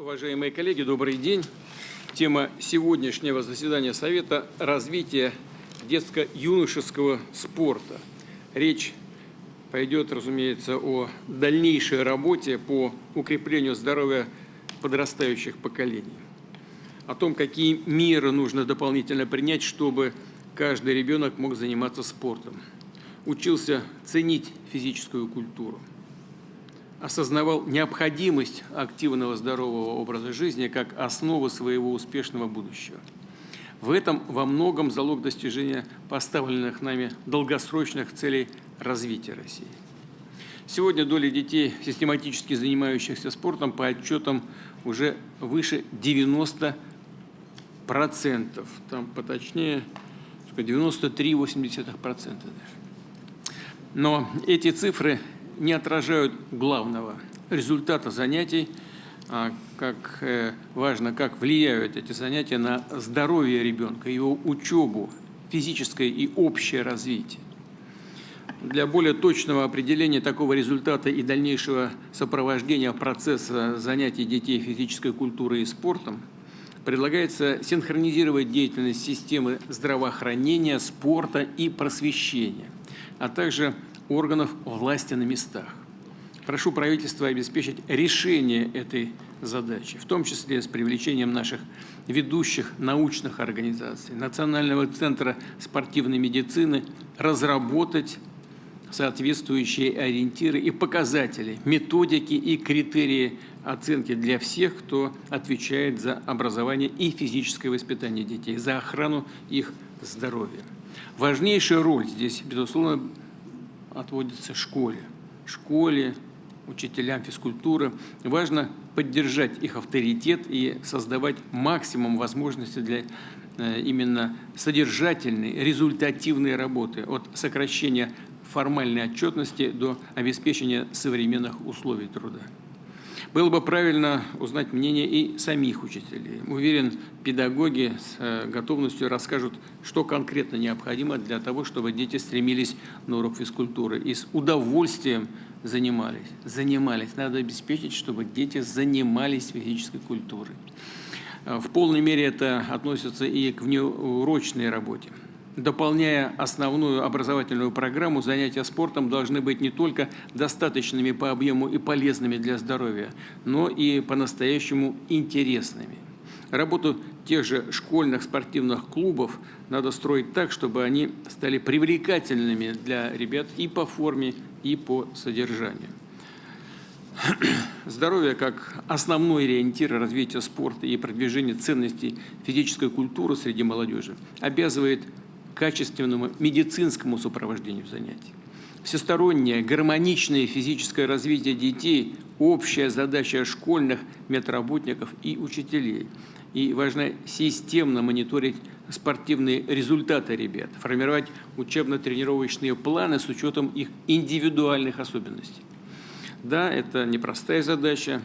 Уважаемые коллеги, добрый день. Тема сегодняшнего заседания Совета – развитие детско-юношеского спорта. Речь пойдет, разумеется, о дальнейшей работе по укреплению здоровья подрастающих поколений, о том, какие меры нужно дополнительно принять, чтобы каждый ребенок мог заниматься спортом, учился ценить физическую культуру, осознавал необходимость активного здорового образа жизни как основу своего успешного будущего. В этом во многом залог достижения поставленных нами долгосрочных целей развития России. Сегодня доля детей, систематически занимающихся спортом, по отчетам уже выше 90%. Там поточнее 93,8% даже. Но эти цифры не отражают главного результата занятий, как важно, как влияют эти занятия на здоровье ребенка, его учебу, физическое и общее развитие. Для более точного определения такого результата и дальнейшего сопровождения процесса занятий детей физической культурой и спортом предлагается синхронизировать деятельность системы здравоохранения, спорта и просвещения, а также органов власти на местах. Прошу правительства обеспечить решение этой задачи, в том числе с привлечением наших ведущих научных организаций, Национального центра спортивной медицины, разработать соответствующие ориентиры и показатели, методики и критерии оценки для всех, кто отвечает за образование и физическое воспитание детей, за охрану их здоровья. Важнейшая роль здесь, безусловно, отводится школе, учителям физкультуры. Важно поддержать их авторитет и создавать максимум возможностей для именно содержательной, результативной работы, от сокращения формальной отчетности до обеспечения современных условий труда. Было бы правильно узнать мнение и самих учителей. Уверен, педагоги с готовностью расскажут, что конкретно необходимо для того, чтобы дети стремились на урок физкультуры и с удовольствием занимались. Надо обеспечить, чтобы дети занимались физической культурой. В полной мере это относится и к внеурочной работе. Дополняя основную образовательную программу, занятия спортом должны быть не только достаточными по объему и полезными для здоровья, но и по-настоящему интересными. Работу тех же школьных спортивных клубов надо строить так, чтобы они стали привлекательными для ребят и по форме, и по содержанию. Здоровье как основной ориентир развития спорта и продвижения ценностей физической культуры среди молодежи обязывает качественному медицинскому сопровождению занятий. Всестороннее, гармоничное физическое развитие детей – общая задача школьных медработников и учителей. И важно системно мониторить спортивные результаты ребят, формировать учебно-тренировочные планы с учетом их индивидуальных особенностей. Да, это непростая задача,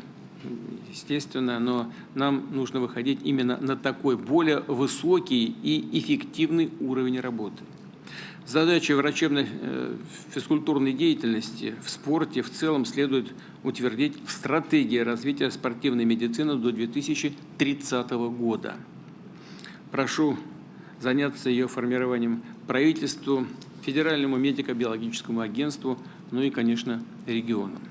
естественно, но нам нужно выходить именно на такой более высокий и эффективный уровень работы. Задачи врачебной физкультурной деятельности в спорте в целом следует утвердить в стратегии развития спортивной медицины до 2030 года. Прошу заняться ее формированием правительству, Федеральному медико-биологическому агентству, ну и, конечно, регионам.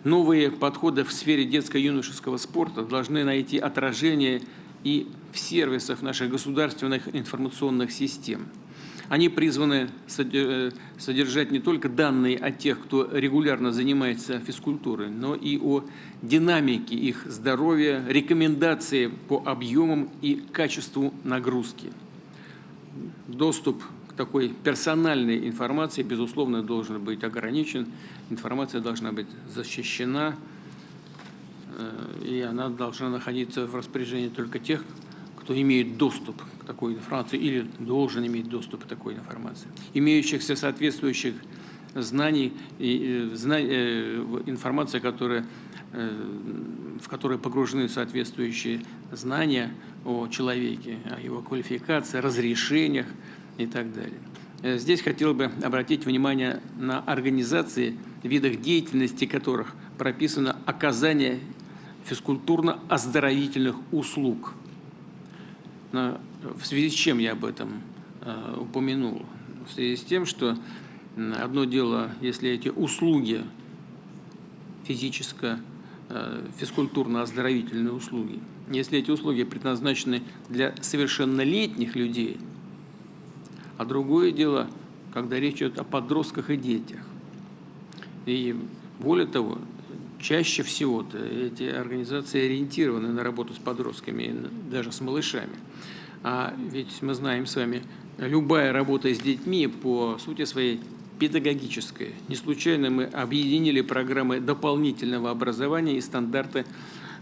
Новые подходы в сфере детско-юношеского спорта должны найти отражение и в сервисах наших государственных информационных систем. Они призваны содержать не только данные о тех, кто регулярно занимается физкультурой, но и о динамике их здоровья, рекомендации по объемам и качеству нагрузки. Доступ к такой персональной информации, безусловно, должен быть ограничен. Информация должна быть защищена, и она должна находиться в распоряжении только тех, кто имеет доступ к такой информации или должен иметь доступ к такой информации. Имеющихся соответствующих знаний, информация, в которой погружены соответствующие знания о человеке, о его квалификации, разрешениях и так далее. Здесь хотел бы обратить внимание на организации, видах деятельности которых прописано оказание физкультурно-оздоровительных услуг. В связи с чем я об этом упомянул? В связи с тем, что одно дело, если эти услуги, физкультурно-оздоровительные услуги, если эти услуги предназначены для совершеннолетних людей, а другое дело, когда речь идет о подростках и детях. И более того, чаще всего эти организации ориентированы на работу с подростками, даже с малышами. А ведь мы знаем с вами, любая работа с детьми по сути своей педагогическая. Не случайно мы объединили программы дополнительного образования и стандарты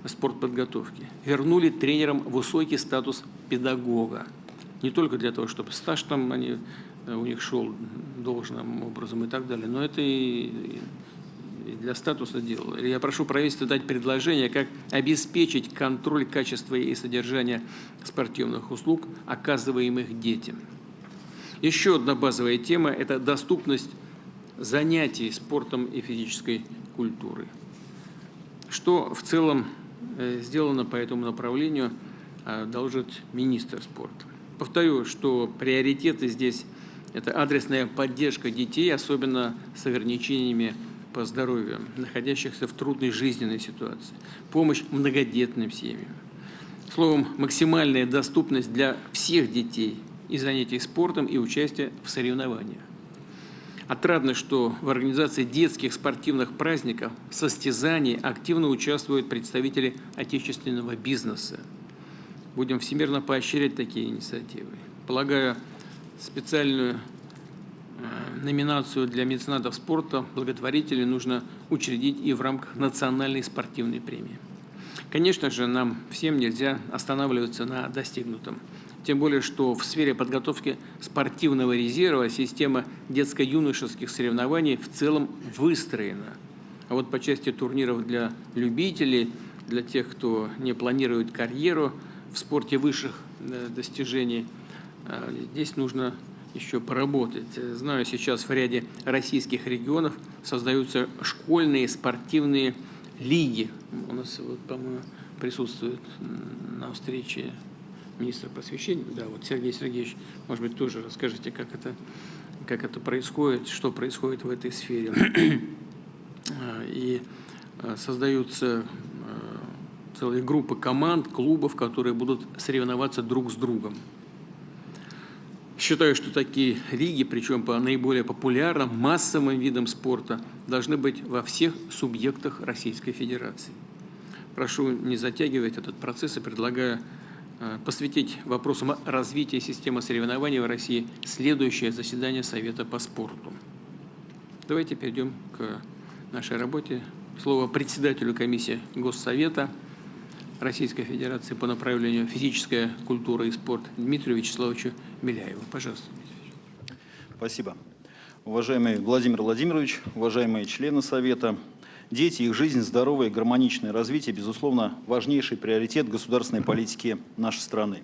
спортподготовки. Вернули тренерам высокий статус педагога. Не только для того, чтобы стаж там у них шел должным образом и так далее, но это и для статуса дело. Я прошу правительство дать предложение, как обеспечить контроль качества и содержания спортивных услуг, оказываемых детям. Еще одна базовая тема – это доступность занятий спортом и физической культурой. Что в целом сделано по этому направлению, доложит министр спорта. Повторю, что приоритеты здесь – это адресная поддержка детей, особенно с ограничениями по здоровью, находящихся в трудной жизненной ситуации, помощь многодетным семьям. Словом, максимальная доступность для всех детей и занятий спортом, и участия в соревнованиях. Отрадно, что в организации детских спортивных праздников, состязаний активно участвуют представители отечественного бизнеса. Будем всемирно поощрять такие инициативы. Полагаю, специальную номинацию для меценатов спорта, благотворителей нужно учредить и в рамках национальной спортивной премии. Конечно же, нам всем нельзя останавливаться на достигнутом. Тем более, что в сфере подготовки спортивного резерва система детско-юношеских соревнований в целом выстроена. А вот по части турниров для любителей, для тех, кто не планирует карьеру в спорте высших достижений, здесь нужно еще поработать. Знаю, сейчас в ряде российских регионов создаются школьные спортивные лиги. У нас, вот, по-моему, присутствует на встрече министр просвещения. Да, вот Сергей Сергеевич, может быть, тоже расскажите, как это происходит, что происходит в этой сфере. И создаются целые группы команд, клубов, которые будут соревноваться друг с другом. Считаю, что такие лиги, причем по наиболее популярным, массовым видам спорта, должны быть во всех субъектах Российской Федерации. Прошу не затягивать этот процесс и предлагаю посвятить вопросам развития системы соревнований в России следующее заседание Совета по спорту. Давайте перейдем к нашей работе. Слово председателю комиссии Госсовета Российской Федерации по направлению физическая культура и спорт Дмитрию Вячеславовичу Миляеву. Пожалуйста, Дмитрий. Спасибо. Уважаемый Владимир Владимирович, уважаемые члены Совета, дети, их жизнь, здоровое и гармоничное развитие, безусловно, важнейший приоритет государственной политики нашей страны.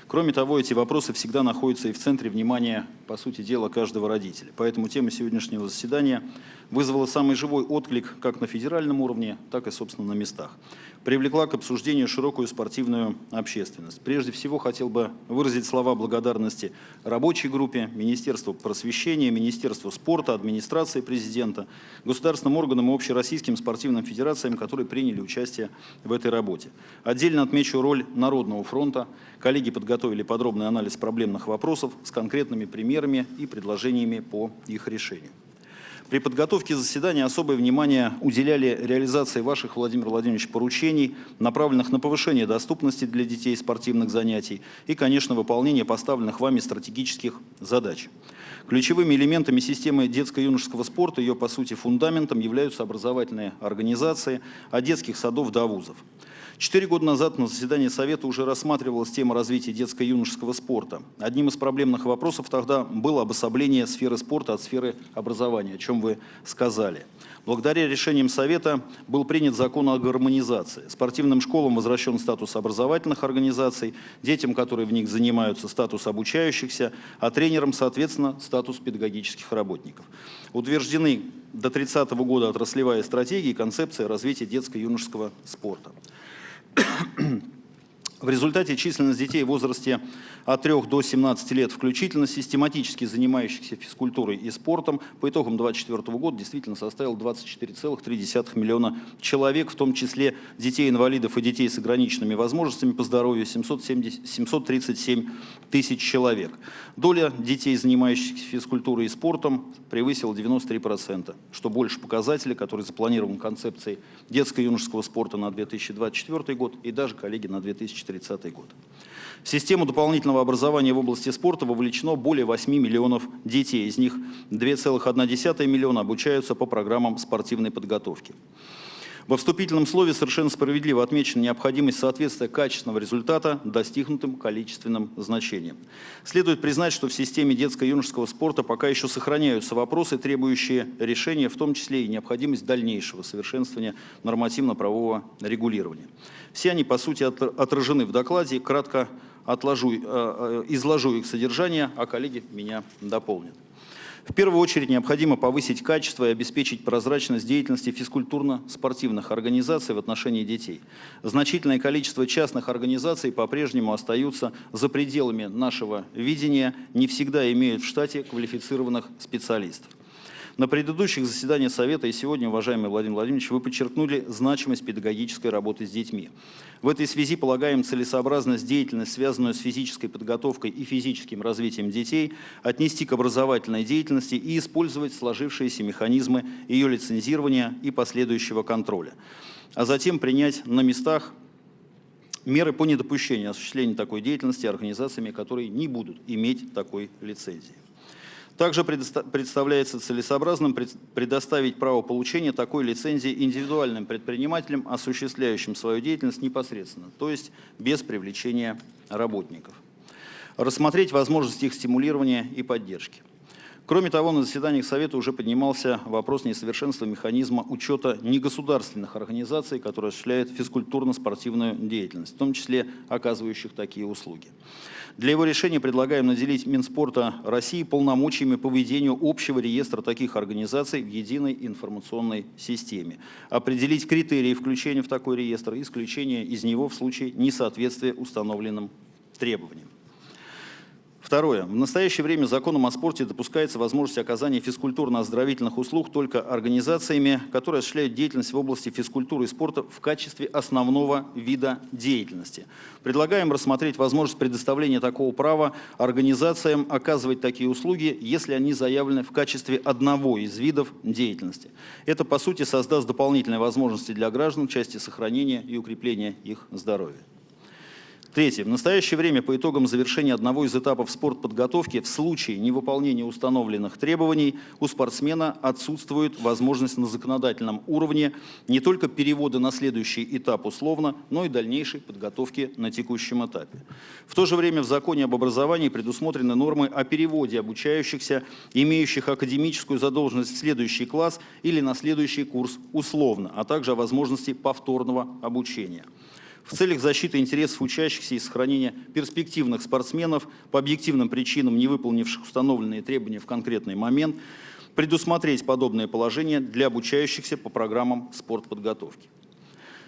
Кроме того, эти вопросы всегда находятся и в центре внимания, по сути дела, каждого родителя. Поэтому тема сегодняшнего заседания вызвала самый живой отклик как на федеральном уровне, так и, собственно, на местах. Привлекла к обсуждению широкую спортивную общественность. Прежде всего, хотел бы выразить слова благодарности рабочей группе, Министерству просвещения, Министерству спорта, администрации президента, государственным органам и общероссийским спортивным федерациям, которые приняли участие в этой работе. Отдельно отмечу роль Народного фронта. Коллеги подготовили подробный анализ проблемных вопросов с конкретными примерами и предложениями по их решению. При подготовке заседания особое внимание уделяли реализации ваших, Владимир Владимирович, поручений, направленных на повышение доступности для детей спортивных занятий и, конечно, выполнение поставленных вами стратегических задач. Ключевыми элементами системы детско-юношеского спорта, ее, по сути, фундаментом являются образовательные организации от детских садов до вузов. 4 года назад на заседании Совета уже рассматривалась тема развития детско-юношеского спорта. Одним из проблемных вопросов тогда было обособление сферы спорта от сферы образования, о чем вы сказали. Благодаря решениям Совета был принят закон о гармонизации. Спортивным школам возвращен статус образовательных организаций, детям, которые в них занимаются, статус обучающихся, а тренерам, соответственно, статус педагогических работников. Утверждены до 30-го года отраслевая стратегия и концепция развития детско-юношеского спорта. В результате численность детей в возрасте от 3 до 17 лет включительно, систематически занимающихся физкультурой и спортом, по итогам 2024 года действительно составила 24,3 миллиона человек, в том числе детей-инвалидов и детей с ограниченными возможностями по здоровью 737 тысяч человек. Доля детей, занимающихся физкультурой и спортом, превысила 93%, что больше показателя, который запланирован концепцией детско-юношеского спорта на 2024 год и даже, коллеги, на 2030 год. В систему дополнительного образования в области спорта вовлечено более 8 миллионов детей, из них 2,1 миллиона обучаются по программам спортивной подготовки. Во вступительном слове совершенно справедливо отмечена необходимость соответствия качественного результата достигнутым количественным значениям. Следует признать, что в системе детско-юношеского спорта пока еще сохраняются вопросы, требующие решения, в том числе и необходимость дальнейшего совершенствования нормативно-правового регулирования. Все они, по сути, отражены в докладе. Кратко изложу их содержание, а коллеги меня дополнят. В первую очередь необходимо повысить качество и обеспечить прозрачность деятельности физкультурно-спортивных организаций в отношении детей. Значительное количество частных организаций по-прежнему остаются за пределами нашего видения, не всегда имеют в штате квалифицированных специалистов. На предыдущих заседаниях Совета и сегодня, уважаемый Владимир Владимирович, вы подчеркнули значимость педагогической работы с детьми. В этой связи полагаем целесообразность деятельность, связанную с физической подготовкой и физическим развитием детей, отнести к образовательной деятельности и использовать сложившиеся механизмы ее лицензирования и последующего контроля. А затем принять на местах меры по недопущению осуществления такой деятельности организациями, которые не будут иметь такой лицензии. Также представляется целесообразным предоставить право получения такой лицензии индивидуальным предпринимателям, осуществляющим свою деятельность непосредственно, то есть без привлечения работников. Рассмотреть возможности их стимулирования и поддержки. Кроме того, на заседаниях Совета уже поднимался вопрос несовершенства механизма учета негосударственных организаций, которые осуществляют физкультурно-спортивную деятельность, в том числе оказывающих такие услуги. Для его решения предлагаем наделить Минспорта России полномочиями по ведению общего реестра таких организаций в единой информационной системе, определить критерии включения в такой реестр и исключения из него в случае несоответствия установленным требованиям. Второе. В настоящее время законом о спорте допускается возможность оказания физкультурно-оздоровительных услуг только организациями, которые осуществляют деятельность в области физкультуры и спорта в качестве основного вида деятельности. Предлагаем рассмотреть возможность предоставления такого права организациям оказывать такие услуги, если они заявлены в качестве одного из видов деятельности. Это, по сути, создаст дополнительные возможности для граждан в части сохранения и укрепления их здоровья. Третье. В настоящее время по итогам завершения одного из этапов спортподготовки в случае невыполнения установленных требований у спортсмена отсутствует возможность на законодательном уровне не только перевода на следующий этап условно, но и дальнейшей подготовки на текущем этапе. В то же время в законе об образовании предусмотрены нормы о переводе обучающихся, имеющих академическую задолженность в следующий класс или на следующий курс условно, а также о возможности повторного обучения. В целях защиты интересов учащихся и сохранения перспективных спортсменов по объективным причинам, не выполнивших установленные требования в конкретный момент, предусмотреть подобное положение для обучающихся по программам спортподготовки.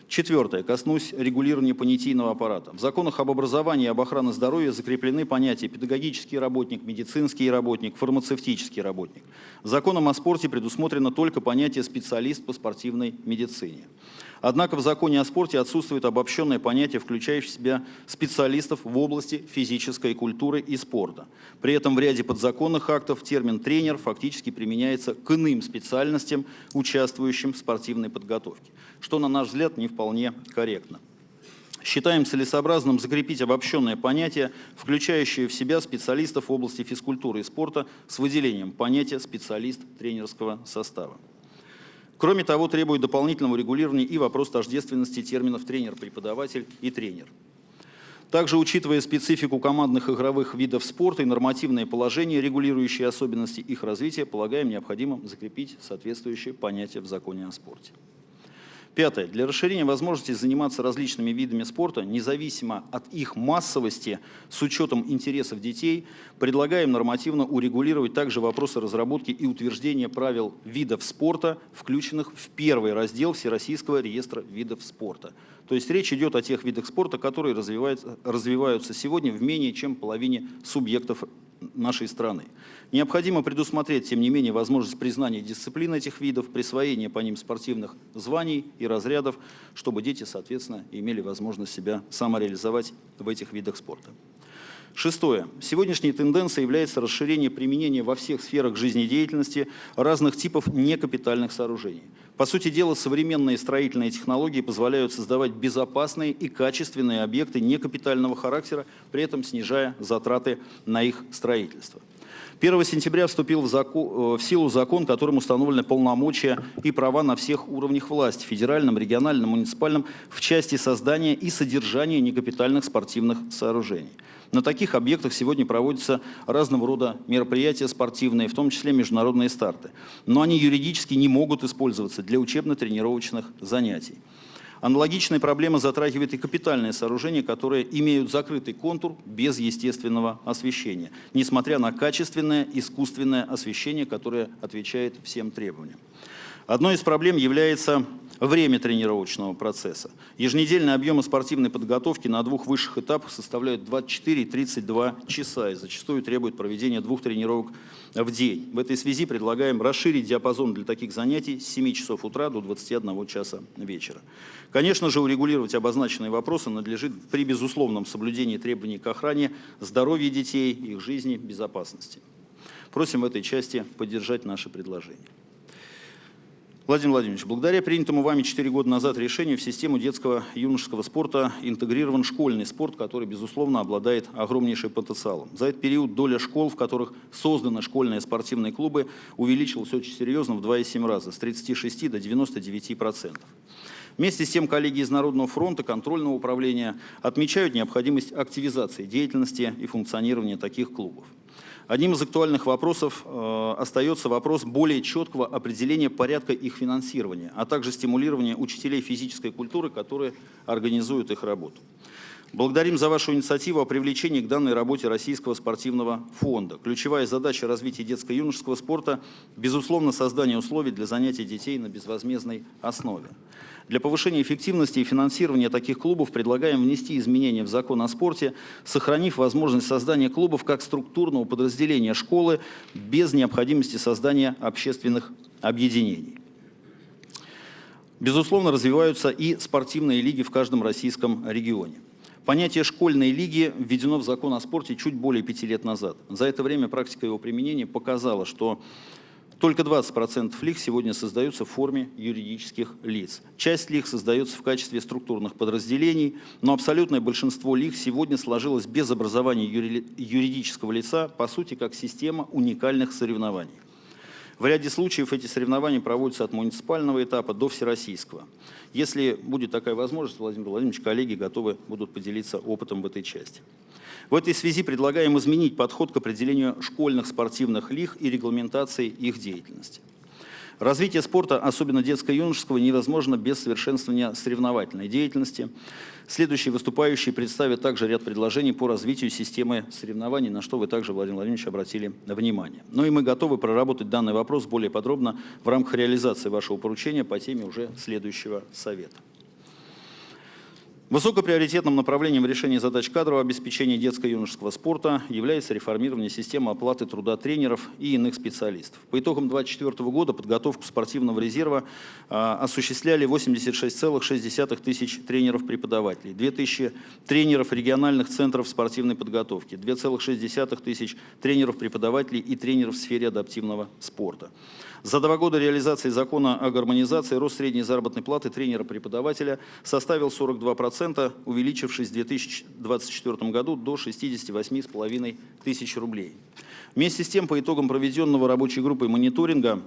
Четвертое. Коснусь регулирования понятийного аппарата. В законах об образовании и об охране здоровья закреплены понятия педагогический работник, медицинский работник, фармацевтический работник. Законом о спорте предусмотрено только понятие специалист по спортивной медицине. Однако в законе о спорте отсутствует обобщенное понятие, включающее в себя специалистов в области физической культуры и спорта. При этом в ряде подзаконных актов термин «тренер» фактически применяется к иным специальностям, участвующим в спортивной подготовке, что, на наш взгляд, не вполне корректно. Считаем целесообразным закрепить обобщенное понятие, включающее в себя специалистов в области физкультуры и спорта с выделением понятия «специалист тренерского состава». Кроме того, требует дополнительного регулирования и вопрос тождественности терминов «тренер-преподаватель» и «тренер». Также, учитывая специфику командных игровых видов спорта и нормативные положения, регулирующие особенности их развития, полагаем необходимым закрепить соответствующее понятие в законе о спорте. Пятое. Для расширения возможности заниматься различными видами спорта, независимо от их массовости, с учетом интересов детей, предлагаем нормативно урегулировать также вопросы разработки и утверждения правил видов спорта, включенных в первый раздел Всероссийского реестра видов спорта. То есть речь идет о тех видах спорта, которые развиваются сегодня в менее чем половине субъектов нашей страны. Необходимо предусмотреть, тем не менее, возможность признания дисциплин этих видов, присвоения по ним спортивных званий и разрядов, чтобы дети, соответственно, имели возможность себя самореализовать в этих видах спорта. Шестое. Сегодняшней тенденцией является расширение применения во всех сферах жизнедеятельности разных типов некапитальных сооружений. По сути дела, современные строительные технологии позволяют создавать безопасные и качественные объекты некапитального характера, при этом снижая затраты на их строительство. 1 сентября вступил в силу закон, которым установлены полномочия и права на всех уровнях власти – федеральном, региональном, муниципальном – в части создания и содержания некапитальных спортивных сооружений. На таких объектах сегодня проводятся разного рода мероприятия спортивные, в том числе международные старты. Но они юридически не могут использоваться для учебно-тренировочных занятий. Аналогичная проблема затрагивает и капитальные сооружения, которые имеют закрытый контур без естественного освещения, несмотря на качественное искусственное освещение, которое отвечает всем требованиям. Одной из проблем является время тренировочного процесса. Еженедельные объемы спортивной подготовки на двух высших этапах составляют 24 и 32 часа и зачастую требуют проведения 2 тренировок в день. В этой связи предлагаем расширить диапазон для таких занятий с 7 часов утра до 21 часа вечера. Конечно же, урегулировать обозначенные вопросы надлежит при безусловном соблюдении требований к охране здоровья детей, их жизни, безопасности. Просим в этой части поддержать наши предложения. Владимир Владимирович, благодаря принятому вами 4 года назад решению в систему детского и юношеского спорта интегрирован школьный спорт, который, безусловно, обладает огромнейшим потенциалом. За этот период доля школ, в которых созданы школьные спортивные клубы, увеличилась очень серьезно в 2,7 раза, с 36 до 99%. Вместе с тем коллеги из Народного фронта, контрольного управления отмечают необходимость активизации деятельности и функционирования таких клубов. Одним из актуальных вопросов остается вопрос более четкого определения порядка их финансирования, а также стимулирования учителей физической культуры, которые организуют их работу. Благодарим за вашу инициативу о привлечении к данной работе Российского спортивного фонда. Ключевая задача развития детско-юношеского спорта – безусловно, создание условий для занятий детей на безвозмездной основе. Для повышения эффективности и финансирования таких клубов предлагаем внести изменения в закон о спорте, сохранив возможность создания клубов как структурного подразделения школы без необходимости создания общественных объединений. Безусловно, развиваются и спортивные лиги в каждом российском регионе. Понятие «школьной лиги» введено в закон о спорте чуть более 5 лет назад. За это время практика его применения показала, что только 20% лиг сегодня создаются в форме юридических лиц. Часть лиг создается в качестве структурных подразделений, но абсолютное большинство лиг сегодня сложилось без образования юридического лица, по сути, как система уникальных соревнований. В ряде случаев эти соревнования проводятся от муниципального этапа до всероссийского. Если будет такая возможность, Владимир Владимирович, коллеги готовы будут поделиться опытом в этой части. В этой связи предлагаем изменить подход к определению школьных спортивных лиг и регламентации их деятельности. Развитие спорта, особенно детско-юношеского, невозможно без совершенствования соревновательной деятельности. Следующие выступающие представят также ряд предложений по развитию системы соревнований, на что вы также, Владимир Владимирович, обратили внимание. Ну и мы готовы проработать данный вопрос более подробно в рамках реализации вашего поручения по теме уже следующего совета. Высокоприоритетным направлением решения задач кадрового обеспечения детско-юношеского спорта является реформирование системы оплаты труда тренеров и иных специалистов. По итогам 2024 года подготовку спортивного резерва осуществляли 86,6 тысяч тренеров-преподавателей, 2000 тренеров региональных центров спортивной подготовки, 2,6 тысяч тренеров-преподавателей и тренеров в сфере адаптивного спорта. За 2 года реализации закона о гармонизации рост средней заработной платы тренера-преподавателя составил 42%, увеличившись в 2024 году до 68,5 тысяч рублей. Вместе с тем, по итогам проведенного рабочей группой мониторинга,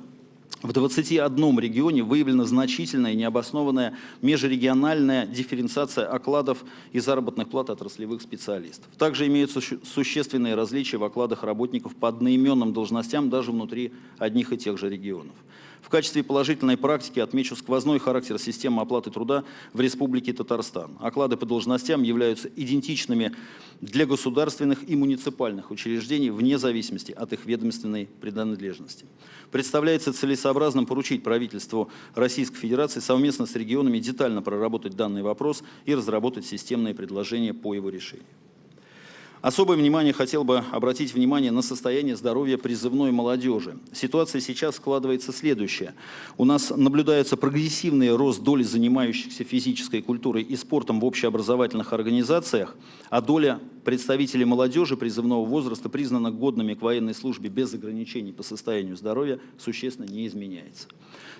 В 21 регионе выявлена значительная и необоснованная межрегиональная дифференциация окладов и заработных плат отраслевых специалистов. Также имеются существенные различия в окладах работников по одноименным должностям даже внутри одних и тех же регионов. В качестве положительной практики отмечу сквозной характер системы оплаты труда в Республике Татарстан. Оклады по должностям являются идентичными для государственных и муниципальных учреждений вне зависимости от их ведомственной принадлежности. Представляется целесообразным поручить правительству Российской Федерации совместно с регионами детально проработать данный вопрос и разработать системные предложения по его решению. Особое внимание хотел бы обратить внимание на состояние здоровья призывной молодежи. Ситуация сейчас складывается следующая. У нас наблюдается прогрессивный рост доли занимающихся физической культурой и спортом в общеобразовательных организациях, а доля представителей молодежи призывного возраста, признанных годными к военной службе без ограничений по состоянию здоровья, существенно не изменяется.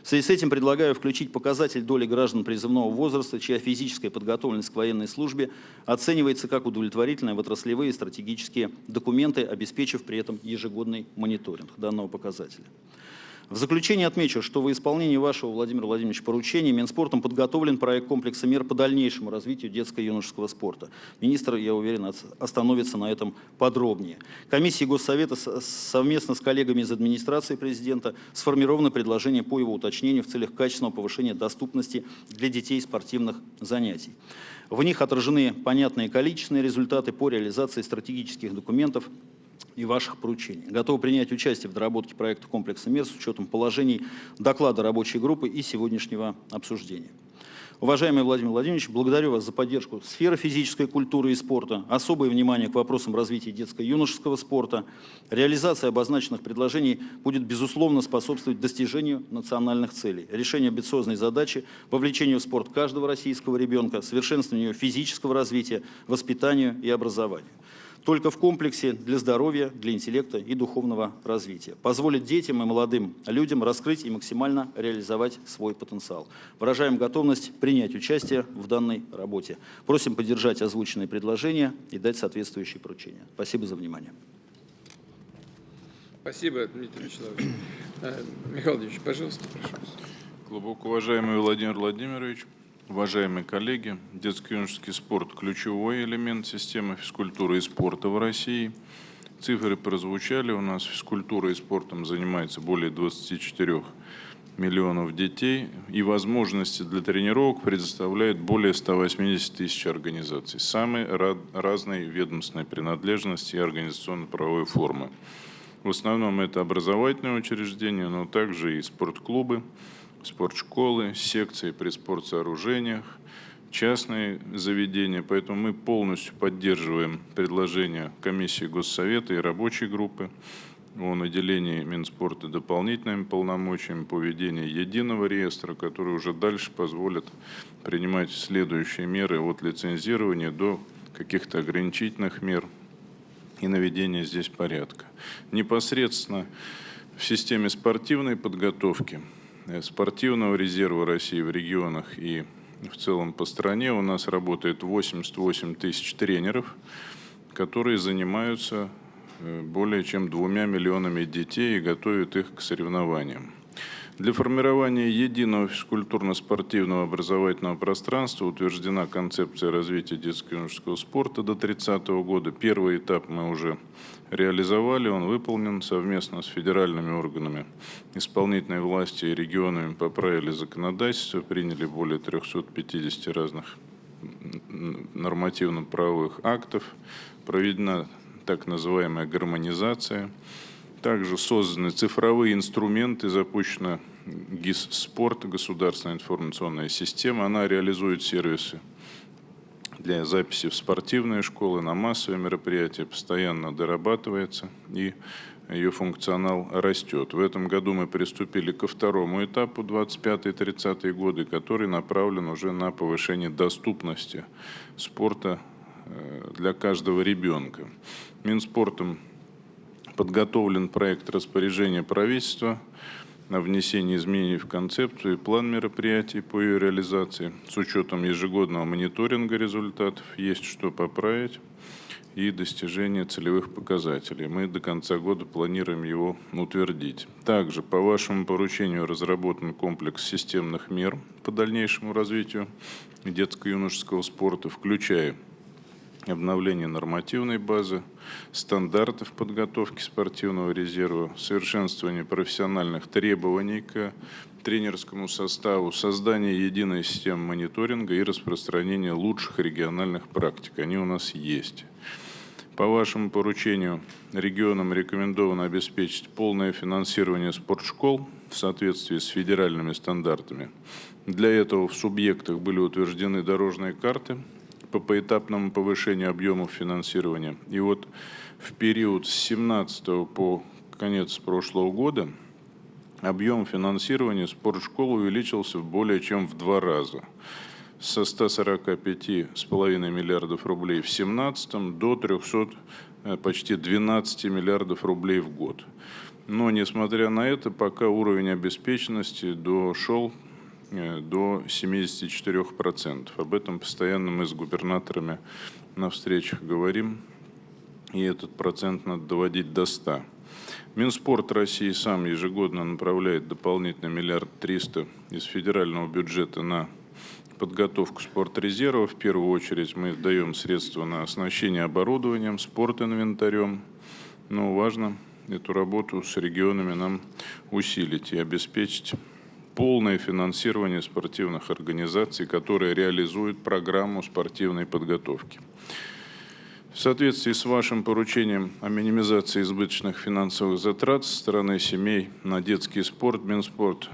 В связи с этим предлагаю включить показатель доли граждан призывного возраста, чья физическая подготовленность к военной службе оценивается как удовлетворительная в отраслевые и стратегические документы, обеспечив при этом ежегодный мониторинг данного показателя. В заключение отмечу, что во исполнении вашего, Владимир Владимирович, поручения Минспортом подготовлен проект комплекса мер по дальнейшему развитию детско-юношеского спорта. Министр, я уверен, остановится на этом подробнее. Комиссией Госсовета совместно с коллегами из администрации президента сформировано предложение по его уточнению в целях качественного повышения доступности для детей спортивных занятий. В них отражены понятные количественные результаты по реализации стратегических документов и ваших поручений. Готовы принять участие в доработке проекта комплекса мер с учетом положений доклада рабочей группы и сегодняшнего обсуждения. Уважаемый Владимир Владимирович, благодарю вас за поддержку сферы физической культуры и спорта, особое внимание к вопросам развития детско-юношеского спорта. Реализация обозначенных предложений будет, безусловно, способствовать достижению национальных целей, решению амбициозной задачи, вовлечению в спорт каждого российского ребенка, совершенствованию физического развития, воспитанию и образованию. Только в комплексе для здоровья, для интеллекта и духовного развития. Позволит детям и молодым людям раскрыть и максимально реализовать свой потенциал. Выражаем готовность принять участие в данной работе. Просим поддержать озвученные предложения и дать соответствующие поручения. Спасибо за внимание. Спасибо, Дмитрий Вячеславович. Михаил Владимирович, пожалуйста, прошу вас. Глубоко уважаемый Владимир Владимирович, уважаемые коллеги, детско-юношеский спорт – ключевой элемент системы физкультуры и спорта в России. Цифры прозвучали, у нас физкультурой и спортом занимается более 24 миллионов детей, и возможности для тренировок предоставляют более 180 тысяч организаций, самой разной ведомственной принадлежности и организационно-правовой формы. В основном это образовательные учреждения, но также и спортклубы, спортшколы, секции при спортсооружениях, частные заведения. Поэтому мы полностью поддерживаем предложения комиссии Госсовета и рабочей группы о наделении Минспорта дополнительными полномочиями по ведению единого реестра, который уже дальше позволит принимать следующие меры от лицензирования до каких-то ограничительных мер и наведения здесь порядка. Непосредственно в системе спортивной подготовки спортивного резерва России в регионах и в целом по стране у нас работает 88 тысяч тренеров, которые занимаются более чем 2 миллионами детей и готовят их к соревнованиям. Для формирования единого физкультурно-спортивного образовательного пространства утверждена концепция развития детско-юношеского спорта до 2030 года. Первый этап мы уже реализовали, он выполнен совместно с федеральными органами исполнительной власти и регионами, поправили законодательство, приняли более 350 разных нормативно-правовых актов, проведена так называемая гармонизация. Также созданы цифровые инструменты, запущена ГИС «Спорт», государственная информационная система. Она реализует сервисы для записи в спортивные школы, на массовые мероприятия, постоянно дорабатывается, и ее функционал растет. В этом году мы приступили ко второму этапу, 25-30 годы, который направлен уже на повышение доступности спорта для каждого ребенка. Минспортом подготовлен проект распоряжения правительства о внесении изменений в концепцию и план мероприятий по ее реализации. С учетом ежегодного мониторинга результатов есть что поправить и достижения целевых показателей. Мы до конца года планируем его утвердить. Также по вашему поручению разработан комплекс системных мер по дальнейшему развитию детско-юношеского спорта, включая обновление нормативной базы, стандартов подготовки спортивного резерва, совершенствование профессиональных требований к тренерскому составу, создание единой системы мониторинга и распространение лучших региональных практик. Они у нас есть. По вашему поручению регионам рекомендовано обеспечить полное финансирование спортшкол в соответствии с федеральными стандартами. Для этого в субъектах были утверждены дорожные карты по поэтапному повышению объемов финансирования. И вот в период с 2017 по конец прошлого года объем финансирования спортшкол увеличился более чем в 2 раза. Со 145,5 миллиардов рублей в 2017 до 300, почти 12 миллиардов рублей в год. Но, несмотря на это, пока уровень обеспеченности дошел до 74%. Об этом постоянно мы с губернаторами на встречах говорим, и этот процент надо доводить до 100%. Минспорт России сам ежегодно направляет дополнительно 1 300 000 000 из федерального бюджета на подготовку спортрезерва. В первую очередь мы даем средства на оснащение оборудованием, спортинвентарем. Но важно эту работу с регионами нам усилить и обеспечить полное финансирование спортивных организаций, которые реализуют программу спортивной подготовки. В соответствии с вашим поручением о минимизации избыточных финансовых затрат со стороны семей на детский спорт, Минспорт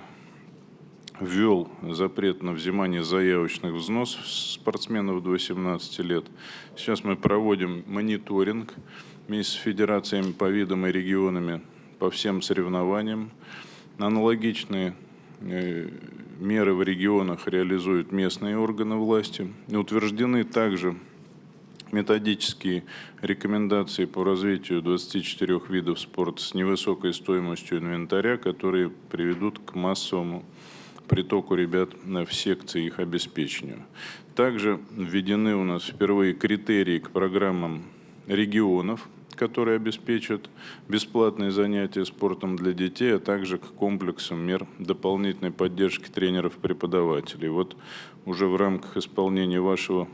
ввел запрет на взимание заявочных взносов спортсменов до 18 лет. Сейчас мы проводим мониторинг вместе с федерациями по видам и регионами по всем соревнованиям. Аналогичные меры в регионах реализуют местные органы власти. Утверждены также методические рекомендации по развитию 24 видов спорта с невысокой стоимостью инвентаря, которые приведут к массовому притоку ребят в секции, их обеспечению. Также введены у нас впервые критерии к программам регионов, которые обеспечат бесплатные занятия спортом для детей, а также к комплексам мер дополнительной поддержки тренеров-преподавателей. Вот уже в рамках исполнения вашего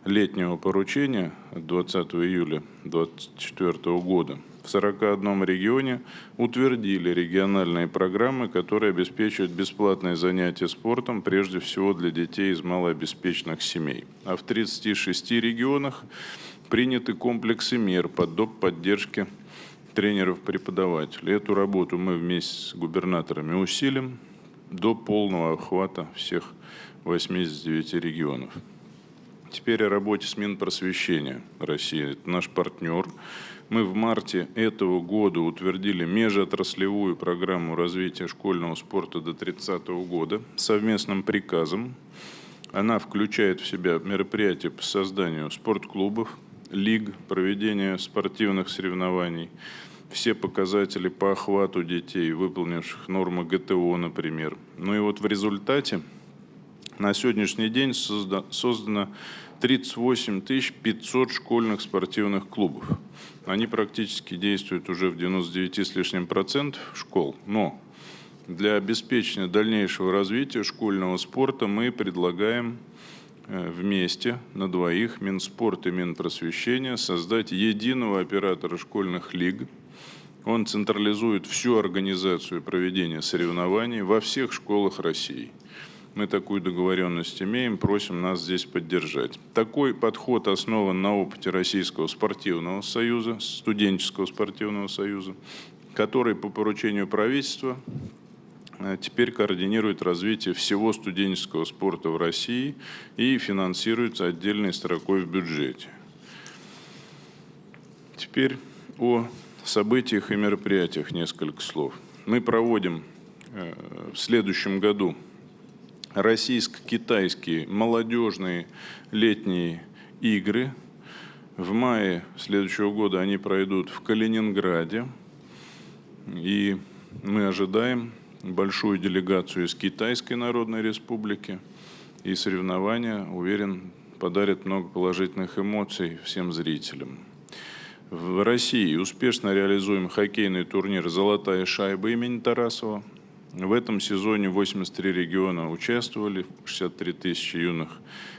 летнего поручения от 20 июля 2024 года в 41 регионе утвердили региональные программы, которые обеспечивают бесплатные занятия спортом, прежде всего для детей из малообеспеченных семей. А в 36 регионах приняты комплексы мер по доп. Поддержке тренеров-преподавателей. Эту работу мы вместе с губернаторами усилим до полного охвата всех 89 регионов. Теперь о работе с Минпросвещения России. Это наш партнер. Мы в марте этого года утвердили межотраслевую программу развития школьного спорта до 30 года совместным приказом. Она включает в себя мероприятия по созданию спортклубов, лиг, проведение спортивных соревнований, все показатели по охвату детей, выполнивших нормы ГТО, например. Ну и вот в результате на сегодняшний день создано 38 500 школьных спортивных клубов. Они практически действуют уже в 99 с лишним % школ. Но для обеспечения дальнейшего развития школьного спорта мы предлагаем вместе на двоих, Минспорт и Минпросвещение, создать единого оператора школьных лиг. Он централизует всю организацию проведения соревнований во всех школах России. Мы такую договоренность имеем, просим нас здесь поддержать. Такой подход основан на опыте Российского спортивного союза, студенческого спортивного союза, который по поручению правительства теперь координирует развитие всего студенческого спорта в России и финансируется отдельной строкой в бюджете. Теперь о событиях и мероприятиях несколько слов. Мы проводим в следующем году российско-китайские молодежные летние игры. В мае следующего года они пройдут в Калининграде. И мы ожидаем большую делегацию из Китайской Народной Республики. И соревнования, уверен, подарят много положительных эмоций всем зрителям. В России успешно реализуем хоккейный турнир «Золотая шайба» имени Тарасова. В этом сезоне 83 региона участвовали, 63 тысячи юных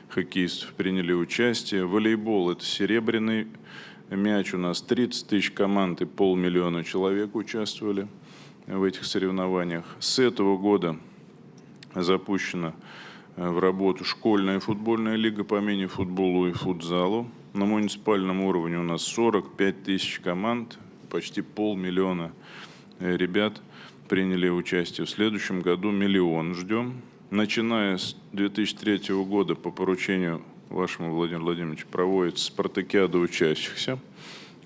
хоккеистов приняли участие. Волейбол – это серебряный мяч, у нас 30 тысяч команд и 500 000 человек участвовали в этих соревнованиях. С этого года запущена в работу школьная футбольная лига по мини-футболу и футзалу. На муниципальном уровне у нас 45 тысяч команд, почти 500 000 ребят приняли участие. В следующем году 1 миллион ждем. Начиная с 2003 года по поручению вашему, Владимир Владимирович, проводится спартакиада учащихся.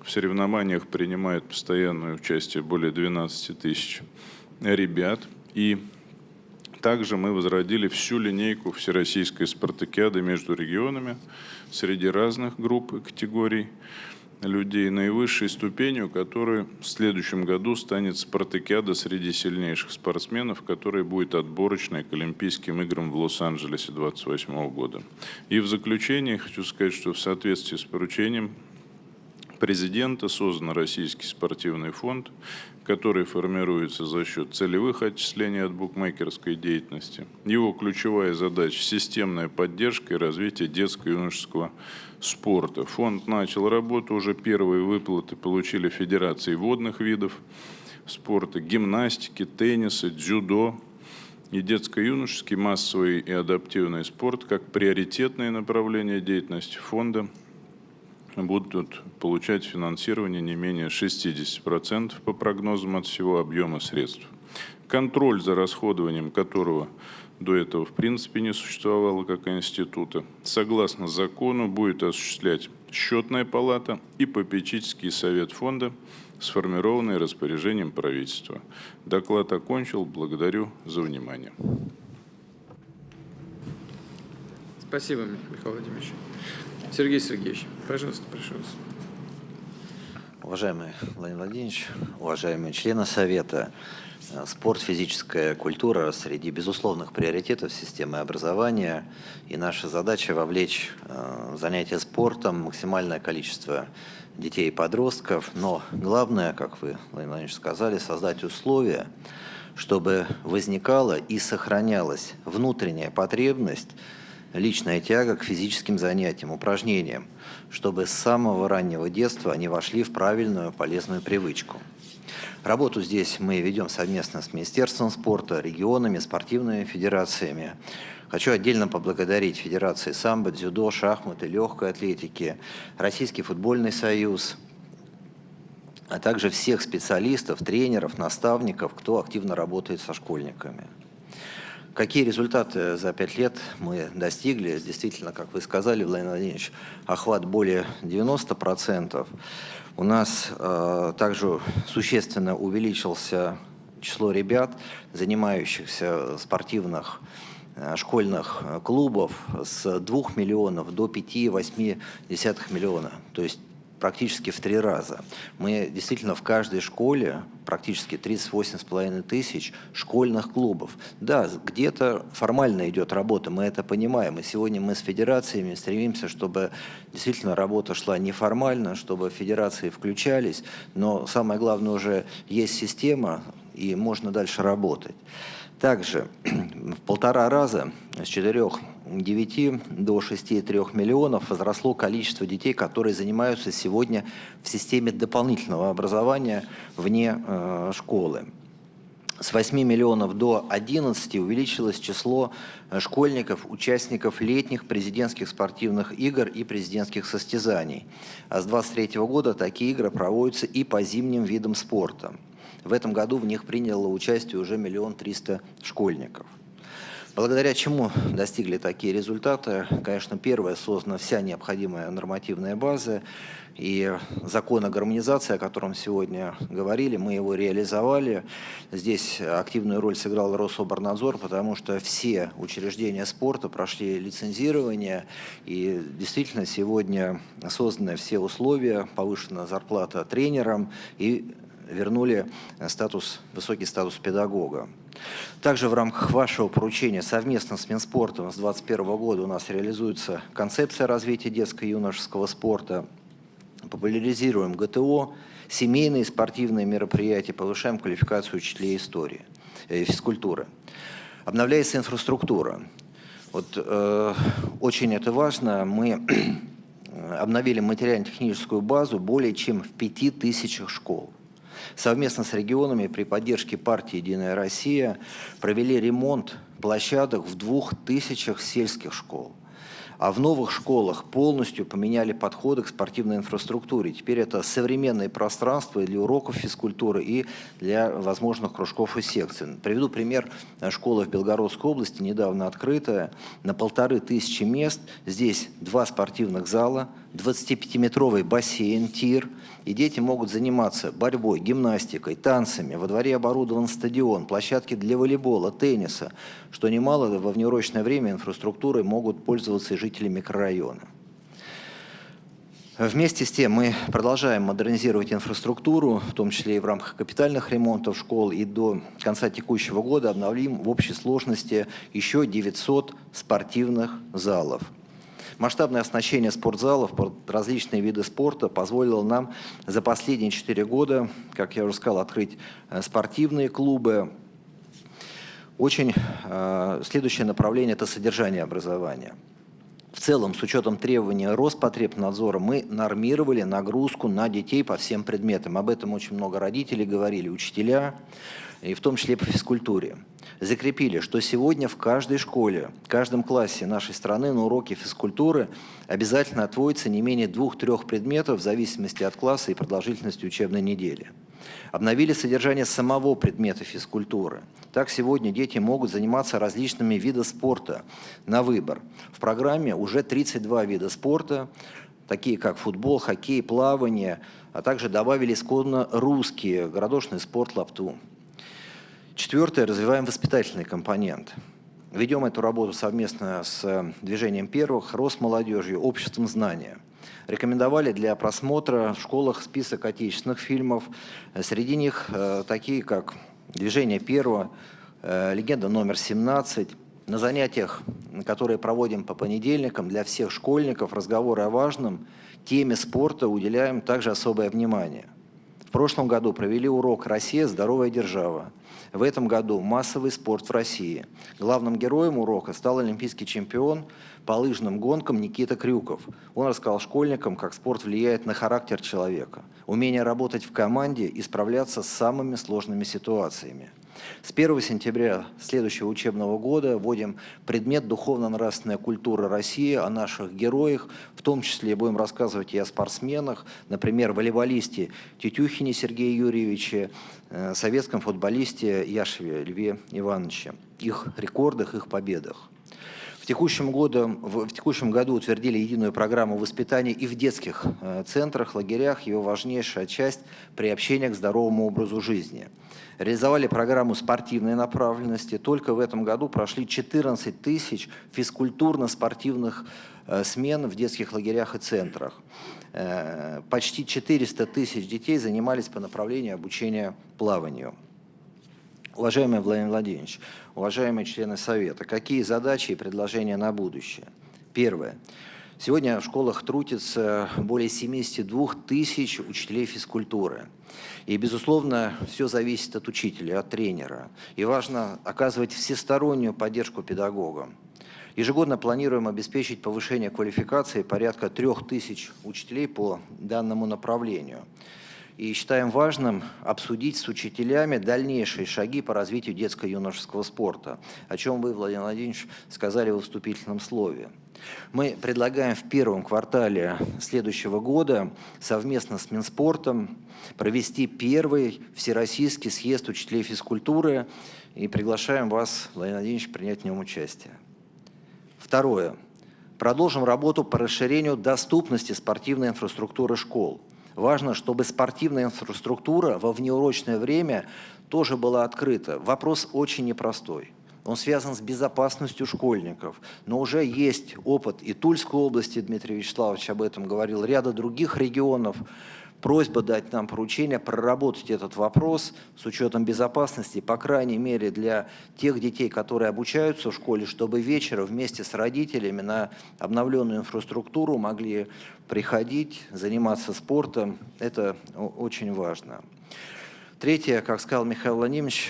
В соревнованиях принимает постоянное участие более 12 тысяч ребят. И также мы возродили всю линейку всероссийской спартакиады между регионами среди разных групп и категорий людей, наивысшей ступенью, которой в следующем году станет спартакиада среди сильнейших спортсменов, которая будет отборочной к Олимпийским играм в Лос-Анджелесе 2028 года. И в заключение хочу сказать, что в соответствии с поручением президента создан Российский спортивный фонд, который формируется за счет целевых отчислений от букмекерской деятельности. Его ключевая задача – системная поддержка и развитие детско-юношеского спорта. Фонд начал работу, уже первые выплаты получили федерации водных видов спорта, гимнастики, тенниса, дзюдо. И детско-юношеский, массовый и адаптивный спорт как приоритетные направления деятельности фонда будут получать финансирование не менее 60% по прогнозам от всего объема средств. Контроль за расходованием которого до этого в принципе не существовало как института, согласно закону будет осуществлять Счетная палата и попечительский совет фонда, сформированный распоряжением правительства. Доклад окончил. Благодарю за внимание. Спасибо, Михаил Владимирович. Сергей Сергеевич, пожалуйста, прошу вас. Уважаемый Владимир Владимирович, уважаемые члены Совета, спорт, физическая культура среди безусловных приоритетов системы образования. И наша задача вовлечь в занятия спортом максимальное количество детей и подростков. Но главное, как вы, Владимир Владимирович, сказали, создать условия, чтобы возникала и сохранялась внутренняя потребность, личная тяга к физическим занятиям, упражнениям, чтобы с самого раннего детства они вошли в правильную, полезную привычку. Работу здесь мы ведем совместно с Министерством спорта, регионами, спортивными федерациями. Хочу отдельно поблагодарить Федерации самбо, дзюдо, шахматы, легкой атлетики, Российский футбольный союз, а также всех специалистов, тренеров, наставников, кто активно работает со школьниками. Какие результаты за 5 лет мы достигли? Действительно, как вы сказали, Владимир Владимирович, охват более 90%. У нас также существенно увеличился число ребят, занимающихся спортивных школьных клубов с 2 миллионов до 5,8 миллиона. То есть практически в 3 раза. Мы действительно в каждой школе практически 38,5 тысяч школьных клубов. Да, где-то формально идет работа, мы это понимаем. И сегодня мы с федерациями стремимся, чтобы действительно работа шла неформально, чтобы федерации включались. Но самое главное, уже есть система, и можно дальше работать. Также в 1,5 раза с 4,9 до 6,3 миллионов возросло количество детей, которые занимаются сегодня в системе дополнительного образования вне школы. С 8 миллионов до 11 увеличилось число школьников, участников летних президентских спортивных игр и президентских состязаний. А с 2023 года такие игры проводятся и по зимним видам спорта. В этом году в них приняло участие уже 1 300 000 школьников. Благодаря чему достигли такие результаты? Конечно, первое, создана вся необходимая нормативная база, и закон о гармонизации, о котором сегодня говорили, мы его реализовали. Здесь активную роль сыграл Рособорнадзор, потому что все учреждения спорта прошли лицензирование, и действительно сегодня созданы все условия, повышена зарплата тренерам и вернули высокий статус педагога. Также в рамках вашего поручения совместно с Минспортом с 2021 года у нас реализуется концепция развития детско-юношеского спорта. Популяризируем ГТО, семейные спортивные мероприятия, повышаем квалификацию учителей истории, физкультуры. Обновляется инфраструктура. Очень это важно. Мы обновили материально-техническую базу более чем в 5000 школ. Совместно с регионами при поддержке партии «Единая Россия» провели ремонт площадок в 2000 сельских школ. А в новых школах полностью поменяли подходы к спортивной инфраструктуре. Теперь это современные пространства для уроков физкультуры и для возможных кружков и секций. Приведу пример. Школа в Белгородской области, недавно открытая, на 1500 мест. Здесь 2 спортивных зала, 25-метровый бассейн, тир. И дети могут заниматься борьбой, гимнастикой, танцами. Во дворе оборудован стадион, площадки для волейбола, тенниса. Что немало, во внеурочное время инфраструктурой могут пользоваться и жители микрорайона. Вместе с тем мы продолжаем модернизировать инфраструктуру, в том числе и в рамках капитальных ремонтов школ, и до конца текущего года обновим в общей сложности еще 900 спортивных залов. Масштабное оснащение спортзалов под различные виды спорта позволило нам за последние 4 года, как я уже сказал, открыть спортивные клубы. Следующее направление – это содержание образования. В целом, с учетом требований Роспотребнадзора, мы нормировали нагрузку на детей по всем предметам. Об этом очень много родителей говорили, учителя, и в том числе по физкультуре. Закрепили, что сегодня в каждой школе, в каждом классе нашей страны на уроке физкультуры обязательно отводится не менее 2-3 предметов в зависимости от класса и продолжительности учебной недели. Обновили содержание самого предмета физкультуры. Так сегодня дети могут заниматься различными видами спорта на выбор. В программе уже 32 вида спорта, такие как футбол, хоккей, плавание, а также добавили исконно русские, городошный спорт, лапту. 4. Развиваем воспитательный компонент. Ведем эту работу совместно с движением первых, Росмолодежью, обществом знания. Рекомендовали для просмотра в школах список отечественных фильмов. Среди них такие, как «Движение первого», «Легенда номер 17». На занятиях, которые проводим по понедельникам, для всех школьников разговоры о важном, теме спорта уделяем также особое внимание. В прошлом году провели урок «Россия. Здоровая держава». В этом году массовый спорт в России. Главным героем урока стал олимпийский чемпион по лыжным гонкам Никита Крюков. Он рассказал школьникам, как спорт влияет на характер человека, умение работать в команде и справляться с самыми сложными ситуациями. С 1 сентября следующего учебного года вводим предмет «Духовно-нравственная культура России», о наших героях, в том числе будем рассказывать и о спортсменах, например, волейболисте Тетюхине Сергее Юрьевиче, советском футболисте Яшеве Льве Ивановиче, их рекордах, их победах. В текущем году утвердили единую программу воспитания и в детских центрах, лагерях, ее важнейшая часть – приобщение к здоровому образу жизни. Реализовали программу спортивной направленности. Только в этом году прошли 14 тысяч физкультурно-спортивных смен в детских лагерях и центрах. Почти 400 тысяч детей занимались по направлению обучения плаванию. Уважаемый Владимир Владимирович, уважаемые члены Совета, какие задачи и предложения на будущее? Первое. Сегодня в школах трудится более 72 тысяч учителей физкультуры. И, безусловно, все зависит от учителя, от тренера. И важно оказывать всестороннюю поддержку педагогам. Ежегодно планируем обеспечить повышение квалификации порядка 3000 учителей по данному направлению. И считаем важным обсудить с учителями дальнейшие шаги по развитию детско-юношеского спорта, о чем вы, Владимир Владимирович, сказали в вступительном слове. Мы предлагаем в первом квартале следующего года совместно с Минспортом провести первый всероссийский съезд учителей физкультуры и приглашаем вас, Владимир Владимирович, принять в нем участие. Второе. Продолжим работу по расширению доступности спортивной инфраструктуры школ. Важно, чтобы спортивная инфраструктура во внеурочное время тоже была открыта. Вопрос очень непростой. он связан с безопасностью школьников. Но уже есть опыт и Тульской области, Дмитрий Вячеславович об этом говорил, ряда других регионов. Просьба дать нам поручение проработать этот вопрос с учетом безопасности, по крайней мере, для тех детей, которые обучаются в школе, чтобы вечером вместе с родителями на обновленную инфраструктуру могли приходить, заниматься спортом. Это очень важно. Третье, как сказал Михаил Владимирович,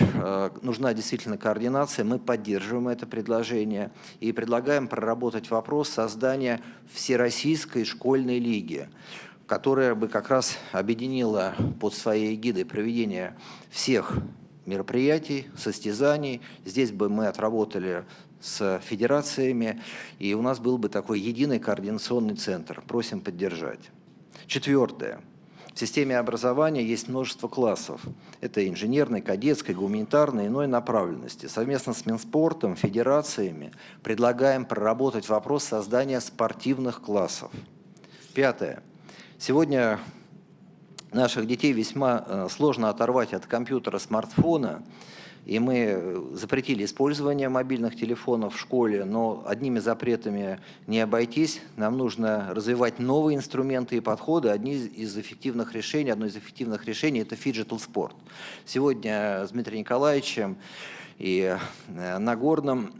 нужна действительно координация. Мы поддерживаем это предложение и предлагаем проработать вопрос создания Всероссийской школьной лиги, которая бы как раз объединила под своей эгидой проведение всех мероприятий, состязаний. Здесь бы мы отработали с федерациями, и у нас был бы такой единый координационный центр. Просим поддержать. Четвертое. В системе образования есть множество классов. Это инженерной, кадетской, гуманитарной и иной направленности. Совместно с Минспортом, федерациями предлагаем проработать вопрос создания спортивных классов. Пятое. Сегодня наших детей весьма сложно оторвать от компьютера, смартфона, и мы запретили использование мобильных телефонов в школе, но одними запретами не обойтись. Нам нужно развивать новые инструменты и подходы. Одно из эффективных решений – это фиджитал-спорт. Сегодня с Дмитрием Николаевичем и Нагорным,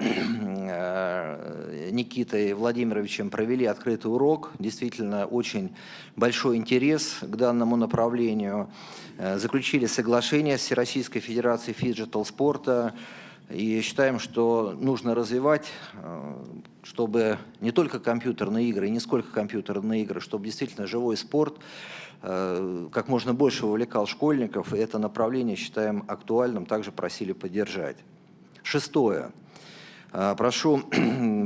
Никитой Владимировичем провели открытый урок. Действительно, очень большой интерес к данному направлению. Заключили соглашение с Всероссийской Федерацией фиджитал-спорта. И считаем, что нужно развивать, чтобы не только компьютерные игры, и не сколько компьютерные игры, чтобы действительно живой спорт как можно больше вовлекал школьников. И это направление считаем актуальным, также просили поддержать. Шестое. Прошу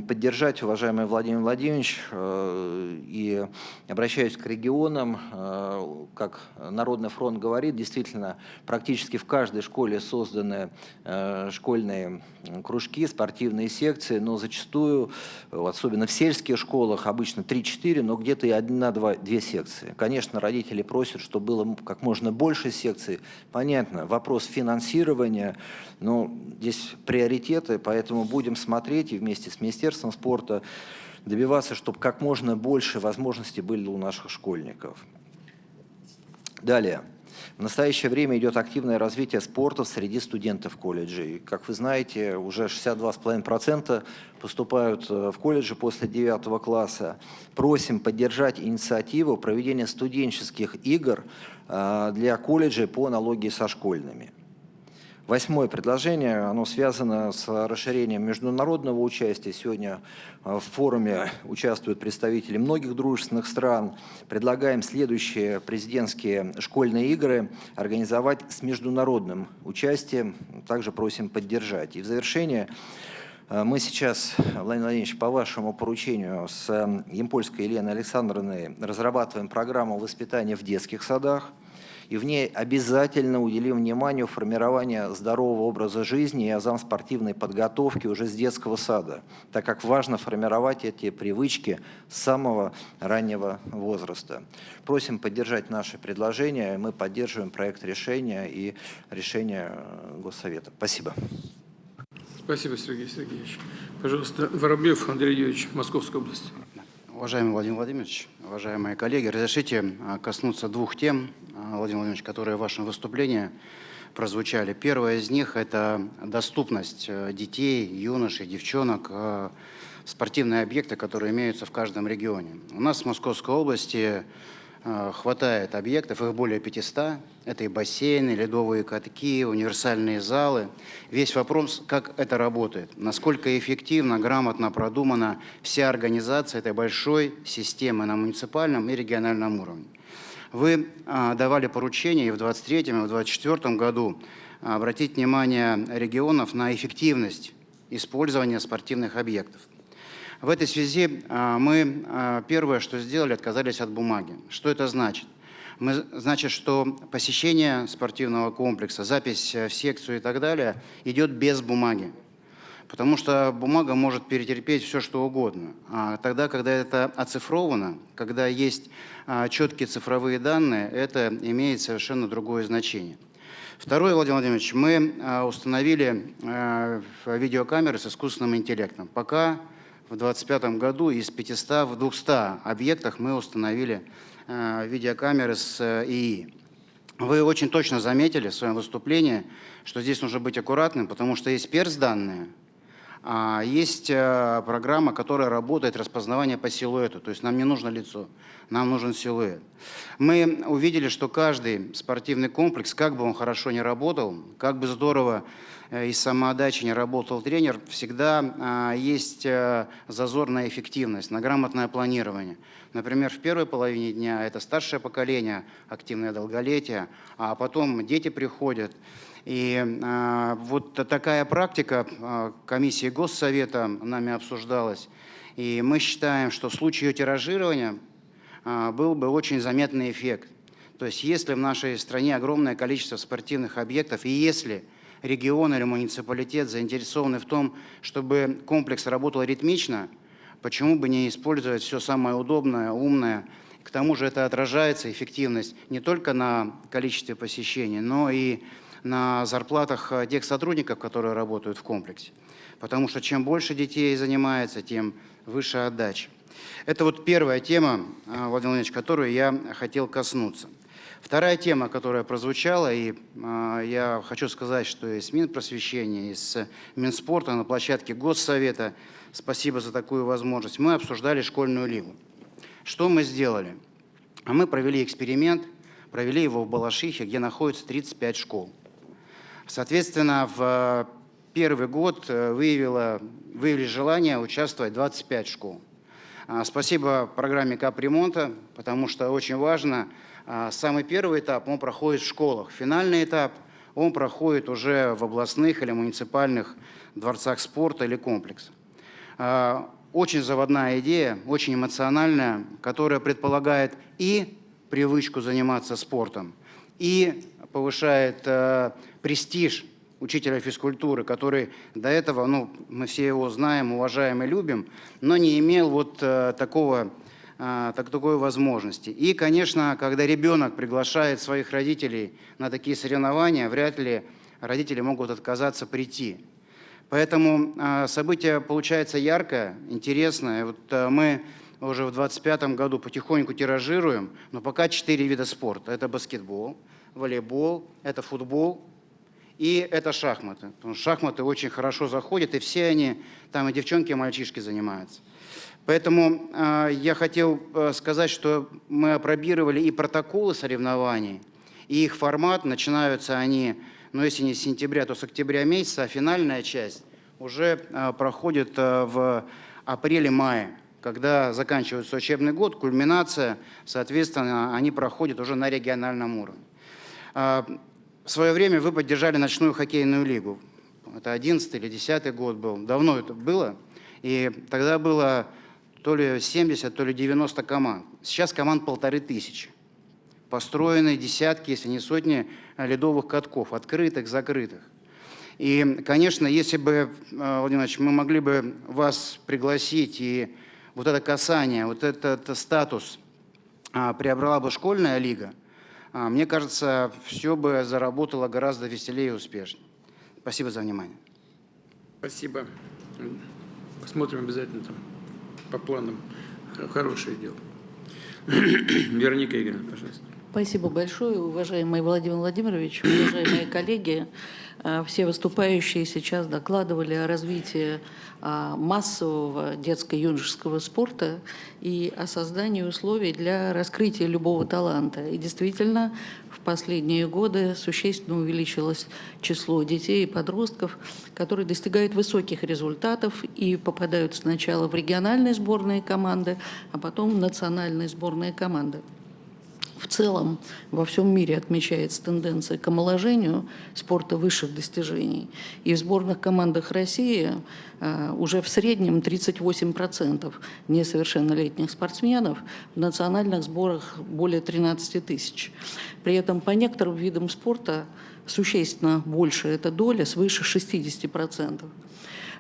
поддержать, уважаемый Владимир Владимирович, и обращаюсь к регионам, как Народный фронт говорит, действительно, практически в каждой школе созданы школьные кружки, спортивные секции, но зачастую, особенно в сельских школах, обычно 3-4, но где-то и 1-2 секции. Конечно, родители просят, чтобы было как можно больше секций. Понятно, вопрос финансирования, но здесь приоритеты, поэтому будем смотреть и вместе с Министерством спорта добиваться, чтобы как можно больше возможностей были у наших школьников. Далее. В настоящее время идет активное развитие спорта среди студентов колледжей. Как вы знаете, уже 62,5% поступают в колледжи после 9 класса. Просим поддержать инициативу проведения студенческих игр для колледжей по аналогии со школьными. Восьмое предложение, оно связано с расширением международного участия. Сегодня в форуме участвуют представители многих дружественных стран. Предлагаем следующие президентские школьные игры организовать с международным участием. Также просим поддержать. И в завершение мы сейчас, Владимир Владимирович, по вашему поручению с Ямпольской Еленой Александровной разрабатываем программу воспитания в детских садах. И в ней обязательно уделим внимание формированию здорового образа жизни и азам спортивной подготовки уже с детского сада, так как важно формировать эти привычки с самого раннего возраста. Просим поддержать наши предложения. Мы поддерживаем проект решения и решение Госсовета. Спасибо. Спасибо, Сергей Сергеевич. Пожалуйста, Воробьев Андрей Юрьевич, Московская область. Уважаемый Владимир Владимирович, уважаемые коллеги, разрешите коснуться двух тем, Владимир Владимирович, которые в вашем выступлении прозвучали. Первая из них – это доступность детей, юношей, девчонок в спортивные объекты, которые имеются в каждом регионе. У нас в Московской области хватает объектов, их более 500. Это и бассейны, ледовые катки, универсальные залы. Весь вопрос, как это работает, насколько эффективно, грамотно продумана вся организация этой большой системы на муниципальном и региональном уровне. Вы давали поручение и в 2023, и в 2024 году обратить внимание регионов на эффективность использования спортивных объектов. В этой связи мы первое, что сделали, отказались от бумаги. Что это значит? Значит, что посещение спортивного комплекса, запись в секцию и так далее идет без бумаги. Потому что бумага может перетерпеть все, что угодно. А тогда, когда это оцифровано, когда есть четкие цифровые данные, это имеет совершенно другое значение. Второе, Владимир Владимирович, мы установили видеокамеры с искусственным интеллектом. Пока в 2025 году из 500 в 200 объектах мы установили видеокамеры с ИИ. Вы очень точно заметили в своем выступлении, что здесь нужно быть аккуратным, потому что есть перс-данные, а есть программа, которая работает распознавание по силуэту. То есть нам не нужно лицо, нам нужен силуэт. Мы увидели, что каждый спортивный комплекс, как бы он хорошо ни работал, как бы здорово из самоотдачи не работал тренер, всегда есть зазор на эффективность, на грамотное планирование. Например, в первой половине дня это старшее поколение, активное долголетие, а потом дети приходят. И вот такая практика комиссии Госсовета нами обсуждалась. И мы считаем, что в случае ее тиражирования был бы очень заметный эффект. То есть если в нашей стране огромное количество спортивных объектов, и если регион или муниципалитет заинтересованы в том, чтобы комплекс работал ритмично, почему бы не использовать все самое удобное, умное? К тому же это отражается, эффективность, не только на количестве посещений, но и на зарплатах тех сотрудников, которые работают в комплексе. Потому что чем больше детей занимается, тем выше отдача. Это вот первая тема, Владимир Владимирович, которую я хотел коснуться. Вторая тема, которая прозвучала, и я хочу сказать, что из Минпросвещения, из Минспорта на площадке Госсовета, спасибо за такую возможность, мы обсуждали школьную лигу. Что мы сделали? Мы провели эксперимент, провели его в Балашихе, где находится 35 школ. Соответственно, в первый год выявили желание участвовать 25 школ. Спасибо программе капремонта, потому что очень важно, самый первый этап, он проходит в школах. Финальный этап, он проходит уже в областных или муниципальных дворцах спорта или комплексах. Очень заводная идея, очень эмоциональная, которая предполагает и привычку заниматься спортом, и повышает престиж учителя физкультуры, который до этого, мы все его знаем, уважаем и любим, но не имел вот такой возможности. И, конечно, когда ребенок приглашает своих родителей на такие соревнования, вряд ли родители могут отказаться прийти. Поэтому событие получается яркое, интересное. Вот мы уже в 2025 году потихоньку тиражируем, но пока 4 вида спорта. Это баскетбол, волейбол, это футбол и это шахматы. Потому что шахматы очень хорошо заходят, и все они, там и девчонки, и мальчишки занимаются. Поэтому я хотел сказать, что мы опробировали и протоколы соревнований, и их формат. Начинаются они, если не с сентября, то с октября месяца, а финальная часть уже проходит в апреле-мае, когда заканчивается учебный год, кульминация, соответственно, они проходят уже на региональном уровне. В свое время вы поддержали ночную хоккейную лигу. Это 11 или 10 год был. Давно это было. И тогда было то ли 70, то ли 90 команд. Сейчас команд 1500. Построены десятки, если не сотни, ледовых катков, открытых, закрытых. И, конечно, если бы, Владимир Ильич, мы могли бы вас пригласить, и вот это касание, вот этот статус приобрела бы школьная лига, мне кажется, все бы заработало гораздо веселее и успешнее. Спасибо за внимание. Спасибо. Посмотрим обязательно там по планам. Хорошее дело. Вероника Игоревна, пожалуйста. Спасибо большое, уважаемый Владимир Владимирович, уважаемые коллеги. Все выступающие сейчас докладывали о развитии массового детско-юношеского спорта и о создании условий для раскрытия любого таланта. И действительно, в последние годы существенно увеличилось число детей и подростков, которые достигают высоких результатов и попадают сначала в региональные сборные команды, а потом в национальные сборные команды. В целом во всем мире отмечается тенденция к омоложению спорта высших достижений. И в сборных командах России уже в среднем 38% несовершеннолетних спортсменов, в национальных сборах более 13 тысяч. При этом по некоторым видам спорта существенно больше эта доля, свыше 60%.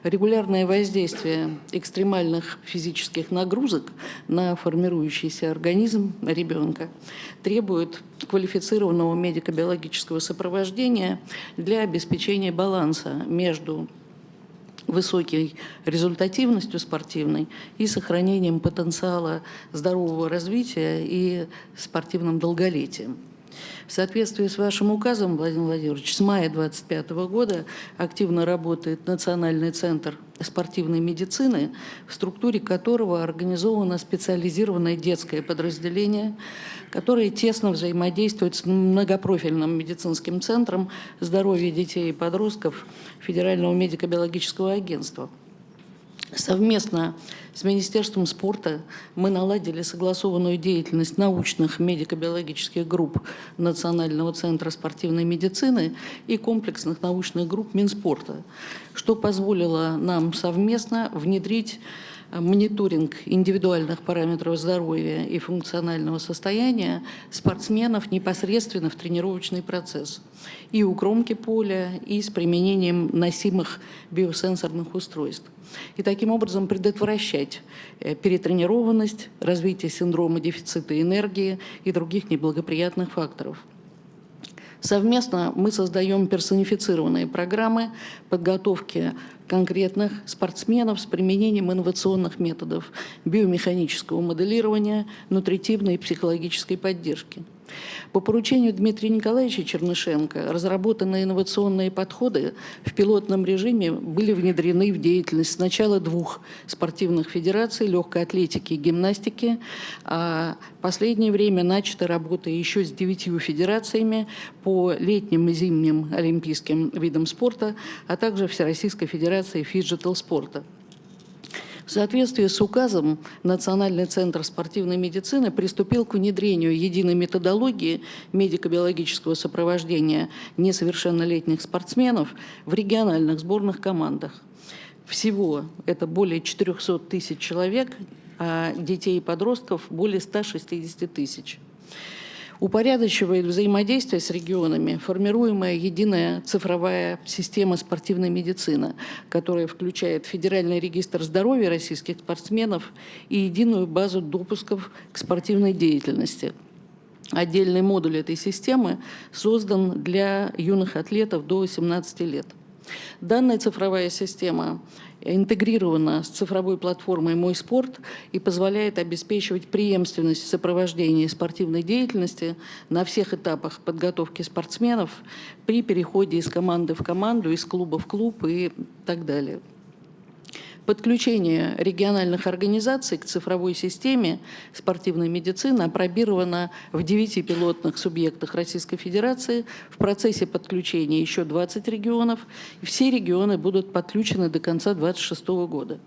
Регулярное воздействие экстремальных физических нагрузок на формирующийся организм ребенка требует квалифицированного медико-биологического сопровождения для обеспечения баланса между высокой результативностью спортивной и сохранением потенциала здорового развития и спортивным долголетием. В соответствии с вашим указом, Владимир Владимирович, с мая 2025 года активно работает Национальный центр спортивной медицины, в структуре которого организовано специализированное детское подразделение, которое тесно взаимодействует с многопрофильным медицинским центром здоровья детей и подростков Федерального медико-биологического агентства. Совместно с Министерством спорта мы наладили согласованную деятельность научных медико-биологических групп Национального центра спортивной медицины и комплексных научных групп Минспорта, что позволило нам совместно внедрить мониторинг индивидуальных параметров здоровья и функционального состояния спортсменов непосредственно в тренировочный процесс и у кромки поля, и с применением носимых биосенсорных устройств. И таким образом предотвращать перетренированность, развитие синдрома дефицита энергии и других неблагоприятных факторов. Совместно мы создаем персонифицированные программы подготовки конкретных спортсменов с применением инновационных методов биомеханического моделирования, нутритивной и психологической поддержки. По поручению Дмитрия Николаевича Чернышенко разработанные инновационные подходы в пилотном режиме были внедрены в деятельность сначала 2 спортивных федераций легкой атлетики и гимнастики, а в последнее время начата работа еще с 9 федерациями по летним и зимним олимпийским видам спорта, а также Всероссийской федерации фиджитал-спорта. В соответствии с указом Национальный центр спортивной медицины приступил к внедрению единой методологии медико-биологического сопровождения несовершеннолетних спортсменов в региональных сборных командах. Всего это более 400 тысяч человек, а детей и подростков более 160 тысяч. Упорядочивает взаимодействие с регионами формируемая единая цифровая система спортивной медицины, которая включает Федеральный регистр здоровья российских спортсменов и единую базу допусков к спортивной деятельности. Отдельный модуль этой системы создан для юных атлетов до 18 лет. Данная цифровая система интегрирована с цифровой платформой «Мой спорт» и позволяет обеспечивать преемственность в сопровождении спортивной деятельности на всех этапах подготовки спортсменов при переходе из команды в команду, из клуба в клуб и так далее. Подключение региональных организаций к цифровой системе спортивной медицины опробировано в 9 пилотных субъектах Российской Федерации. В процессе подключения еще 20 регионов. И все регионы будут подключены до конца 2026 года.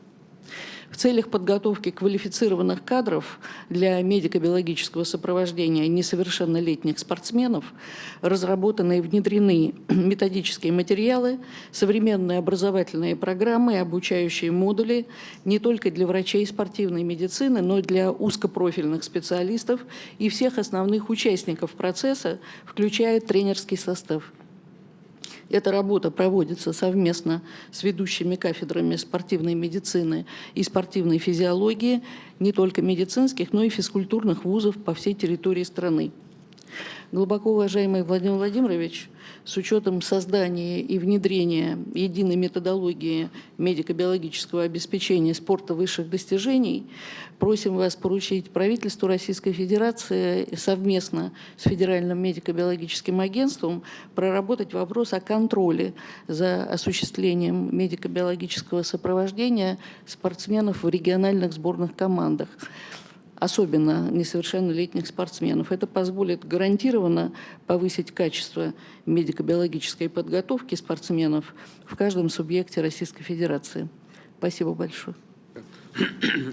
В целях подготовки квалифицированных кадров для медико-биологического сопровождения несовершеннолетних спортсменов разработаны и внедрены методические материалы, современные образовательные программы и обучающие модули не только для врачей спортивной медицины, но и для узкопрофильных специалистов и всех основных участников процесса, включая тренерский состав. Эта работа проводится совместно с ведущими кафедрами спортивной медицины и спортивной физиологии не только медицинских, но и физкультурных вузов по всей территории страны. Глубоко уважаемый Владимир Владимирович, с учетом создания и внедрения единой методологии медико-биологического обеспечения спорта высших достижений, просим вас поручить правительству Российской Федерации совместно с Федеральным медико-биологическим агентством проработать вопрос о контроле за осуществлением медико-биологического сопровождения спортсменов в региональных сборных командах, особенно несовершеннолетних спортсменов. Это позволит гарантированно повысить качество медико-биологической подготовки спортсменов в каждом субъекте Российской Федерации. Спасибо большое.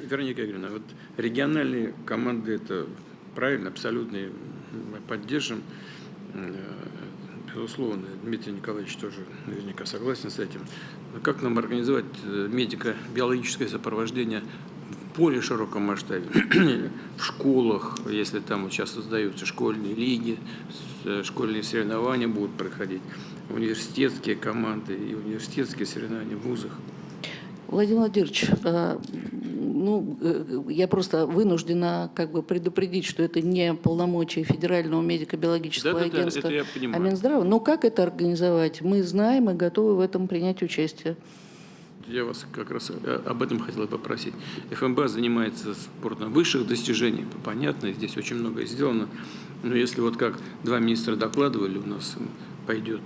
Вероника Игоревна, вот региональные команды – это правильно, абсолютно мы поддержим. Безусловно, Дмитрий Николаевич тоже наверняка согласен с этим. Но как нам организовать медико-биологическое сопровождение в более широком масштабе, в школах, если там вот сейчас создаются школьные лиги, школьные соревнования будут проходить, университетские команды и университетские соревнования в вузах? Владимир Владимирович, я просто вынуждена предупредить, что это не полномочия Федерального медико-биологического Да-да-да, агентства, это я понимаю. а Минздрава. Но как это организовать? Мы знаем и готовы в этом принять участие. Я вас как раз об этом хотел попросить. ФМБА занимается спортом высших достижений, понятно, здесь очень многое сделано. Но если вот как два министра докладывали, у нас пойдет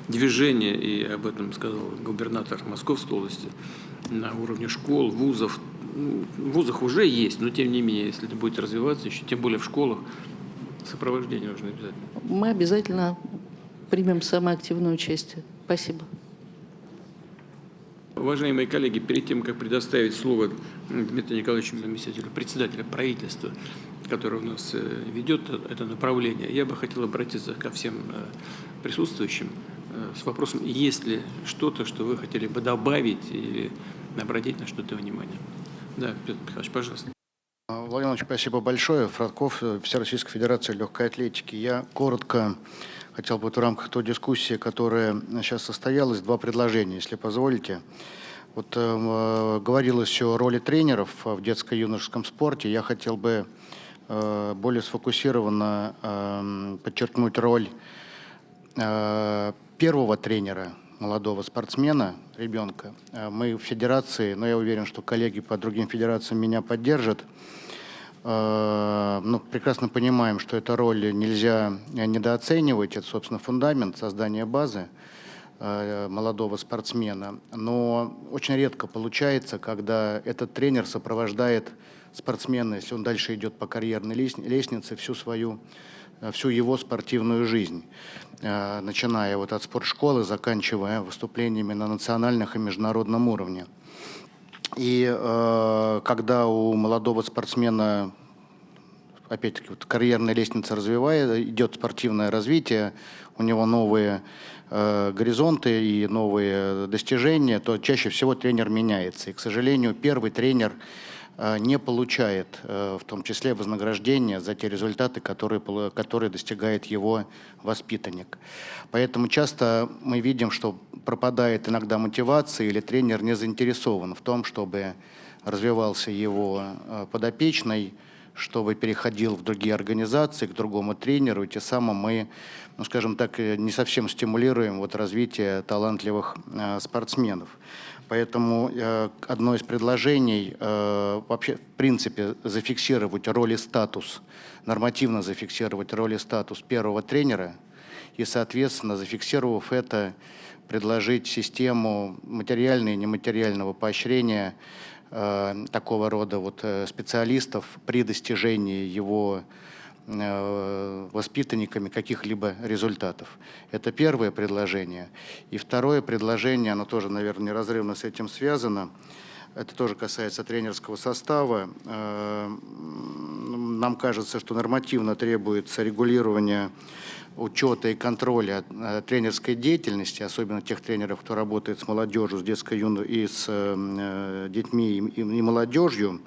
движение, и об этом сказал губернатор Московской области, на уровне школ, вузов. В вузах уже есть, но тем не менее, если это будет развиваться, еще тем более в школах, сопровождение нужно обязательно. Мы обязательно примем самое активное участие. Спасибо. Уважаемые коллеги, перед тем, как предоставить слово Дмитрию Николаевичу, заместителю председателя правительства, который у нас ведет это направление, я бы хотел обратиться ко всем присутствующим с вопросом, есть ли что-то, что вы хотели бы добавить или обратить на что-то внимание. Да, Петр Михайлович, пожалуйста. Владимир Владимирович, спасибо большое. Фродков, Всероссийская Федерация легкой атлетики. Я коротко хотел бы в рамках той дискуссии, которая сейчас состоялась, два предложения, если позволите. Говорилось о роли тренеров в детско-юношеском спорте. Я хотел бы более сфокусированно подчеркнуть роль первого тренера молодого спортсмена, ребенка. Мы в федерации, но я уверен, что коллеги по другим федерациям меня поддержат, прекрасно понимаем, что эту роль нельзя недооценивать. Это, собственно, фундамент создания базы молодого спортсмена. Но очень редко получается, когда этот тренер сопровождает спортсмена, если он дальше идет по карьерной лестнице, всю его спортивную жизнь, начиная от спортшколы, заканчивая выступлениями на национальных и международном уровне. И когда у молодого спортсмена, опять-таки, карьерная лестница идет спортивное развитие, у него новые горизонты и новые достижения, то чаще всего тренер меняется. И, к сожалению, первый тренер не получает, в том числе, вознаграждения за те результаты, которые достигает его воспитанник. Поэтому часто мы видим, что пропадает иногда мотивация или тренер не заинтересован в том, чтобы развивался его подопечный, чтобы переходил в другие организации, к другому тренеру, и тем самым мы, скажем так, не совсем стимулируем развитие талантливых спортсменов. Поэтому одно из предложений вообще, в принципе, зафиксировать роль и статус, нормативно зафиксировать роль и статус первого тренера и, соответственно, зафиксировав это, предложить систему материального и нематериального поощрения такого рода специалистов при достижении его воспитанниками каких-либо результатов. Это первое предложение. И второе предложение, оно тоже, наверное, неразрывно с этим связано. Это тоже касается тренерского состава. Нам кажется, что нормативно требуется регулирование учета и контроля тренерской деятельности, особенно тех тренеров, кто работает с молодежью, с и с детьми и молодежью.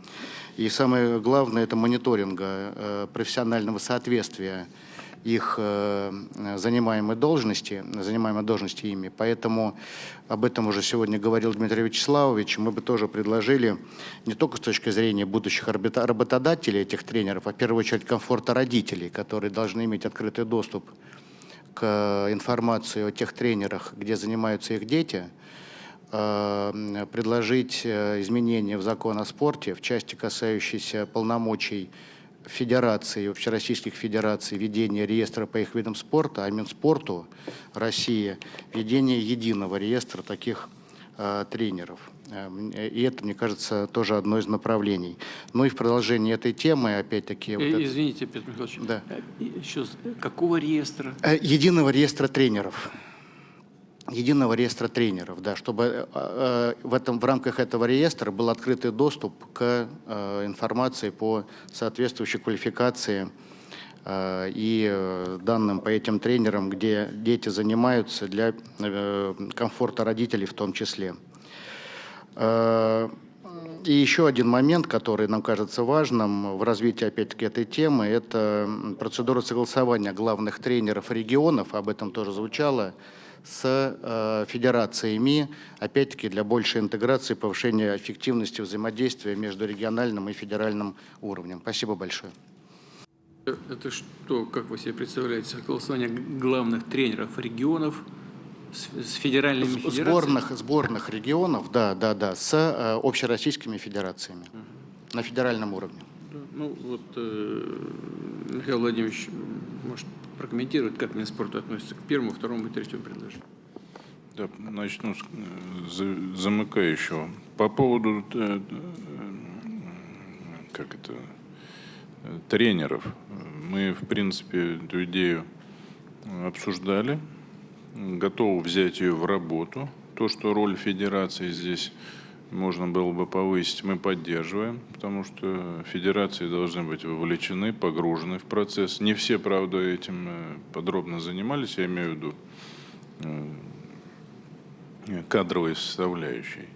И самое главное – это мониторинга профессионального соответствия их занимаемой должности ими. Поэтому об этом уже сегодня говорил Дмитрий Вячеславович. Мы бы тоже предложили не только с точки зрения будущих работодателей этих тренеров, а в первую очередь комфорта родителей, которые должны иметь открытый доступ к информации о тех тренерах, где занимаются их дети, предложить изменения в закон о спорте в части, касающейся полномочий федераций, общероссийских федераций, ведения реестра по их видам спорта, а Минспорту России ведение единого реестра таких тренеров. И это, мне кажется, тоже одно из направлений. Ну и в продолжении этой темы, опять-таки... Извините, Петр Михайлович, да. Еще какого реестра? Единого реестра тренеров. Единого реестра тренеров, да, чтобы в рамках этого реестра был открытый доступ к информации по соответствующей квалификации и данным по этим тренерам, где дети занимаются, для комфорта родителей в том числе. И еще один момент, который нам кажется важным в развитии, опять-таки, этой темы, это процедура согласования главных тренеров регионов, об этом тоже звучало, с федерациями, опять-таки для большей интеграции, повышения эффективности взаимодействия между региональным и федеральным уровнем. Спасибо большое. Это что, как вы себе представляете, согласование главных тренеров регионов с федеральными федерациями? Сборных регионов, да, с общероссийскими федерациями на федеральном уровне. Ну вот Михаил Владимирович может прокомментировать, как Минспорт относится к первому, второму и третьему предложению. Да, начну с замыкающего. По поводу тренеров. Мы, в принципе, эту идею обсуждали, готовы взять ее в работу. То, что роль федерации здесь можно было бы повысить, мы поддерживаем, потому что федерации должны быть вовлечены, погружены в процесс. Не все, правда, этим подробно занимались, я имею в виду кадровой составляющей.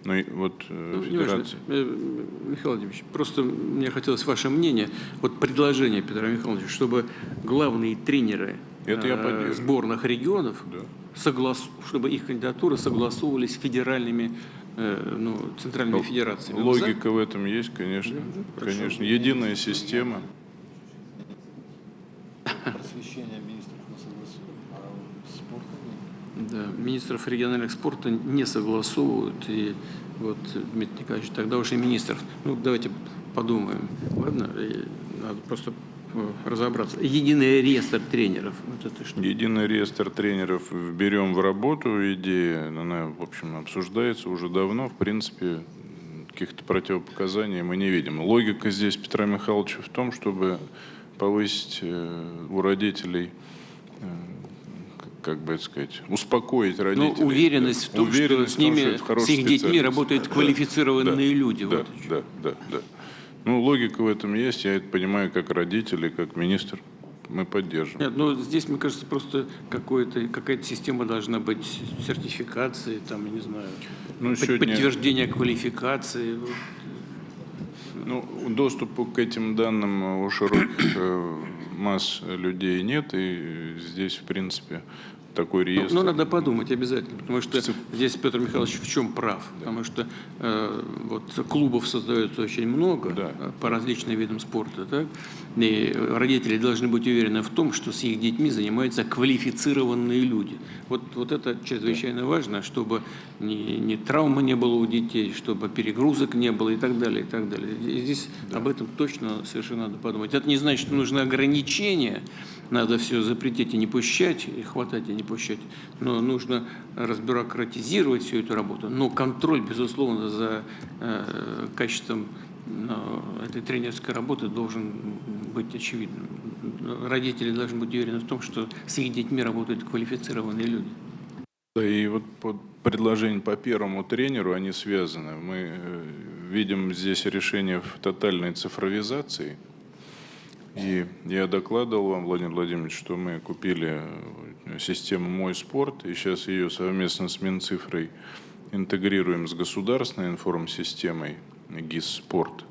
Ну, и вот федерация... Михаил Владимирович, просто мне хотелось ваше мнение. Вот предложение Петра Михайловича, чтобы главные тренеры сборных регионов, чтобы их кандидатуры согласовывались с федеральными центральными федерациями. Логика в этом есть, конечно. Конечно. Единая система. Просвещение министров на согласование, а спорта нет. Да, министров региональных спорта не согласовывают. И вот, Дмитрий Николаевич, тогда уж и министров. Ну, давайте подумаем. Ладно? И надо просто разобраться. Единый реестр тренеров. Вот это что? Единый реестр тренеров берем в работу. Идея, она, в общем, обсуждается уже давно. В принципе, каких-то противопоказаний мы не видим. Логика здесь Петра Михайловича в том, чтобы повысить у родителей, как бы это сказать, успокоить родителей. Ну, уверенность в том, что с ними, с их детьми работают квалифицированные люди. Да. Ну, логика в этом есть, я это понимаю как родители, как министр. Мы поддерживаем. Нет, ну здесь, мне кажется, просто какая-то система должна быть сертификации, там, я не знаю, подтверждения квалификации. Ну, доступа к этим данным у широких масс людей нет, и здесь, в принципе, такой реестр. Ну, надо подумать обязательно, потому что здесь Петр Михайлович в чем прав? Да. Потому что вот клубов создается очень много по различным видам спорта, так? И родители должны быть уверены в том, что с их детьми занимаются квалифицированные люди. Вот это чрезвычайно важно, чтобы ни травмы не было у детей, чтобы перегрузок не было и так далее, и так далее. И здесь об этом точно совершенно надо подумать. Это не значит, что нужны ограничения, надо все запретить и не пущать, и хватать и не пущать, но нужно разбюрократизировать всю эту работу. Но контроль, безусловно, за качеством этой тренерской работы должен быть очевидным. Родители должны быть уверены в том, что с их детьми работают квалифицированные люди. Да, и вот предложения по первому тренеру, они связаны. Мы видим здесь решение в тотальной цифровизации. И я докладывал вам, Владимир Владимирович, что мы купили систему «Мой спорт», и сейчас ее совместно с Минцифрой интегрируем с государственной информсистемой ГИС «Спорт»,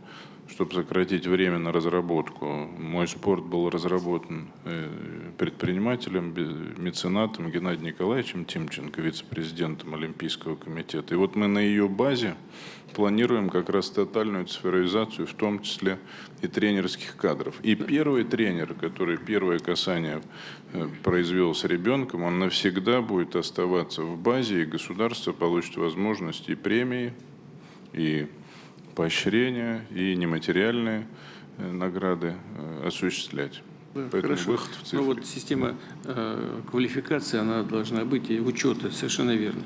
чтобы сократить время на разработку. «Мой спорт» был разработан предпринимателем, меценатом Геннадием Николаевичем Тимченко, вице-президентом Олимпийского комитета. И вот мы на ее базе планируем как раз тотальную цифровизацию, в том числе и тренерских кадров. И первый тренер, который первое касание произвел с ребенком, он навсегда будет оставаться в базе, и государство получит возможность и премии, и поощрения, и нематериальные награды осуществлять. Поэтому выход в цифры. Ну вот система квалификации, она должна быть, и учета, совершенно верно.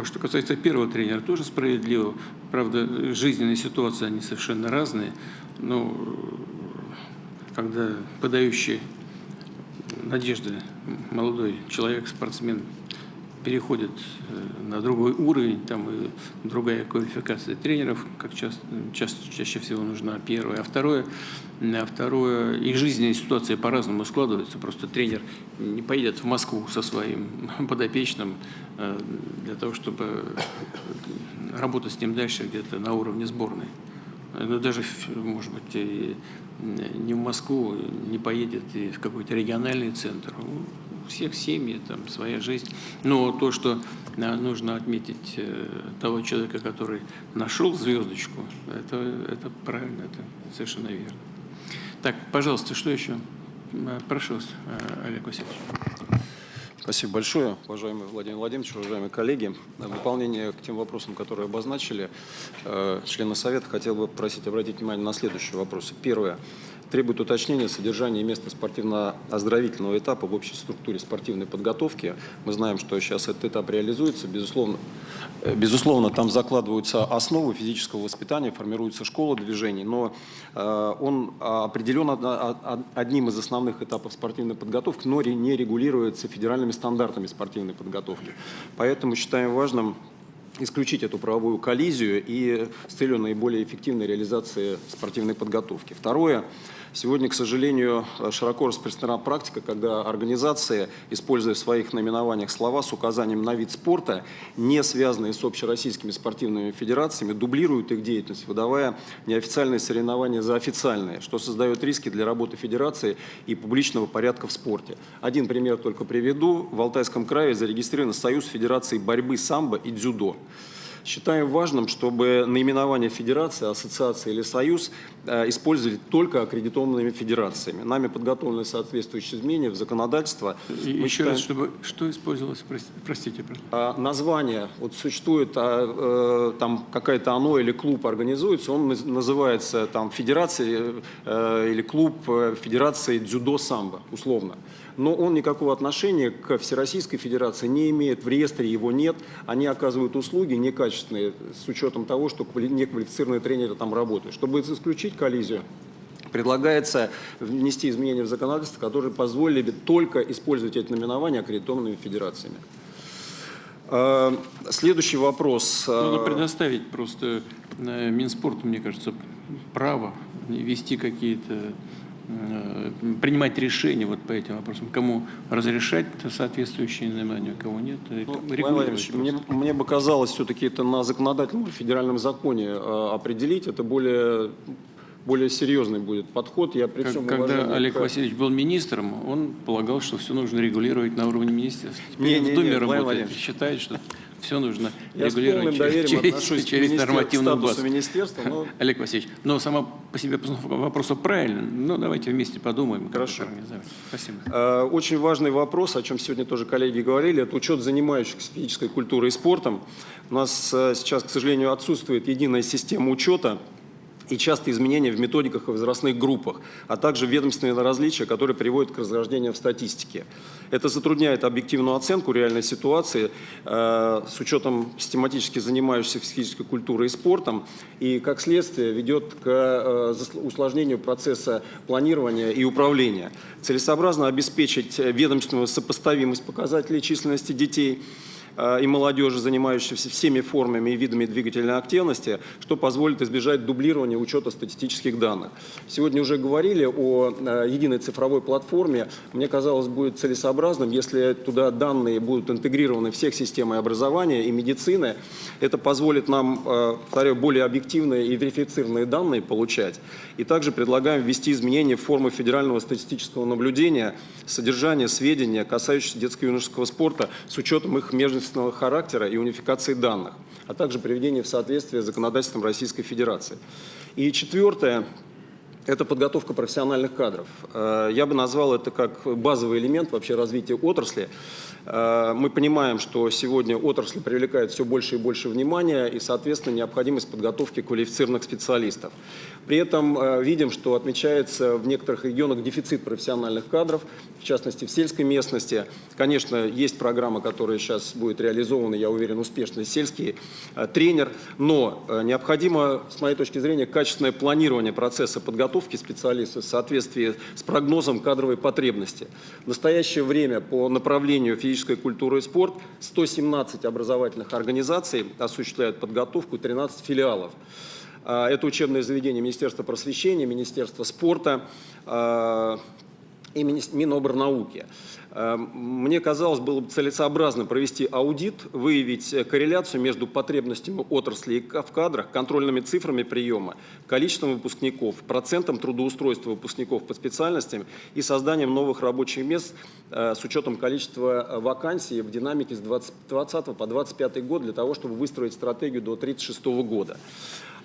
Что касается первого тренера, тоже справедливо. Правда, жизненные ситуации, они совершенно разные. Но когда подающий надежды молодой человек, спортсмен, переходит на другой уровень, там и другая квалификация тренеров, как чаще всего нужна первая, а второе, и жизненная ситуация по-разному складывается, просто тренер не поедет в Москву со своим подопечным для того, чтобы работать с ним дальше где-то на уровне сборной. Но даже, может быть, и не в Москву, не поедет и в какой-то региональный центр. всех семьи, там своя жизнь. Но то, что нужно отметить того человека, который нашел звездочку, это правильно, это совершенно верно. Так, пожалуйста, что еще? Прошу вас, Олег Васильевич. Спасибо большое, уважаемый Владимир Владимирович, уважаемые коллеги. В дополнение к тем вопросам, которые обозначили члены Совета, хотел бы просить обратить внимание на следующие вопросы. Первое. Требует уточнения содержания и места спортивно-оздоровительного этапа в общей структуре спортивной подготовки. Мы знаем, что сейчас этот этап реализуется. Безусловно, там закладываются основы физического воспитания, формируется школа движений, но он определен одним из основных этапов спортивной подготовки, но не регулируется федеральными стандартами спортивной подготовки. Поэтому считаем важным исключить эту правовую коллизию и с целью наиболее эффективной реализации спортивной подготовки. Второе. Сегодня, к сожалению, широко распространена практика, когда организации, используя в своих наименованиях слова с указанием на вид спорта, не связанные с общероссийскими спортивными федерациями, дублируют их деятельность, выдавая неофициальные соревнования за официальные, что создает риски для работы федерации и публичного порядка в спорте. Один пример только приведу. В Алтайском крае зарегистрирован Союз Федерации борьбы самбо и дзюдо. Считаем важным, чтобы наименование федерации, ассоциации или союз использовали только аккредитованными федерациями. Нами подготовлены соответствующие изменения в законодательство. Еще раз, чтобы что использовалось, простите, пожалуйста. Название, вот существует там какая-то оно или клуб организуется, он называется там федерация или клуб федерации дзюдо-самбо, условно. Но он никакого отношения к Всероссийской Федерации не имеет, в реестре его нет. Они оказывают услуги некачественные с учетом того, что неквалифицированные тренеры там работают. Чтобы исключить коллизию, предлагается внести изменения в законодательство, которые позволили бы только использовать эти наименования аккредитованными федерациями. Следующий вопрос. Надо предоставить просто Минспорту, мне кажется, право вести какие-то, принимать решения вот по этим вопросам, кому разрешать соответствующие наименования, кому нет. Мне бы казалось, все-таки это на законодательном федеральном законе определить, это более серьезный будет подход. Я при всем Когда Олег Васильевич был министром, он полагал, что все нужно регулировать на уровне министерства. Теперь в Думе работает, считает, что все нужно регулировать через нормативную базу. Олег Васильевич, но сама по себе вопрос правильный, но давайте вместе подумаем. Хорошо. Спасибо. Очень важный вопрос, о чем сегодня тоже коллеги говорили, это учет занимающихся физической культурой и спортом. У нас сейчас, к сожалению, отсутствует единая система учета и частые изменения в методиках и возрастных группах, а также ведомственные различия, которые приводят к разрождению в статистике. Это затрудняет объективную оценку реальной ситуации с учетом систематически занимающихся физической культурой и спортом, и, как следствие, ведет к усложнению процесса планирования и управления. Целесообразно обеспечить ведомственную сопоставимость показателей численности детей и молодежи, занимающихся всеми формами и видами двигательной активности, что позволит избежать дублирования учета статистических данных. Сегодня уже говорили о единой цифровой платформе. Мне казалось, будет целесообразным, если туда данные будут интегрированы всех систем и образования, и медицины. Это позволит нам, повторяю, более объективные и верифицированные данные получать. И также предлагаем ввести изменения в формы федерального статистического наблюдения, содержания, сведения, касающиеся детско-юношеского спорта, с учетом их международного характера и унификации данных, а также приведение в соответствие с законодательством Российской Федерации. И четвертое – это подготовка профессиональных кадров. Я бы назвал это как базовый элемент вообще развития отрасли. Мы понимаем, что сегодня отрасль привлекает все больше и больше внимания и, соответственно, необходимость подготовки квалифицированных специалистов. При этом видим, что отмечается в некоторых регионах дефицит профессиональных кадров, в частности, в сельской местности. Конечно, есть программа, которая сейчас будет реализована, я уверен, успешно, сельский тренер, но необходимо, с моей точки зрения, качественное планирование процесса подготовки специалистов в соответствии с прогнозом кадровой потребности. В настоящее время по направлению физическая культура и спорт 117 образовательных организаций осуществляют подготовку, 13 филиалов. Это учебные заведения Министерства просвещения, Министерства спорта, и Минобрнауки. Мне казалось, было бы целесообразно провести аудит, выявить корреляцию между потребностями отрасли в кадрах, контрольными цифрами приема, количеством выпускников, процентом трудоустройства выпускников по специальностям и созданием новых рабочих мест с учетом количества вакансий в динамике с 2020 по 2025 год для того, чтобы выстроить стратегию до 2036 года.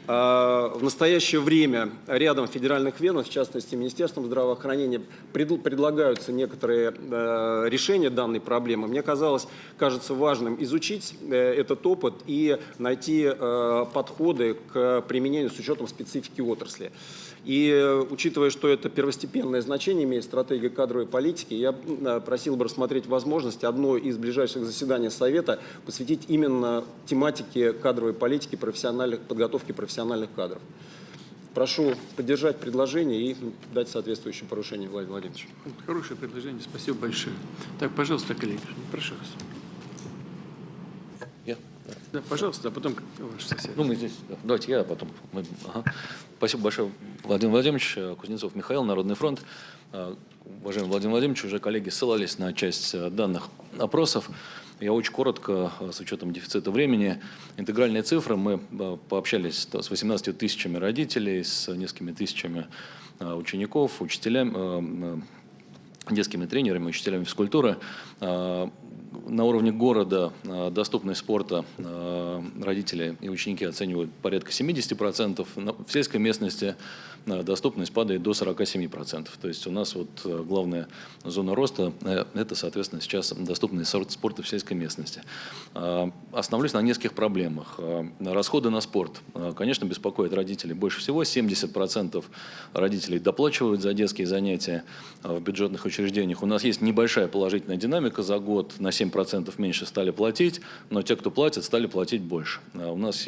В настоящее время рядом федеральных ведомств, в частности Министерством здравоохранения, предлагаются некоторые решения данной проблемы. Мне кажется важным изучить этот опыт и найти подходы к применению с учетом специфики отрасли. И учитывая, что это первостепенное значение имеет стратегия кадровой политики, я просил бы рассмотреть возможность одно из ближайших заседаний Совета посвятить именно тематике кадровой политики, подготовки профессиональных кадров. Прошу поддержать предложение и дать соответствующее поручение, Владимир Владимирович. Хорошее предложение, спасибо большое. Так, пожалуйста, коллеги, прошу вас. Я? Да, пожалуйста, а потом ваш сосед. Ну, мы здесь, да. Давайте я, а потом. Ага. Спасибо большое, Владимир Владимирович. Кузнецов Михаил, Народный фронт. Уважаемый Владимир Владимирович, уже коллеги ссылались на часть данных опросов. Я очень коротко, с учетом дефицита времени, интегральные цифры. Мы пообщались с 18 тысячами родителей, с несколькими тысячами учеников, учителями, детскими тренерами, учителями физкультуры. На уровне города доступность спорта родители и ученики оценивают порядка 70%. В сельской местности доступность падает до 47%. То есть у нас вот главная зона роста – это, соответственно, сейчас доступность спорта в сельской местности. Остановлюсь на нескольких проблемах. Расходы на спорт, конечно, беспокоят родителей больше всего. 70% родителей доплачивают за детские занятия в бюджетных учреждениях. У нас есть небольшая положительная динамика за год. На 7% меньше стали платить, но те, кто платят, стали платить больше. У нас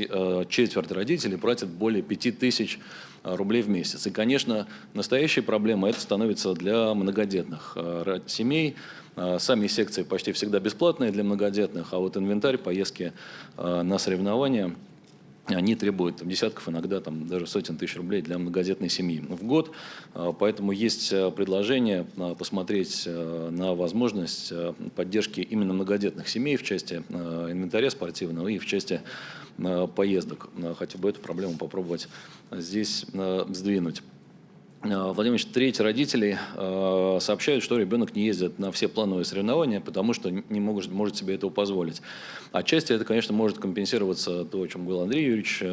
четверть родителей платят более 5000 рублей в месяц. И, конечно, настоящая проблема это становится для многодетных семей. Сами секции почти всегда бесплатные для многодетных, а вот инвентарь, поездки на соревнования, они требуют десятков, иногда даже сотен тысяч рублей для многодетной семьи в год. Поэтому есть предложение посмотреть на возможность поддержки именно многодетных семей в части инвентаря спортивного и в части поездок. Хотя бы эту проблему попробовать здесь сдвинуть. Владимир Ильич, треть родителей сообщают, что ребенок не ездит на все плановые соревнования, потому что не может себе этого позволить. Отчасти это, конечно, может компенсироваться то, о чем говорил Андрей Юрьевич,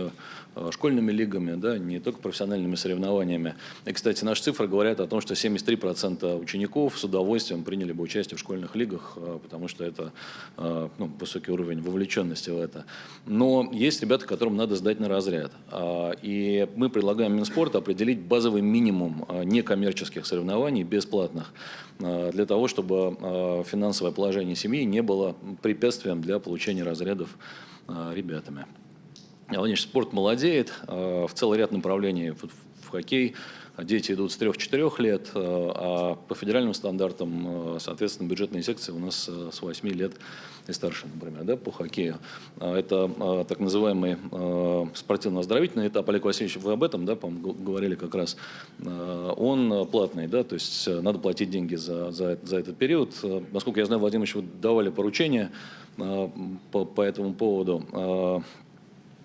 школьными лигами, да, не только профессиональными соревнованиями. И, кстати, наши цифры говорят о том, что 73% учеников с удовольствием приняли бы участие в школьных лигах, потому что это высокий уровень вовлеченности в это. Но есть ребята, которым надо сдать на разряд. И мы предлагаем Минспорту определить базовый минимум некоммерческих соревнований, бесплатных, для того, чтобы финансовое положение семьи не было препятствием для получения разрядов ребятами. Владимир, спорт молодеет, в целый ряд направлений в хоккей дети идут с 3-4 лет, а по федеральным стандартам, соответственно, бюджетные секции у нас с 8 лет и старше, например, да, по хоккею. Это так называемый спортивно-оздоровительный этап. Олег Васильевич, вы об этом, да, по-моему, говорили как раз. Он платный, да, то есть надо платить деньги за этот период. Насколько я знаю, Владимир Ильич, вы давали поручение по этому поводу.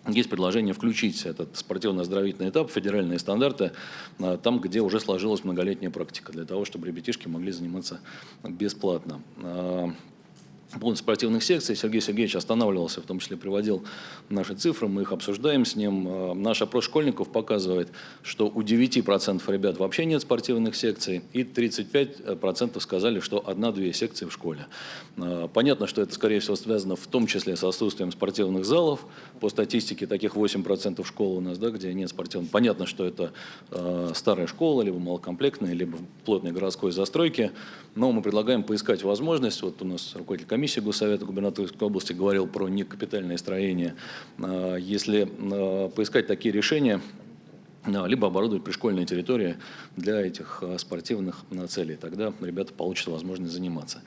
Есть предложение включить этот спортивно-оздоровительный этап в федеральные стандарты, там, где уже сложилась многолетняя практика, для того, чтобы ребятишки могли заниматься бесплатно. По поводу спортивных секций Сергей Сергеевич останавливался, в том числе приводил наши цифры, мы их обсуждаем с ним. Наш опрос школьников показывает, что у 9% ребят вообще нет спортивных секций, и 35% сказали, что 1-2 секции в школе. Понятно, что это, скорее всего, связано в том числе с отсутствием спортивных залов. По статистике таких 8% школ у нас, да, где нет спортивных. Понятно, что это старая школа, либо малокомплектная, либо плотной городской застройки. Но мы предлагаем поискать возможность. Вот у нас руководитель комиссии Госсовета губернаторской области говорил про некапитальное строение. Если поискать такие решения, либо оборудовать пришкольные территории для этих спортивных целей, тогда ребята получат возможность заниматься.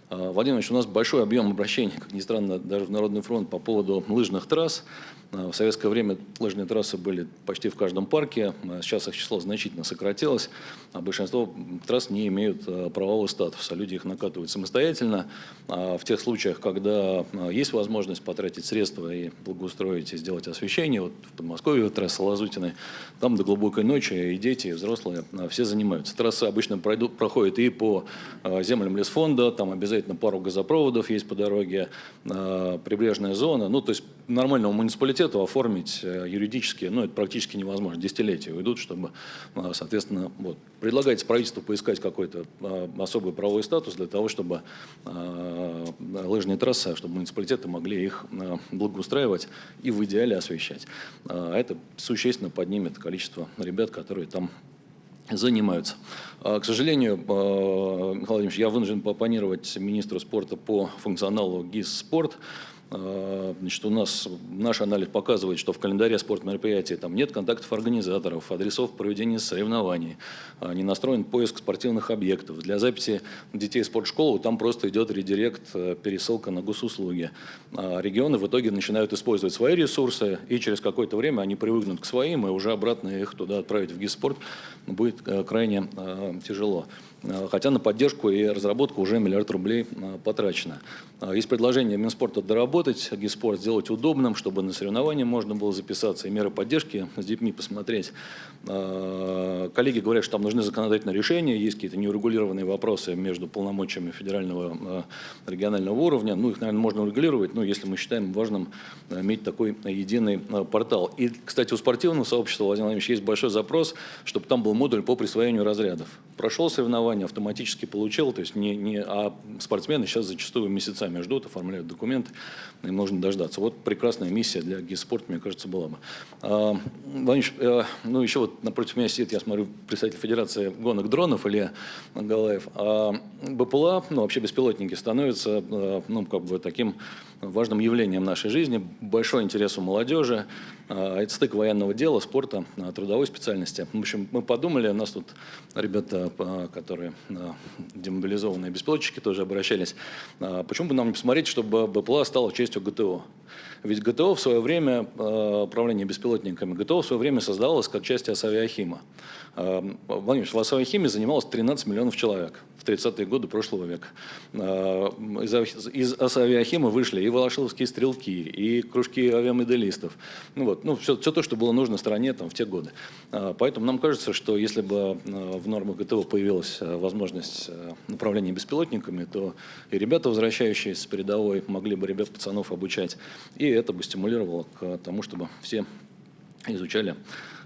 Владимир Ильич, у нас большой объем обращений, как ни странно, даже в Народный фронт по поводу лыжных трасс. В советское время лыжные трассы были почти в каждом парке, сейчас их число значительно сократилось, а большинство трасс не имеют правового статуса, люди их накатывают самостоятельно. В тех случаях, когда есть возможность потратить средства и благоустроить, и сделать освещение, вот в Подмосковье трасса Лазутиной, там до глубокой ночи и дети, и взрослые все занимаются. Трассы обычно проходят и по землям лесфонда, там обязательно пару газопроводов есть по дороге, прибрежная зона, ну то есть нормального муниципалитета оформить юридически, ну, это практически невозможно. Десятилетия уйдут, чтобы, соответственно, вот, предлагается правительству поискать какой-то особый правовой статус для того, чтобы лыжные трассы, чтобы муниципалитеты могли их благоустраивать и в идеале освещать. Это существенно поднимет количество ребят, которые там занимаются. К сожалению, Михаил Владимирович, я вынужден пооппонировать министру спорта по функционалу ГИС «Спорт». Значит, у нас наш анализ показывает, что в календаре спортмероприятий там нет контактов организаторов, адресов проведения соревнований, не настроен поиск спортивных объектов. Для записи детей в спортшколу там просто идет редирект, пересылка на госуслуги. Регионы в итоге начинают использовать свои ресурсы, и через какое-то время они привыкнут к своим, и уже обратно их туда отправить в ГИС «Спорт будет крайне тяжело. Хотя на поддержку и разработку уже 1 миллиард рублей потрачено. Есть предложение Минспорта доработать ГИС «Спорт», сделать удобным, чтобы на соревнования можно было записаться и меры поддержки с детьми посмотреть. Коллеги говорят, что там нужны законодательные решения, есть какие-то неурегулированные вопросы между полномочиями федерального регионального уровня. Ну, их, наверное, можно урегулировать, но если мы считаем важным иметь такой единый портал. И, кстати, у спортивного сообщества, Владимир Владимирович, есть большой запрос, чтобы там был модуль по присвоению разрядов. Прошел соревнование, автоматически получил, то есть а спортсмены сейчас зачастую месяцами ждут, оформляют документы, им нужно дождаться. Вот прекрасная миссия для ГИС «Спорт», мне кажется, была бы. Владимир, ну еще вот напротив меня сидит, я смотрю, представитель Федерации гонок дронов Илья Галаев. БПЛА, ну вообще беспилотники, становятся ну, как бы таким важным явлением нашей жизни, большой интерес у молодежи. Это стык военного дела, спорта, трудовой специальности. В общем, мы подумали, у нас тут ребята, которые демобилизованные беспилотчики тоже обращались, почему бы нам не посмотреть, чтобы БПЛА стала частью ГТО? Ведь ГТО в свое время, управление беспилотниками, ГТО в свое время создавалось как часть Асавиахима. Владимир, в Асавиахиме занималось 13 миллионов человек в 30-е годы прошлого века. Из Асавиахима вышли и Ворошиловские стрелки, и кружки авиамеделистов. Ну, вот, ну, все то, что было нужно стране там, в те годы. Поэтому нам кажется, что если бы в нормах ГТО появилась возможность управления беспилотниками, то и ребята, возвращающиеся с передовой, могли бы ребят, пацанов обучать. И это бы стимулировало к тому, чтобы все изучали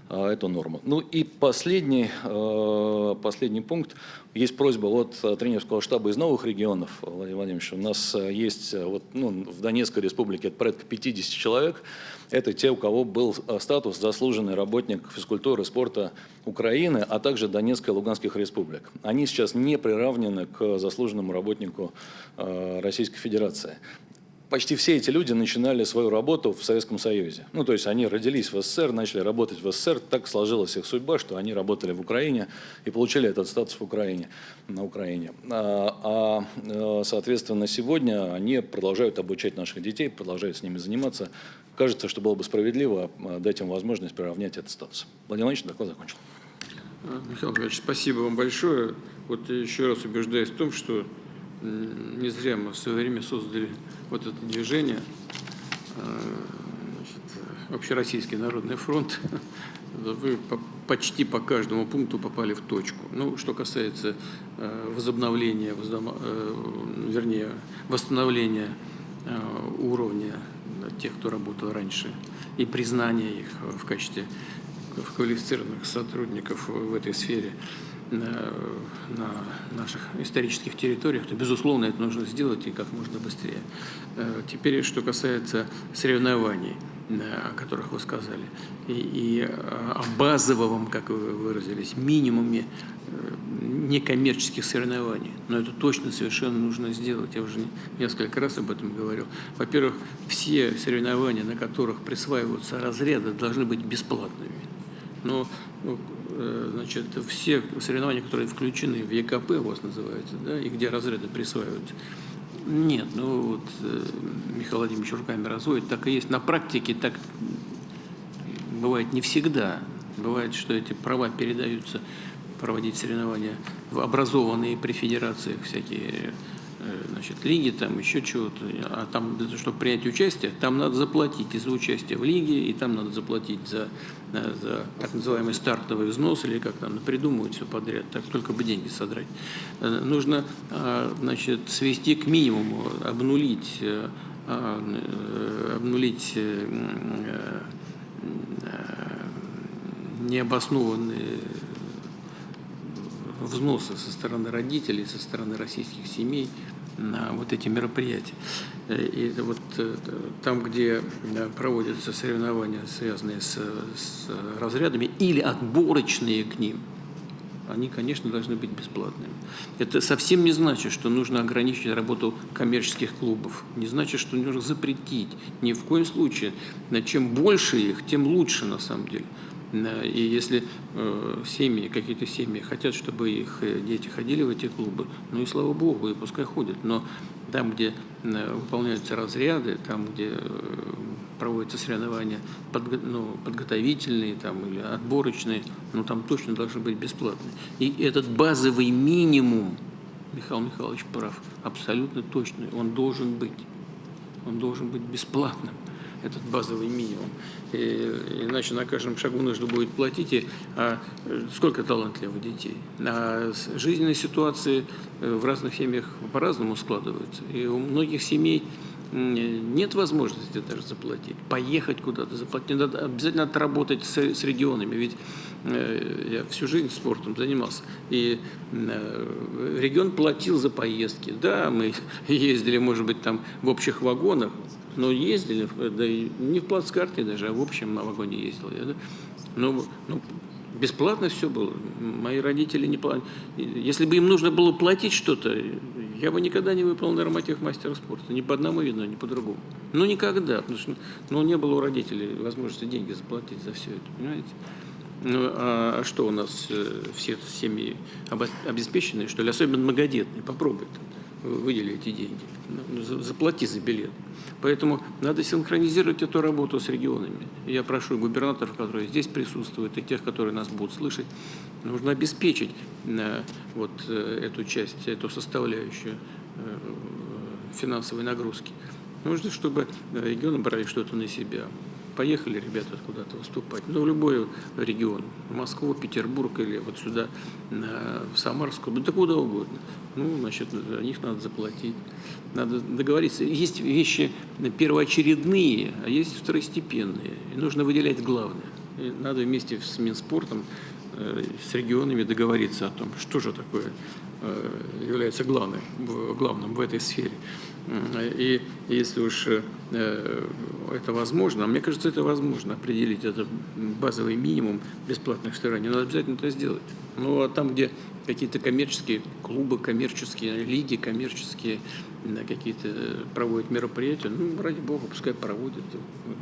эту норму. Ну и последний пункт. Есть просьба от тренерского штаба из новых регионов, Владимир Владимирович. У нас есть вот, ну, в Донецкой республике это порядка 50 человек. Это те, у кого был статус заслуженный работник физкультуры и спорта Украины, а также Донецкой и Луганских республик. Они сейчас не приравнены к заслуженному работнику Российской Федерации. Почти все эти люди начинали свою работу в Советском Союзе. Ну, то есть они родились в СССР, начали работать в СССР. Так сложилась их судьба, что они работали в Украине и получили этот статус в Украине, на Украине. Соответственно, сегодня они продолжают обучать наших детей, продолжают с ними заниматься. Кажется, что было бы справедливо дать им возможность приравнять этот статус. Владимир Владимирович, доклад закончил. Михаил Иванович, спасибо вам большое. Вот еще раз убеждаюсь в том, что не зря мы в свое время создали вот это движение, Общероссийский народный фронт. Вы почти по каждому пункту попали в точку. Ну, что касается восстановления уровня тех, кто работал раньше, и признания их в качестве квалифицированных сотрудников в этой сфере на наших исторических территориях, то, безусловно, это нужно сделать и как можно быстрее. Теперь, что касается соревнований, о которых вы сказали, и о базовом, как вы выразились, минимуме некоммерческих соревнований. Но это точно совершенно нужно сделать. Я уже несколько раз об этом говорил. Во-первых, все соревнования, на которых присваиваются разряды, должны быть бесплатными. Но значит, все соревнования, которые включены в ЕКП, у вас называется, да, и где разряды присваиваются. Нет, ну вот Михаил Владимирович руками разводит, так и есть. На практике так бывает не всегда. Бывает, что эти права передаются проводить соревнования в образованные при федерациях всякие, значит, лиги, там еще чего-то. А там, чтобы принять участие, там надо заплатить и за участие в лиге, и там надо заплатить за так называемый стартовый взнос, или как там придумывают все подряд, так только бы деньги содрать. Нужно, значит, свести к минимуму, обнулить необоснованные взносы со стороны родителей, со стороны российских семей на вот эти мероприятия. И вот там, где проводятся соревнования, связанные с разрядами или отборочные к ним, они, конечно, должны быть бесплатными. Это совсем не значит, что нужно ограничить работу коммерческих клубов. Не значит, что нужно запретить. Ни в коем случае. Чем больше их, тем лучше на самом деле. И если семьи, какие-то семьи хотят, чтобы их дети ходили в эти клубы, ну и слава богу, и пускай ходят. Но там, где выполняются разряды, там, где проводятся соревнования подготовительные там, или отборочные, ну там точно должны быть бесплатные. И этот базовый минимум, Михаил Михайлович прав, абсолютно точный, он должен быть. Он должен быть бесплатным, этот базовый минимум. Иначе на каждом шагу нужно будет платить. Сколько талантливых детей? А жизненные ситуации в разных семьях по-разному складываются. И у многих семей нет возможности даже заплатить, поехать куда-то заплатить. Надо обязательно отработать с регионами, ведь я всю жизнь спортом занимался, и регион платил за поездки. Да, мы ездили, может быть, там в общих вагонах, но ездили, да и не в плацкарте даже, а в общем на вагоне ездил я, да? Ну, бесплатно все было. Мои родители не платили. Если бы им нужно было платить что-то, я бы никогда не выполнил норматив мастера спорта. Ни по одному видно, ни по другому. Ну, никогда. Потому что не было у родителей возможности деньги заплатить за все это, понимаете? Ну, а что у нас все семьи обеспеченные, что ли? Особенно многодетные. Попробуй выдели эти деньги. Заплати за билет. Поэтому надо синхронизировать эту работу с регионами. Я прошу губернаторов, которые здесь присутствуют, и тех, которые нас будут слышать, нужно обеспечить вот эту часть, эту составляющую финансовой нагрузки. Нужно, чтобы регионы брали что-то на себя. Поехали ребята куда-то выступать, в любой регион, в Москву, Петербург или вот сюда, в Самарскую, да куда угодно. Значит, за них надо заплатить, надо договориться. Есть вещи первоочередные, а есть второстепенные, и нужно выделять главное. И надо вместе с Минспортом, с регионами договориться о том, что же такое является главным в этой сфере. И если уж это возможно, а мне кажется, это возможно, определить этот базовый минимум бесплатных соревнований, надо обязательно это сделать. А там, где какие-то коммерческие клубы, коммерческие лиги, коммерческие какие-то проводят мероприятия, ради бога, пускай проводят,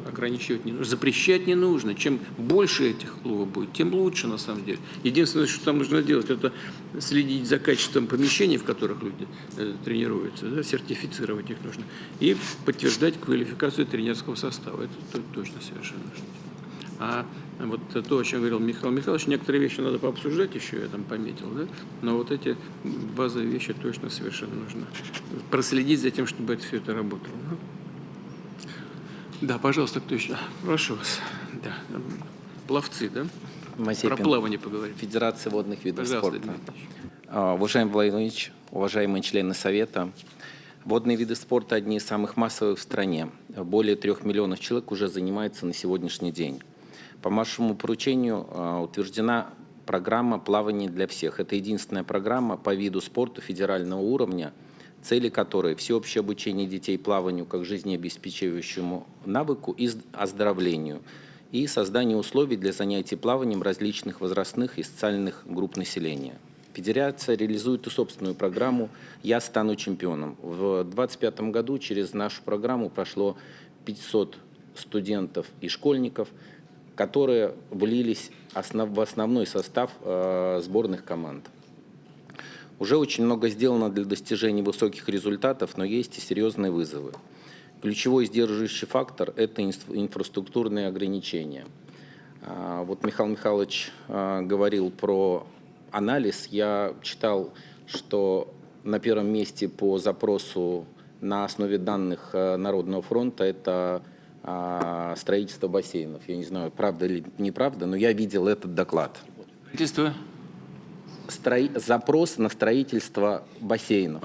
ограничивать не нужно, запрещать не нужно. Чем больше этих клубов будет, тем лучше на самом деле. Единственное, что там нужно делать, это следить за качеством помещений, в которых люди тренируются, да, сертифицировать их нужно, и подтверждать квалификацию тренерского состава. Это точно совершенно. А вот то, о чем говорил Михаил Михайлович, некоторые вещи надо пообсуждать еще, я там пометил, да? Но вот эти базовые вещи точно совершенно нужно проследить за тем, чтобы все это работало. Да, пожалуйста, кто еще? Прошу вас. Да. Пловцы, да? Мазепин, про плавание поговорим. Федерация водных видов Пожалуйста, спорта. Уважаемый Владимирович, уважаемые члены Совета, водные виды спорта одни из самых массовых в стране. Более 3 миллионов человек уже занимается на сегодняшний день. По вашему поручению утверждена программа «Плавание для всех». Это единственная программа по виду спорта федерального уровня, цели которой всеобщее обучение детей плаванию как жизнеобеспечивающему навыку и оздоровлению, и создание условий для занятий плаванием различных возрастных и социальных групп населения. Федерация реализует и собственную программу «Я стану чемпионом». В 2025 году через нашу программу прошло 500 студентов и школьников. которые влились в основной состав сборных команд. Уже очень много сделано для достижения высоких результатов, но есть и серьезные вызовы. Ключевой сдерживающий фактор – это инфраструктурные ограничения. Вот Михаил Михайлович говорил про анализ. Я читал, что на первом месте по запросу на основе данных Народного фронта это строительство бассейнов. Я не знаю, правда или неправда, но я видел этот доклад. Запрос на строительство бассейнов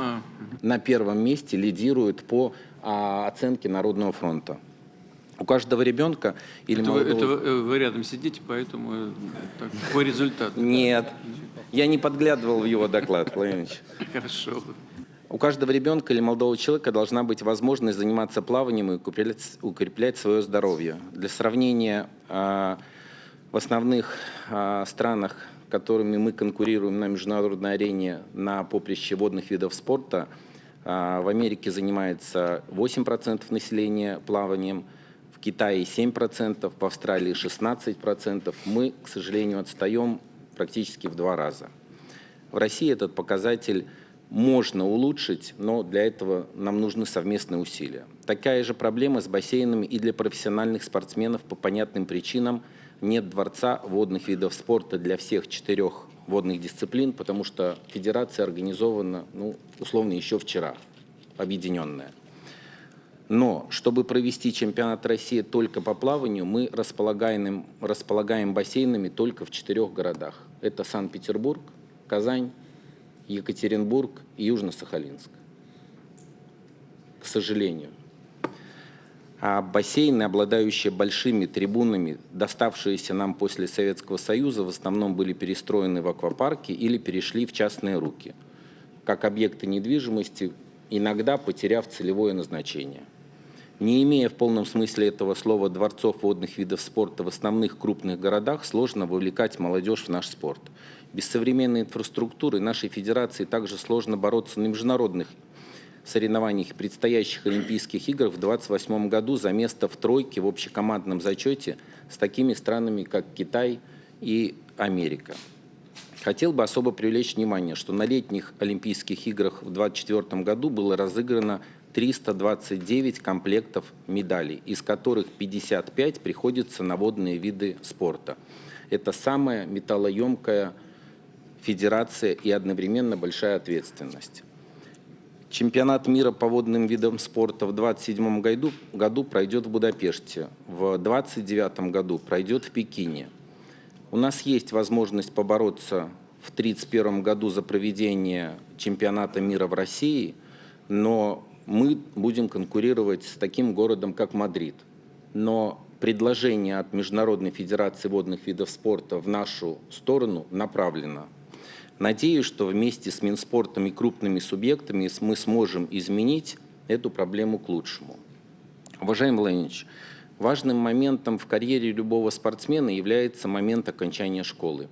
на первом месте лидирует по оценке Народного фронта. У каждого ребенка или молодого... Это вы рядом сидите, поэтому так, по результату. Нет, я не подглядывал в его доклад, Владимир Ильич. Хорошо. У каждого ребенка или молодого человека должна быть возможность заниматься плаванием и укреплять свое здоровье. Для сравнения, в основных странах, которыми мы конкурируем на международной арене на поприще водных видов спорта, в Америке занимается 8% населения плаванием, в Китае 7%, в Австралии 16%. Мы, к сожалению, отстаем практически в 2 раза. В России этот показатель можно улучшить, но для этого нам нужны совместные усилия. Такая же проблема с бассейнами и для профессиональных спортсменов по понятным причинам. Нет дворца водных видов спорта для всех 4 водных дисциплин, потому что федерация организована, условно, еще вчера, объединенная. Но чтобы провести чемпионат России только по плаванию, мы располагаем бассейнами только в 4 городах. Это Санкт-Петербург, Казань, Екатеринбург и Южно-Сахалинск. К сожалению. А бассейны, обладающие большими трибунами, доставшиеся нам после Советского Союза, в основном были перестроены в аквапарки или перешли в частные руки, как объекты недвижимости, иногда потеряв целевое назначение. Не имея в полном смысле этого слова дворцов водных видов спорта в основных крупных городах, сложно вовлекать молодежь в наш спорт. Без современной инфраструктуры нашей федерации также сложно бороться на международных соревнованиях предстоящих Олимпийских игр в 2028 году за место в тройке в общекомандном зачете с такими странами, как Китай и Америка. Хотел бы особо привлечь внимание, что на летних Олимпийских играх в 2024 году было разыграно 329 комплектов медалей, из которых 55 приходится на водные виды спорта. Это самая металлоемкая федерация и одновременно большая ответственность. Чемпионат мира по водным видам спорта в 2027 году пройдет в Будапеште, в 2029 году пройдет в Пекине. У нас есть возможность побороться в 2031 году за проведение чемпионата мира в России, но мы будем конкурировать с таким городом, как Мадрид. Но предложение от Международной федерации водных видов спорта в нашу сторону направлено. Надеюсь, что вместе с Минспортом и крупными субъектами мы сможем изменить эту проблему к лучшему. Уважаемый Владимир Ильич, важным моментом в карьере любого спортсмена является момент окончания школы.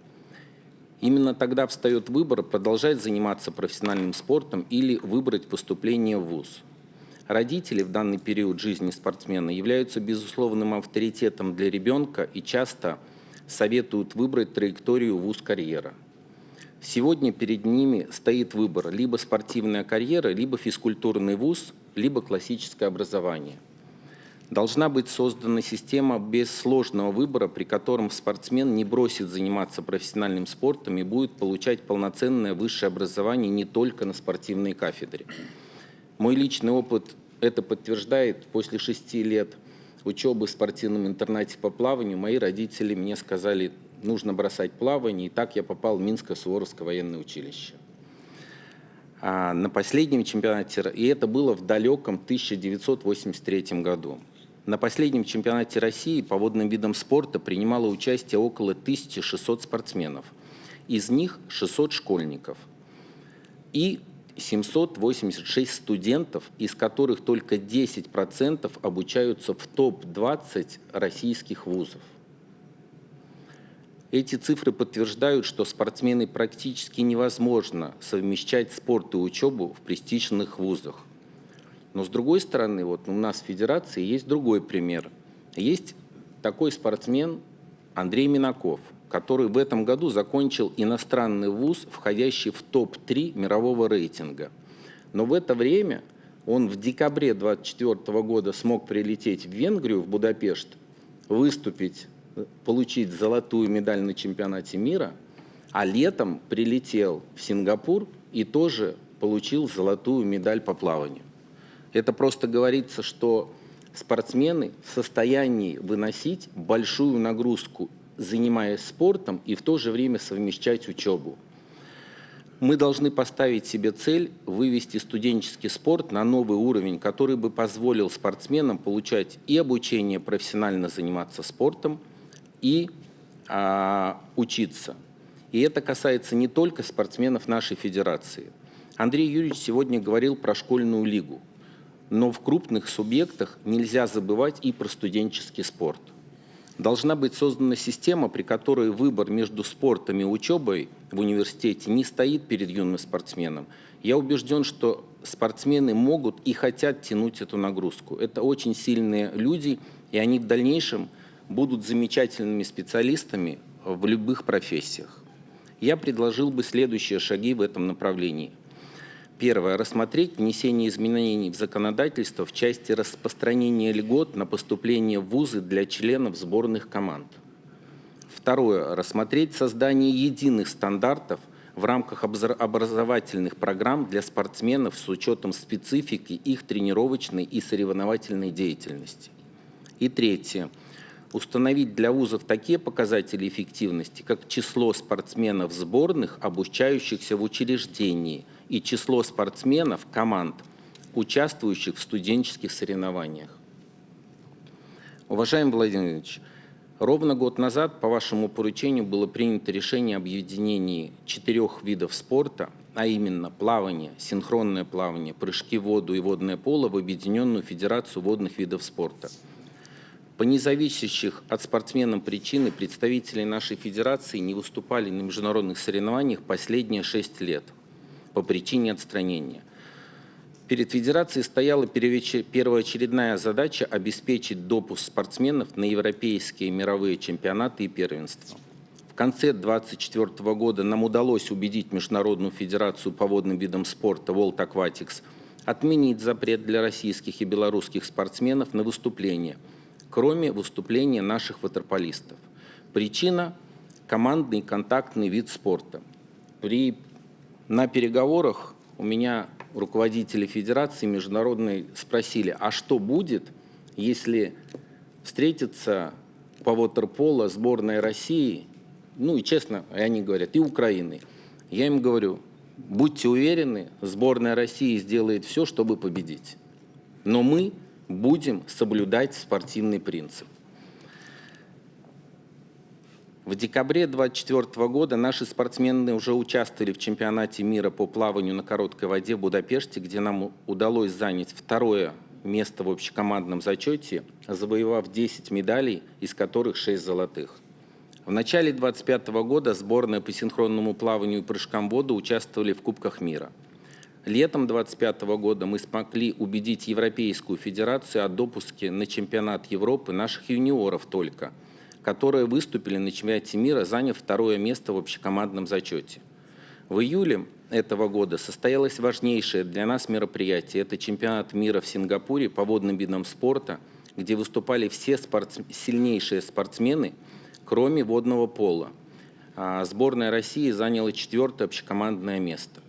Именно тогда встает выбор продолжать заниматься профессиональным спортом или выбрать поступление в вуз. Родители в данный период жизни спортсмена являются безусловным авторитетом для ребенка и часто советуют выбрать траекторию вуз-карьера. Сегодня перед ними стоит выбор: либо спортивная карьера, либо физкультурный вуз, либо классическое образование. Должна быть создана система без сложного выбора, при котором спортсмен не бросит заниматься профессиональным спортом и будет получать полноценное высшее образование не только на спортивной кафедре. Мой личный опыт это подтверждает. После 6 лет учебы в спортивном интернате по плаванию мои родители мне сказали: нужно бросать плавание, и так я попал в Минское Суворовское военное училище. На последнем чемпионате, и это было в далеком 1983 году, на последнем чемпионате России по водным видам спорта принимало участие около 1600 спортсменов, из них 600 школьников и 786 студентов, из которых только 10% обучаются в топ-20 российских вузов. Эти цифры подтверждают, что спортсмены практически невозможно совмещать спорт и учебу в престижных вузах. Но с другой стороны, вот у нас в федерации есть другой пример. Есть такой спортсмен Андрей Минаков, который в этом году закончил иностранный вуз, входящий в топ-3 мирового рейтинга. Но в это время он в декабре 2024 года смог прилететь в Венгрию, в Будапешт, выступить, получить золотую медаль на чемпионате мира, а летом прилетел в Сингапур и тоже получил золотую медаль по плаванию. Это просто говорится, что спортсмены в состоянии выносить большую нагрузку, занимаясь спортом, и в то же время совмещать учебу. Мы должны поставить себе цель вывести студенческий спорт на новый уровень, который бы позволил спортсменам получать и обучение, профессионально заниматься спортом, и учиться. И это касается не только спортсменов нашей федерации. Андрей Юрьевич сегодня говорил про школьную лигу. Но в крупных субъектах нельзя забывать и про студенческий спорт. Должна быть создана система, при которой выбор между спортом и учебой в университете не стоит перед юным спортсменом. Я убежден, что спортсмены могут и хотят тянуть эту нагрузку. Это очень сильные люди, и они в дальнейшем будут замечательными специалистами в любых профессиях. Я предложил бы следующие шаги в этом направлении. Первое. Рассмотреть внесение изменений в законодательство в части распространения льгот на поступление в вузы для членов сборных команд. Второе. Рассмотреть создание единых стандартов в рамках образовательных программ для спортсменов с учетом специфики их тренировочной и соревновательной деятельности. И третье. Установить для вузов такие показатели эффективности, как число спортсменов сборных, обучающихся в учреждении, и число спортсменов, команд, участвующих в студенческих соревнованиях. Уважаемый Владимир Владимирович, ровно год назад по вашему поручению было принято решение об объединении 4 видов спорта, а именно плавание, синхронное плавание, прыжки в воду и водное поло в Объединенную Федерацию водных видов спорта. По независящих от спортсменов причины представители нашей федерации не выступали на международных соревнованиях последние 6 лет по причине отстранения. Перед федерацией стояла первоочередная задача обеспечить допуск спортсменов на европейские мировые чемпионаты и первенства. В конце 2024 года нам удалось убедить Международную федерацию по водным видам спорта World Aquatics отменить запрет для российских и белорусских спортсменов на выступления, кроме выступления наших ватерполистов. Причина – командный контактный вид спорта. На переговорах у меня руководители федерации международной спросили, а что будет, если встретится по ватерполо сборная России, ну и честно, они говорят, и Украины. Я им говорю, будьте уверены, сборная России сделает все, чтобы победить. Но мы будем соблюдать спортивный принцип. В декабре 2024 года наши спортсмены уже участвовали в чемпионате мира по плаванию на короткой воде в Будапеште, где нам удалось занять 2-е место в общекомандном зачете, завоевав 10 медалей, из которых 6 золотых. В начале 2025 года сборная по синхронному плаванию и прыжкам в воду участвовали в Кубках мира. Летом 2025 года мы смогли убедить Европейскую Федерацию о допуске на чемпионат Европы наших юниоров только, которые выступили на чемпионате мира, заняв 2-е место в общекомандном зачете. В июле этого года состоялось важнейшее для нас мероприятие. Это чемпионат мира в Сингапуре по водным видам спорта, где выступали все сильнейшие спортсмены, кроме водного пола. Сборная России заняла 4-е общекомандное место.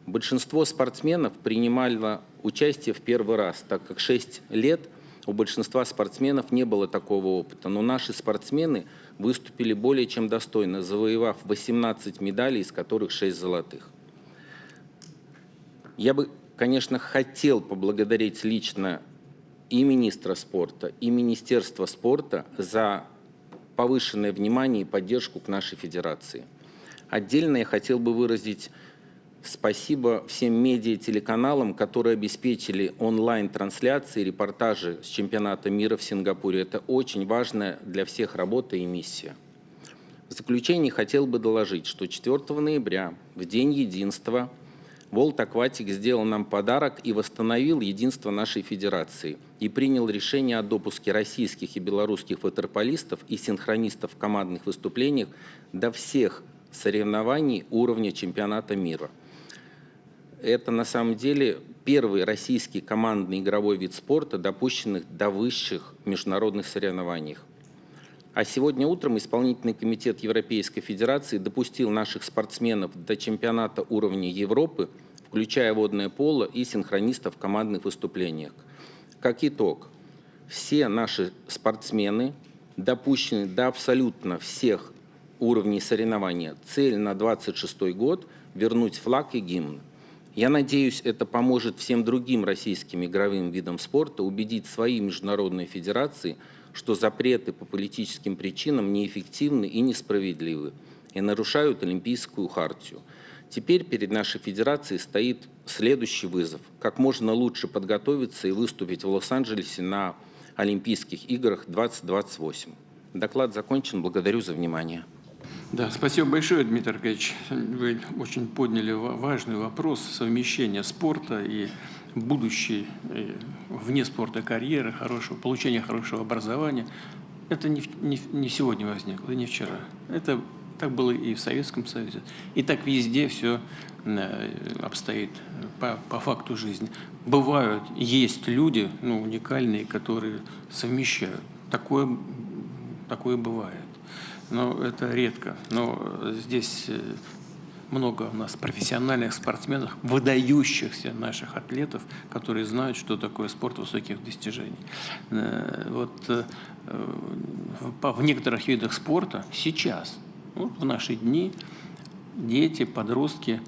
Большинство спортсменов принимало участие в первый раз, так как 6 лет у большинства спортсменов не было такого опыта. Но наши спортсмены выступили более чем достойно, завоевав 18 медалей, из которых 6 золотых. Я бы, конечно, хотел поблагодарить лично и министра спорта, и Министерство спорта за повышенное внимание и поддержку к нашей федерации. Отдельно я хотел бы выразить спасибо всем медиа-телеканалам, которые обеспечили онлайн-трансляции, репортажи с чемпионата мира в Сингапуре. Это очень важная для всех работа и миссия. В заключение хотел бы доложить, что 4 ноября, в День единства, World Aquatic сделал нам подарок и восстановил единство нашей федерации и принял решение о допуске российских и белорусских ватерполистов и синхронистов в командных выступлениях до всех соревнований уровня чемпионата мира. Это на самом деле первый российский командный игровой вид спорта, допущенный до высших международных соревнований. А сегодня утром исполнительный комитет Европейской Федерации допустил наших спортсменов до чемпионата уровня Европы, включая водное поло и синхронистов в командных выступлениях. Как итог, все наши спортсмены допущены до абсолютно всех уровней соревнования. Цель на 2026 год – вернуть флаг и гимн. Я надеюсь, это поможет всем другим российским игровым видам спорта убедить свои международные федерации, что запреты по политическим причинам неэффективны и несправедливы и нарушают Олимпийскую хартию. Теперь перед нашей федерацией стоит следующий вызов – как можно лучше подготовиться и выступить в Лос-Анджелесе на Олимпийских играх 2028. Доклад закончен. Благодарю за внимание. Да, спасибо большое, Дмитрий Аркадьевич. Вы очень подняли важный вопрос совмещения спорта и будущей вне спорта карьеры, получения хорошего образования. Это не сегодня возникло, не вчера. Это так было и в Советском Союзе. И так везде все обстоит по факту жизни. Бывают, есть люди, уникальные, которые совмещают. Такое бывает. Но это редко. Но здесь много у нас профессиональных спортсменов, выдающихся наших атлетов, которые знают, что такое спорт высоких достижений. Вот в некоторых видах спорта сейчас, в наши дни, дети, подростки,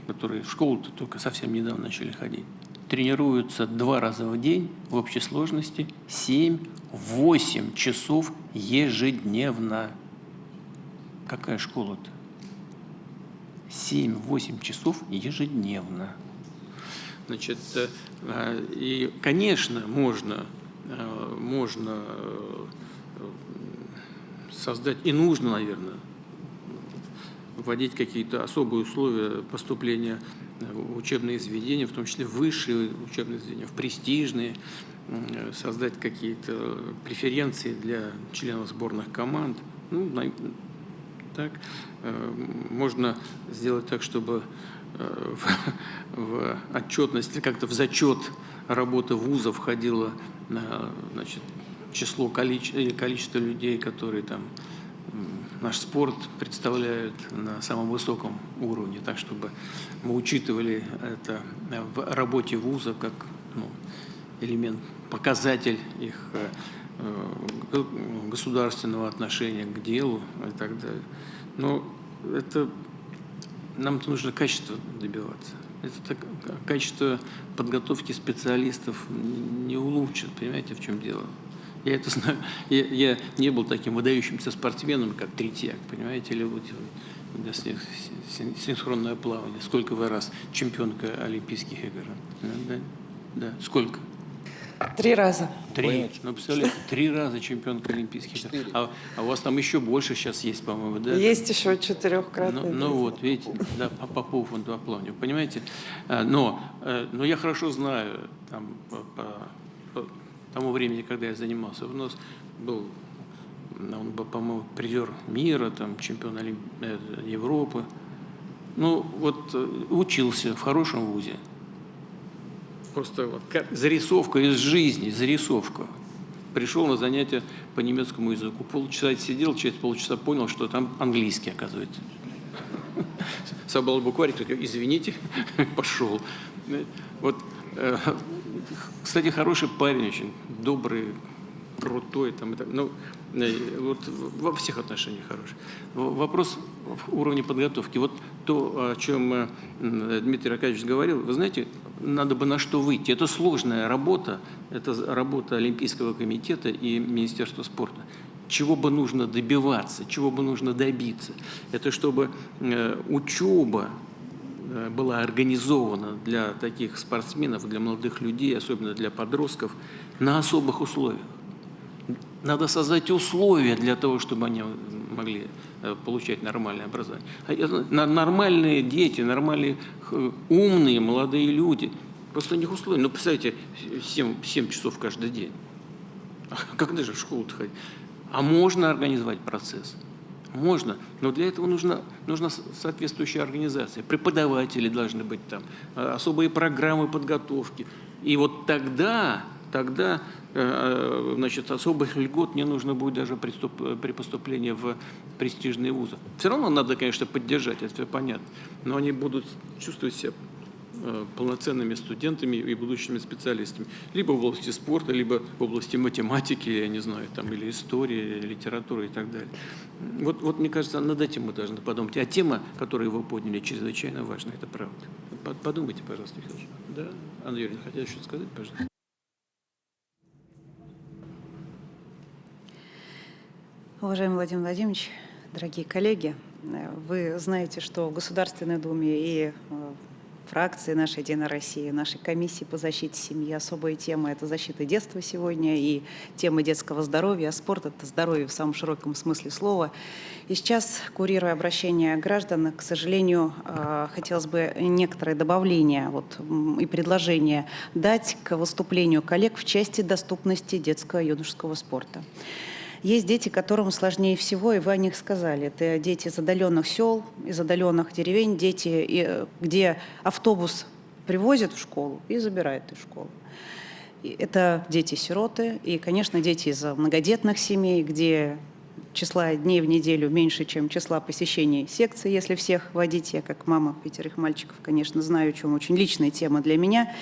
которые в школу только совсем недавно начали ходить, тренируются 2 раза в день в общей сложности 7-8 часов ежедневно. Какая школа-то? 7-8 часов ежедневно. Значит, и, конечно, можно создать, и нужно, наверное, вводить какие-то особые условия поступления в учебные заведения, в том числе в высшие учебные заведения, в престижные, создать какие-то преференции для членов сборных команд. Так, можно сделать так, чтобы в отчетность, как-то в зачет работы вуза входило, значит, количество людей, которые там наш спорт представляют на самом высоком уровне, так, чтобы мы учитывали это в работе вуза как элемент, показатель их государственного отношения к делу и так далее. Но нам нужно качество добиваться. Это качество подготовки специалистов не улучшит, понимаете, в чем дело? Я это знаю. Я не был таким выдающимся спортсменом, как Третьяк, понимаете, или вот синхронное плавание. Сколько вы раз чемпионка Олимпийских игр? Да. Сколько? 3 раза. 3. Представляете, 3 раза чемпионка Олимпийских игр. А у вас там еще больше сейчас есть, по-моему, да? Есть еще 4-кратный. Ну вот, видите, да, по поводу плавания, понимаете? Но я хорошо знаю, там, по тому времени, когда я занимался, у нас был, по-моему, призер мира, там, чемпион Европы. Учился в хорошем вузе. Просто зарисовка из жизни, зарисовка. Пришел на занятия по немецкому языку. Полчаса сидел, через полчаса понял, что там английский, оказывается. Собрал букварик, извините, пошел. Вот, кстати, хороший парень, очень добрый, крутой. Вот во всех отношениях хороший. Вопрос в уровне подготовки. Вот то, о чем Дмитрий Аркадьевич говорил, вы знаете, надо бы на что выйти. Это сложная работа, это работа Олимпийского комитета и Министерства спорта. Чего бы нужно добиваться, чего бы нужно добиться? Это чтобы учеба была организована для таких спортсменов, для молодых людей, особенно для подростков, на особых условиях. Надо создать условия для того, чтобы они могли получать нормальное образование. Нормальные дети, нормальные, умные, молодые люди. Просто у них условия. Ну, представьте, 7 часов каждый день. Когда же в школу-то ходить? А можно организовать процесс? Можно, но для этого нужна соответствующая организация. Преподаватели должны быть там, особые программы подготовки. И вот тогда значит, особых льгот не нужно будет даже при поступлении в престижные вузы. Все равно надо, конечно, поддержать, это все понятно, но они будут чувствовать себя полноценными студентами и будущими специалистами. Либо в области спорта, либо в области математики, я не знаю, там, или истории, или литературы и так далее. Вот мне кажется, над этим мы должны подумать. А тема, которую вы подняли, чрезвычайно важна, это правда. Подумайте, пожалуйста, Михаил. Да, Андрей Юрьевич, хотел что-то сказать, пожалуйста. Уважаемый Владимир Владимирович, дорогие коллеги, вы знаете, что в Государственной Думе и фракции нашей «Единой России», нашей комиссии по защите семьи особая тема – это защита детства сегодня и тема детского здоровья. А спорт – это здоровье в самом широком смысле слова. И сейчас, курируя обращение граждан, к сожалению, хотелось бы некоторые добавления и предложения дать к выступлению коллег в части доступности детского и юношеского спорта. Есть дети, которым сложнее всего, и вы о них сказали. Это дети из отдаленных сел, из отдаленных деревень, дети, где автобус привозят в школу и забирают из школы. Это дети-сироты и, конечно, дети из многодетных семей, где числа дней в неделю меньше, чем числа посещений секции, если всех водить. Я, как мама 5 мальчиков, конечно, знаю, о чем очень личная тема для меня.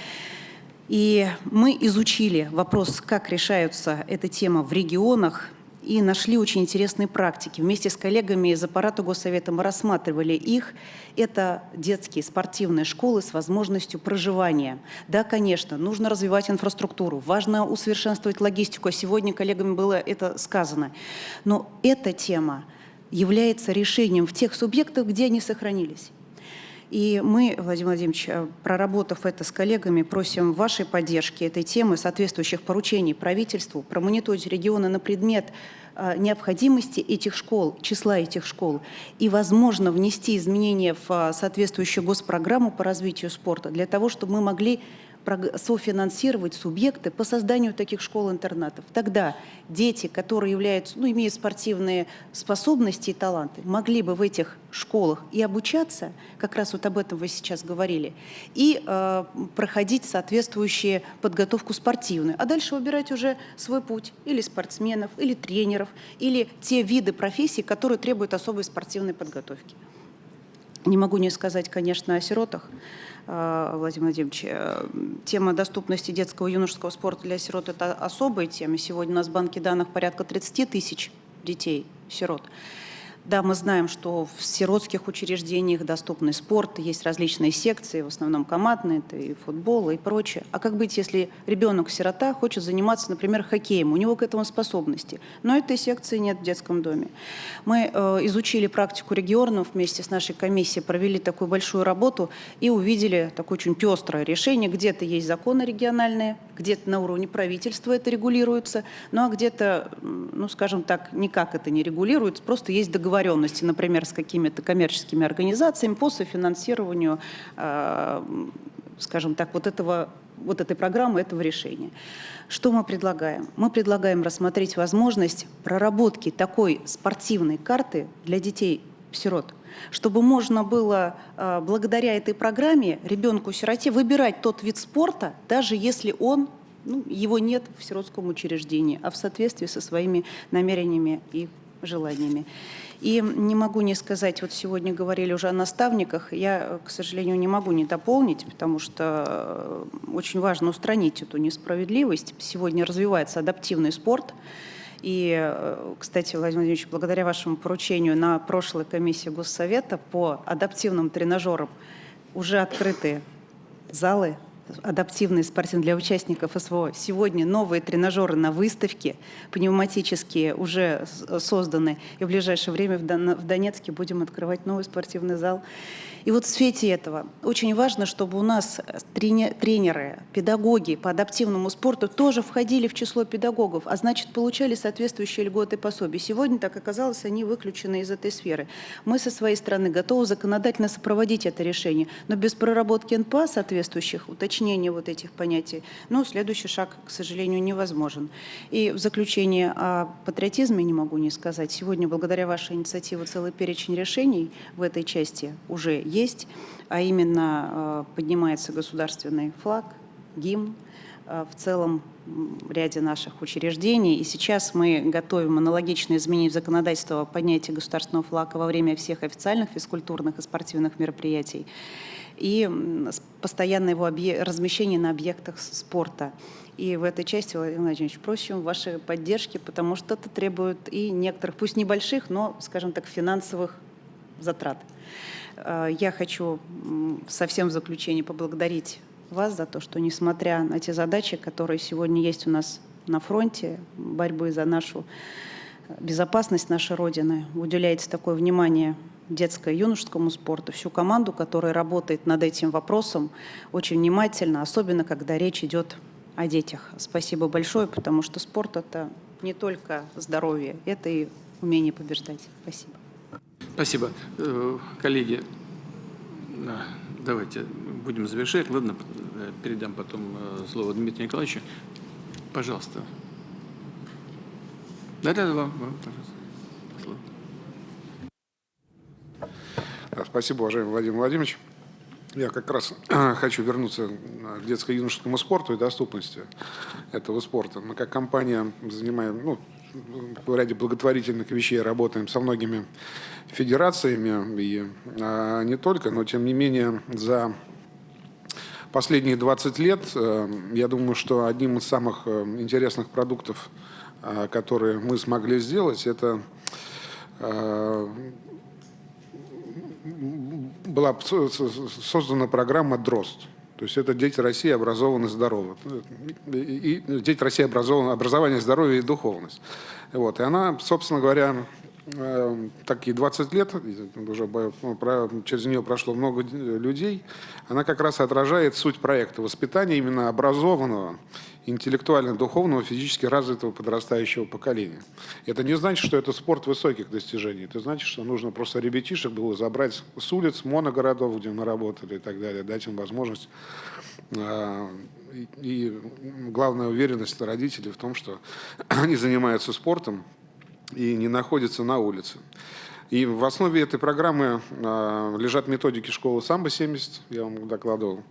И мы изучили вопрос, как решается эта тема в регионах, и нашли очень интересные практики. Вместе с коллегами из аппарата Госсовета мы рассматривали их. Это детские спортивные школы с возможностью проживания. Да, конечно, нужно развивать инфраструктуру, важно усовершенствовать логистику. А сегодня коллегами было это сказано. Но эта тема является решением в тех субъектах, где они сохранились. И мы, Владимир Владимирович, проработав это с коллегами, просим вашей поддержки этой темы, соответствующих поручений правительству, промониторить регионы на предмет необходимости этих школ, числа этих школ, и, возможно, внести изменения в соответствующую госпрограмму по развитию спорта для того, чтобы мы могли софинансировать субъекты по созданию таких школ-интернатов. Тогда дети, которые являются, имеют спортивные способности и таланты, могли бы в этих школах и обучаться, как раз об этом вы сейчас говорили, и проходить соответствующую подготовку спортивную, а дальше выбирать уже свой путь, или спортсменов, или тренеров, или те виды профессий, которые требуют особой спортивной подготовки. Не могу не сказать, конечно, о сиротах. Владимир Владимирович, тема доступности детского и юношеского спорта для сирот – это особая тема. Сегодня у нас в банке данных порядка 30 тысяч детей-сирот. Да, мы знаем, что в сиротских учреждениях доступный спорт, есть различные секции, в основном командные, это и футбол, и прочее. А как быть, если ребенок-сирота хочет заниматься, например, хоккеем, у него к этому способности, но этой секции нет в детском доме? Мы изучили практику регионов вместе с нашей комиссией, провели такую большую работу и увидели такое очень пестрое решение. Где-то есть законы региональные, где-то на уровне правительства это регулируется, ну а где-то, скажем так, никак это не регулируется, просто есть договоренности, например, с какими-то коммерческими организациями по софинансированию, скажем так, вот этой программы, этого решения. Что мы предлагаем? Мы предлагаем рассмотреть возможность проработки такой спортивной карты для детей-сирот, чтобы можно было благодаря этой программе ребенку-сироте выбирать тот вид спорта, даже если его нет в сиротском учреждении, а в соответствии со своими намерениями и желаниями. И не могу не сказать, вот сегодня говорили уже о наставниках, я, к сожалению, не могу не дополнить, потому что очень важно устранить эту несправедливость. Сегодня развивается адаптивный спорт. И, кстати, Владимир Владимирович, благодаря вашему поручению на прошлой комиссии Госсовета по адаптивным тренажерам уже открыты залы, адаптивные спортивные для участников СВО. Сегодня новые тренажеры на выставке, пневматические, уже созданы. И в ближайшее время в Донецке будем открывать новый спортивный зал. И вот в свете этого очень важно, чтобы у нас тренеры, педагоги по адаптивному спорту тоже входили в число педагогов, а значит, получали соответствующие льготы и пособия. Сегодня, так оказалось, они выключены из этой сферы. Мы со своей стороны готовы законодательно сопроводить это решение, но без проработки НПА соответствующих, уточнения вот этих понятий, следующий шаг, к сожалению, невозможен. И в заключение о патриотизме не могу не сказать. Сегодня, благодаря вашей инициативе, целый перечень решений в этой части уже есть, а именно поднимается государственный флаг, гимн в целом ряде наших учреждений. И сейчас мы готовим аналогичные изменения в законодательство о поднятии государственного флага во время всех официальных физкультурных и спортивных мероприятий и постоянное его размещение на объектах спорта. И в этой части, Владимир Владимирович, просим вашей поддержки, потому что это требует и некоторых, пусть небольших, но, скажем так, финансовых затрат. Я хочу совсем в заключение поблагодарить вас за то, что, несмотря на те задачи, которые сегодня есть у нас на фронте, борьбы за нашу безопасность нашей Родины, уделяете такое внимание детско-юношескому спорту, всю команду, которая работает над этим вопросом очень внимательно, особенно когда речь идет о детях. Спасибо большое, потому что спорт – это не только здоровье, это и умение побеждать. Спасибо. Спасибо. Коллеги, давайте будем завершать. Ладно, передам потом слово Дмитрию Николаевичу. Пожалуйста. Да, вам, пожалуйста. Спасибо, уважаемый Владимир Владимирович. Я как раз хочу вернуться к детско-юношескому спорту и доступности этого спорта. Мы как компания занимаем, в ряде благотворительных вещей работаем со многими федерациями, и не только, но тем не менее за последние 20 лет, я думаю, что одним из самых интересных продуктов, которые мы смогли сделать, это была создана программа «Дрозд». То есть это «Дети России образованы, здоровы». И «Дети России образованы, образование, здоровье и духовность». Вот. И она, собственно говоря, такие 20 лет, уже через нее прошло много людей, она как раз отражает суть проекта воспитания именно образованного, интеллектуально, духовного, физически развитого подрастающего поколения. Это не значит, что это спорт высоких достижений. Это значит, что нужно просто ребятишек было забрать с улиц, моногородов, где мы работали и так далее, дать им возможность. И главная уверенность родителей в том, что они занимаются спортом и не находятся на улице. И в основе этой программы лежат методики школы самбо-70, я вам докладывал.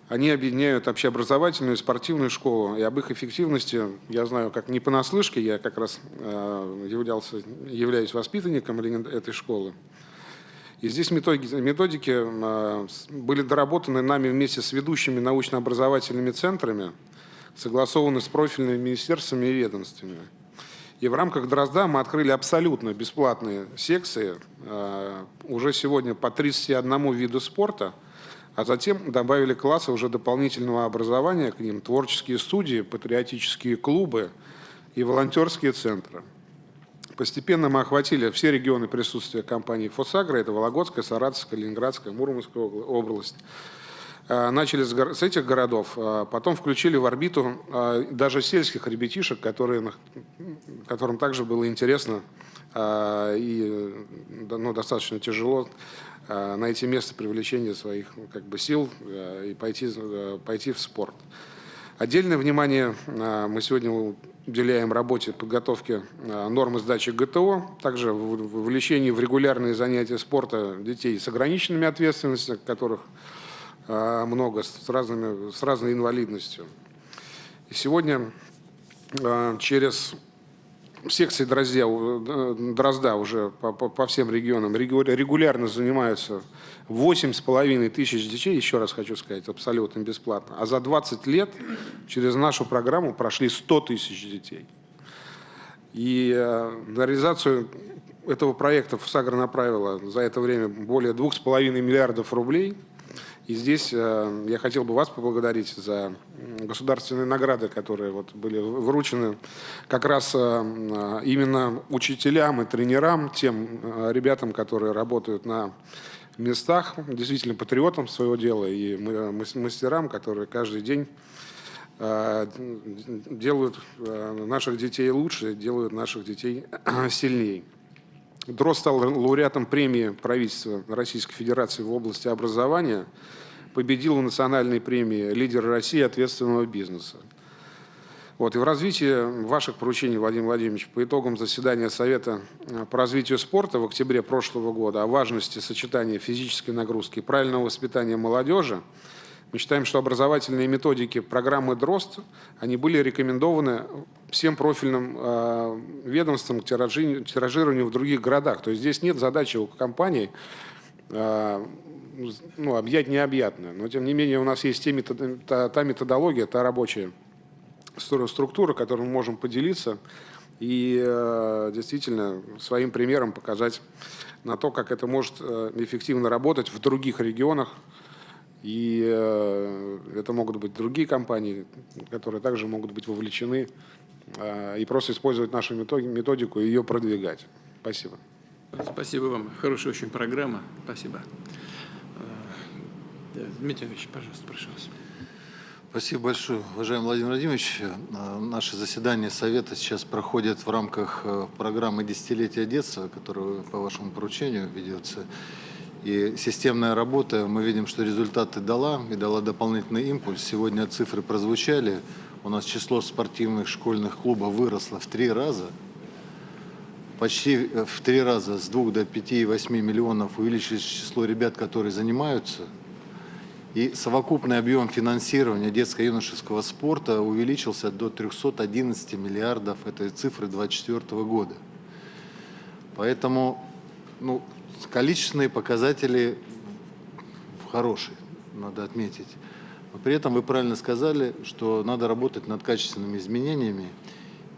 Они объединяют общеобразовательную и спортивную школу. И об их эффективности я знаю как не понаслышке, я как раз являюсь воспитанником этой школы. И здесь методики были доработаны нами вместе с ведущими научно-образовательными центрами, согласованы с профильными министерствами и ведомствами. И в рамках «Дрозда» мы открыли абсолютно бесплатные секции, уже сегодня по 31 виду спорта, а затем добавили классы уже дополнительного образования к ним, творческие студии, патриотические клубы и волонтерские центры. Постепенно мы охватили все регионы присутствия компании «Фосагро», это Вологодская, Саратовская, Ленинградская, Мурманская область. Начали с этих городов, потом включили в орбиту даже сельских ребятишек, которым также было интересно и достаточно тяжело найти место привлечения своих сил и пойти в спорт. Отдельное внимание мы сегодня уделяем работе подготовки нормы сдачи ГТО, также вовлечению в регулярные занятия спорта детей с ограниченными ответственностью, которых много, с разной инвалидностью. И сегодня через секции «Дрозда» уже по всем регионам регулярно занимаются 8,5 тысяч детей, еще раз хочу сказать, абсолютно бесплатно. А за 20 лет через нашу программу прошли 100 тысяч детей. И на реализацию этого проекта «Фосагро» направила за это время более 2,5 миллиардов рублей. И здесь я хотел бы вас поблагодарить за государственные награды, которые были вручены как раз именно учителям и тренерам, тем ребятам, которые работают на местах, действительно патриотам своего дела и мастерам, которые каждый день делают наших детей лучше, делают наших детей сильнее. ДРОС стал лауреатом премии правительства Российской Федерации в области образования, победил в национальной премии «Лидер России ответственного бизнеса». Вот, и в развитии ваших поручений, Владимир Владимирович, по итогам заседания Совета по развитию спорта в октябре прошлого года о важности сочетания физической нагрузки и правильного воспитания молодежи, мы считаем, что образовательные методики программы ДРОСТ, они были рекомендованы всем профильным ведомствам к тиражированию в других городах. То есть здесь нет задачи у компаний объять необъятное. Но тем не менее у нас есть та методология, та рабочая структура, которой мы можем поделиться и действительно своим примером показать на то, как это может эффективно работать в других регионах. И это могут быть другие компании, которые также могут быть вовлечены и просто использовать нашу методику и ее продвигать. Спасибо. Спасибо вам. Хорошая очень программа. Спасибо. Дмитрий Ильич, пожалуйста, прошу вас. Спасибо большое, уважаемый Владимир Владимирович. Наше заседание Совета сейчас проходит в рамках программы «Десятилетие детства», которая по вашему поручению ведется. И системная работа, мы видим, что результаты дала, и дала дополнительный импульс. Сегодня цифры прозвучали. У нас число спортивных школьных клубов выросло в 3 раза. Почти в 3 раза, с 2 до 5,8 миллионов увеличилось число ребят, которые занимаются. И совокупный объем финансирования детско-юношеского спорта увеличился до 311 миллиардов. Это цифры 2024 года. Поэтому количественные показатели хорошие, надо отметить. Но при этом вы правильно сказали, что надо работать над качественными изменениями.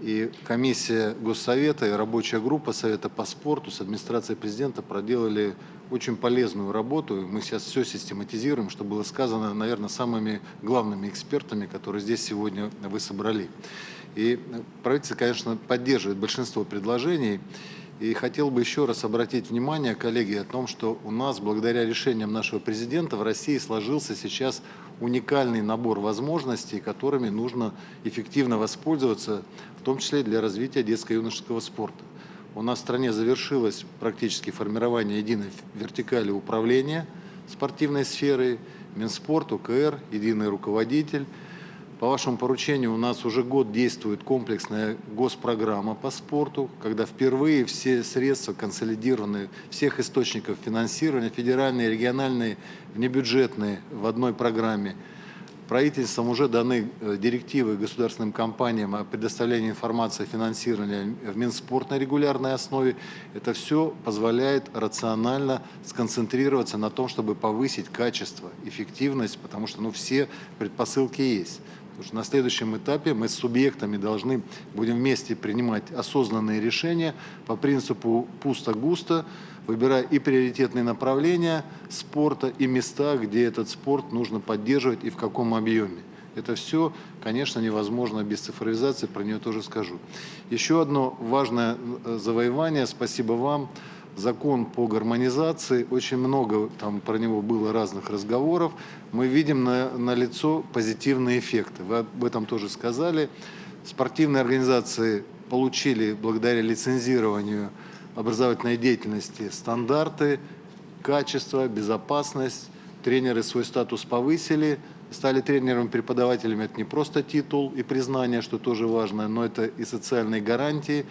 И комиссия Госсовета и рабочая группа Совета по спорту с администрацией президента проделали очень полезную работу. Мы сейчас все систематизируем, что было сказано, наверное, самыми главными экспертами, которые здесь сегодня вы собрали. И правительство, конечно, поддерживает большинство предложений. И хотел бы еще раз обратить внимание, коллеги, о том, что у нас, благодаря решениям нашего президента, в России сложился сейчас уникальный набор возможностей, которыми нужно эффективно воспользоваться, в том числе для развития детско-юношеского спорта. У нас в стране завершилось практически формирование единой вертикали управления спортивной сферой, Минспорт, УКР, единый руководитель. По вашему поручению у нас уже год действует комплексная госпрограмма по спорту, когда впервые все средства консолидированы всех источников финансирования, федеральные, региональные, внебюджетные в одной программе. Правительством уже даны директивы государственным компаниям о предоставлении информации о финансировании в Минспорт на регулярной основе. Это все позволяет рационально сконцентрироваться на том, чтобы повысить качество, эффективность, потому что все предпосылки есть. Потому что на следующем этапе мы с субъектами будем вместе принимать осознанные решения по принципу пусто-густо, выбирая и приоритетные направления спорта, и места, где этот спорт нужно поддерживать и в каком объеме. Это все, конечно, невозможно без цифровизации, про нее тоже скажу. Еще одно важное завоевание, спасибо вам. Закон по гармонизации, очень много там про него было разных разговоров. Мы видим налицо позитивные эффекты. Вы об этом тоже сказали. Спортивные организации получили благодаря лицензированию образовательной деятельности стандарты, качество, безопасность. Тренеры свой статус повысили, стали тренерами-преподавателями. Это не просто титул и признание, что тоже важно, но это и социальные гарантии,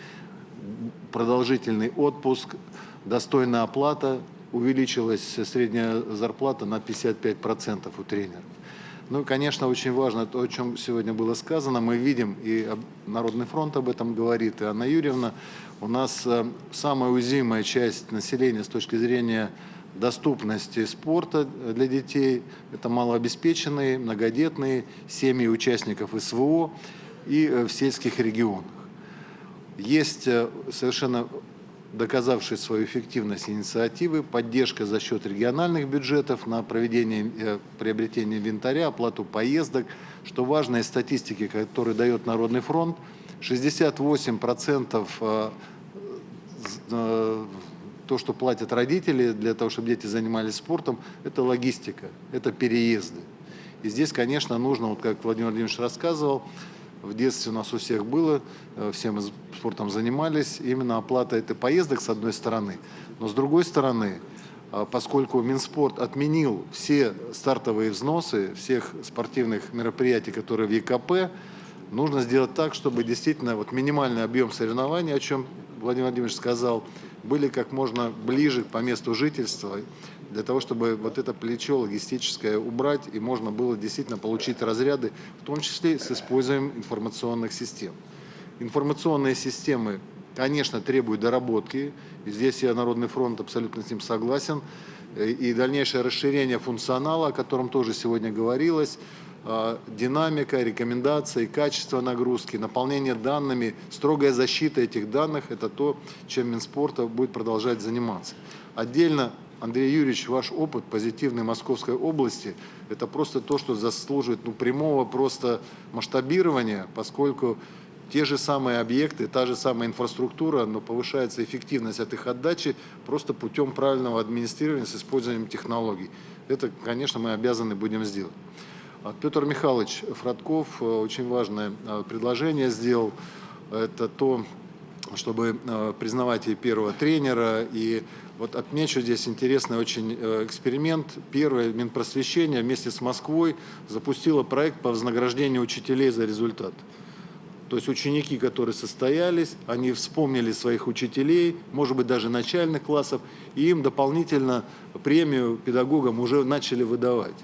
продолжительный отпуск, достойная оплата, увеличилась средняя зарплата на 55% у тренеров. Ну и, конечно, очень важно то, о чем сегодня было сказано. Мы видим, и Народный фронт об этом говорит, и Анна Юрьевна, у нас самая уязвимая часть населения с точки зрения доступности спорта для детей – это малообеспеченные, многодетные, семьи участников СВО и в сельских регионах. Есть совершенно доказавшие свою эффективность инициативы, поддержка за счет региональных бюджетов на проведение, приобретение инвентаря, оплату поездок. Что важно из статистики, которую дает Народный фронт, 68% то, что платят родители для того, чтобы дети занимались спортом, это логистика, это переезды. И здесь, конечно, нужно, вот как Владимир Владимирович рассказывал, в детстве у нас у всех было, все мы спортом занимались, именно оплата этой поездок с одной стороны, но с другой стороны, поскольку Минспорт отменил все стартовые взносы всех спортивных мероприятий, которые в ЕКП, нужно сделать так, чтобы действительно вот минимальный объем соревнований, о чем Владимир Владимирович сказал, были как можно ближе по месту жительства, для того, чтобы вот это плечо логистическое убрать, и можно было действительно получить разряды, в том числе с использованием информационных систем. Информационные системы, конечно, требуют доработки, и здесь я, Народный фронт, абсолютно с ним согласен, и дальнейшее расширение функционала, о котором тоже сегодня говорилось, динамика, рекомендации, качество нагрузки, наполнение данными, строгая защита этих данных – это то, чем Минспорта будет продолжать заниматься. Отдельно, Андрей Юрьевич, ваш опыт позитивный Московской области – это просто то, что заслуживает прямого просто масштабирования, поскольку те же самые объекты, та же самая инфраструктура, но повышается эффективность от их отдачи просто путем правильного администрирования с использованием технологий. Это, конечно, мы обязаны будем сделать. Петр Михайлович Фродков очень важное предложение сделал. Это то, чтобы признавать и первого тренера. И вот отмечу здесь интересный очень эксперимент. Первое Минпросвещение вместе с Москвой запустило проект по вознаграждению учителей за результат. То есть ученики, которые состоялись, они вспомнили своих учителей, может быть, даже начальных классов, и им дополнительно премию педагогам уже начали выдавать.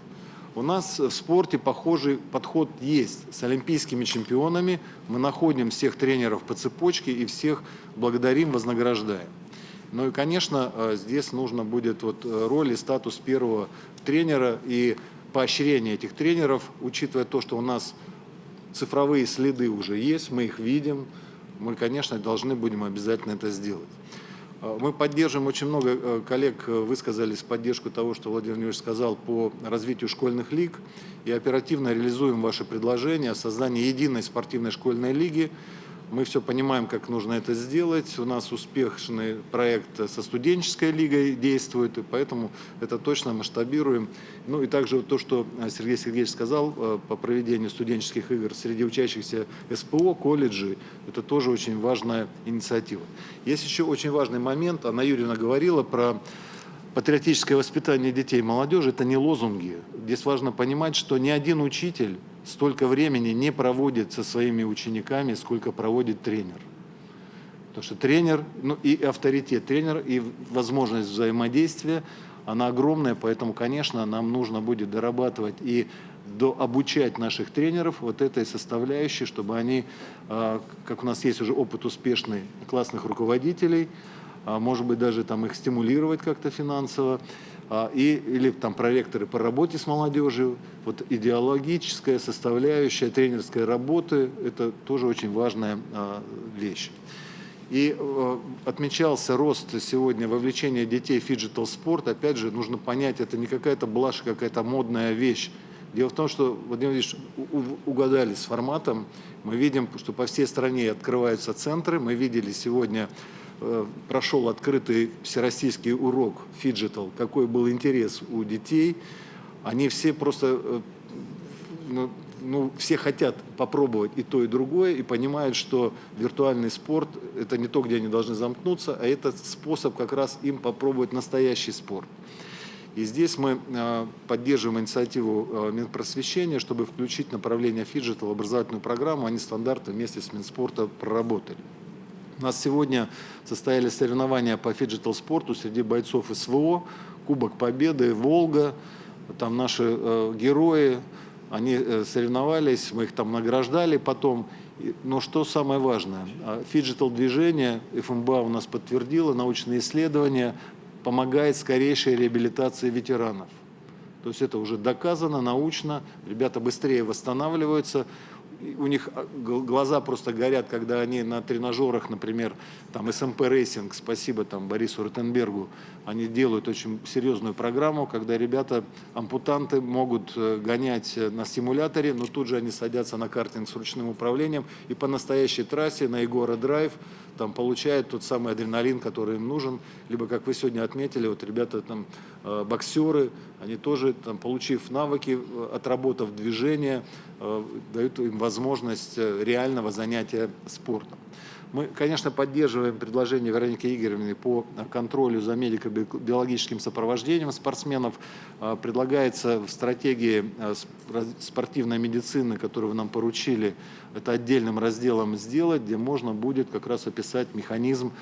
У нас в спорте похожий подход есть. С олимпийскими чемпионами мы находим всех тренеров по цепочке и всех благодарим, вознаграждаем. Ну и, конечно, здесь нужно будет роль и статус первого тренера и поощрение этих тренеров, учитывая то, что у нас цифровые следы уже есть, мы их видим, мы, конечно, должны будем обязательно это сделать. Мы поддерживаем, очень много коллег высказались в поддержку того, что Владимир Владимирович сказал по развитию школьных лиг, и оперативно реализуем ваши предложения о создании единой спортивной школьной лиги. Мы все понимаем, как нужно это сделать. У нас успешный проект со студенческой лигой действует, и поэтому это точно масштабируем. Ну и также то, что Сергей Сергеевич сказал по проведению студенческих игр среди учащихся СПО, колледжей, это тоже очень важная инициатива. Есть еще очень важный момент, Анна Юрьевна говорила про патриотическое воспитание детей и молодежи, это не лозунги. Здесь важно понимать, что ни один учитель столько времени не проводит со своими учениками, сколько проводит тренер. Потому что тренер, и авторитет тренера, и возможность взаимодействия, она огромная, поэтому, конечно, нам нужно будет дорабатывать и обучать наших тренеров вот этой составляющей, чтобы они, как у нас есть уже опыт успешный классных руководителей, может быть, даже там их стимулировать как-то финансово, или там проректоры по работе с молодежью. Вот идеологическая составляющая тренерской работы – это тоже очень важная вещь. И отмечался рост сегодня вовлечения детей в фиджитал-спорт. Опять же, нужно понять, это не какая-то блажь, какая-то модная вещь. Дело в том, что, Владимир Владимирович, угадали с форматом. Мы видим, что по всей стране открываются центры. Мы видели сегодня, прошел открытый всероссийский урок фиджитал, какой был интерес у детей. Они все просто, все хотят попробовать и то, и другое, и понимают, что виртуальный спорт – это не то, где они должны замкнуться, а это способ как раз им попробовать настоящий спорт. И здесь мы поддерживаем инициативу Минпросвещения, чтобы включить направление фиджитал в образовательную программу, они стандарты вместе с Минспорта проработали. У нас сегодня состоялись соревнования по фиджитал-спорту среди бойцов СВО, Кубок Победы, Волга, там наши герои, они соревновались, мы их там награждали потом. Но что самое важное, фиджитал-движение, ФМБА у нас подтвердило, научные исследования, помогает скорейшей реабилитации ветеранов. То есть это уже доказано научно, ребята быстрее восстанавливаются. у них глаза просто горят, когда они на тренажерах, например, там СМП Рейсинг, спасибо там Борису Ротенбергу, они делают очень серьезную программу, когда ребята, ампутанты, могут гонять на стимуляторе, но тут же они садятся на картинг с ручным управлением и по настоящей трассе на Егора Драйв там получают тот самый адреналин, который им нужен. Либо, как вы сегодня отметили, вот ребята там боксеры, они тоже, там, получив навыки, отработав движение, дают им возможность реального занятия спортом. Мы, конечно, поддерживаем предложение Вероники Игоревны по контролю за медико-биологическим сопровождением спортсменов. Предлагается в стратегии спортивной медицины, которую вы нам поручили, это отдельным разделом сделать, где можно будет как раз описать механизм,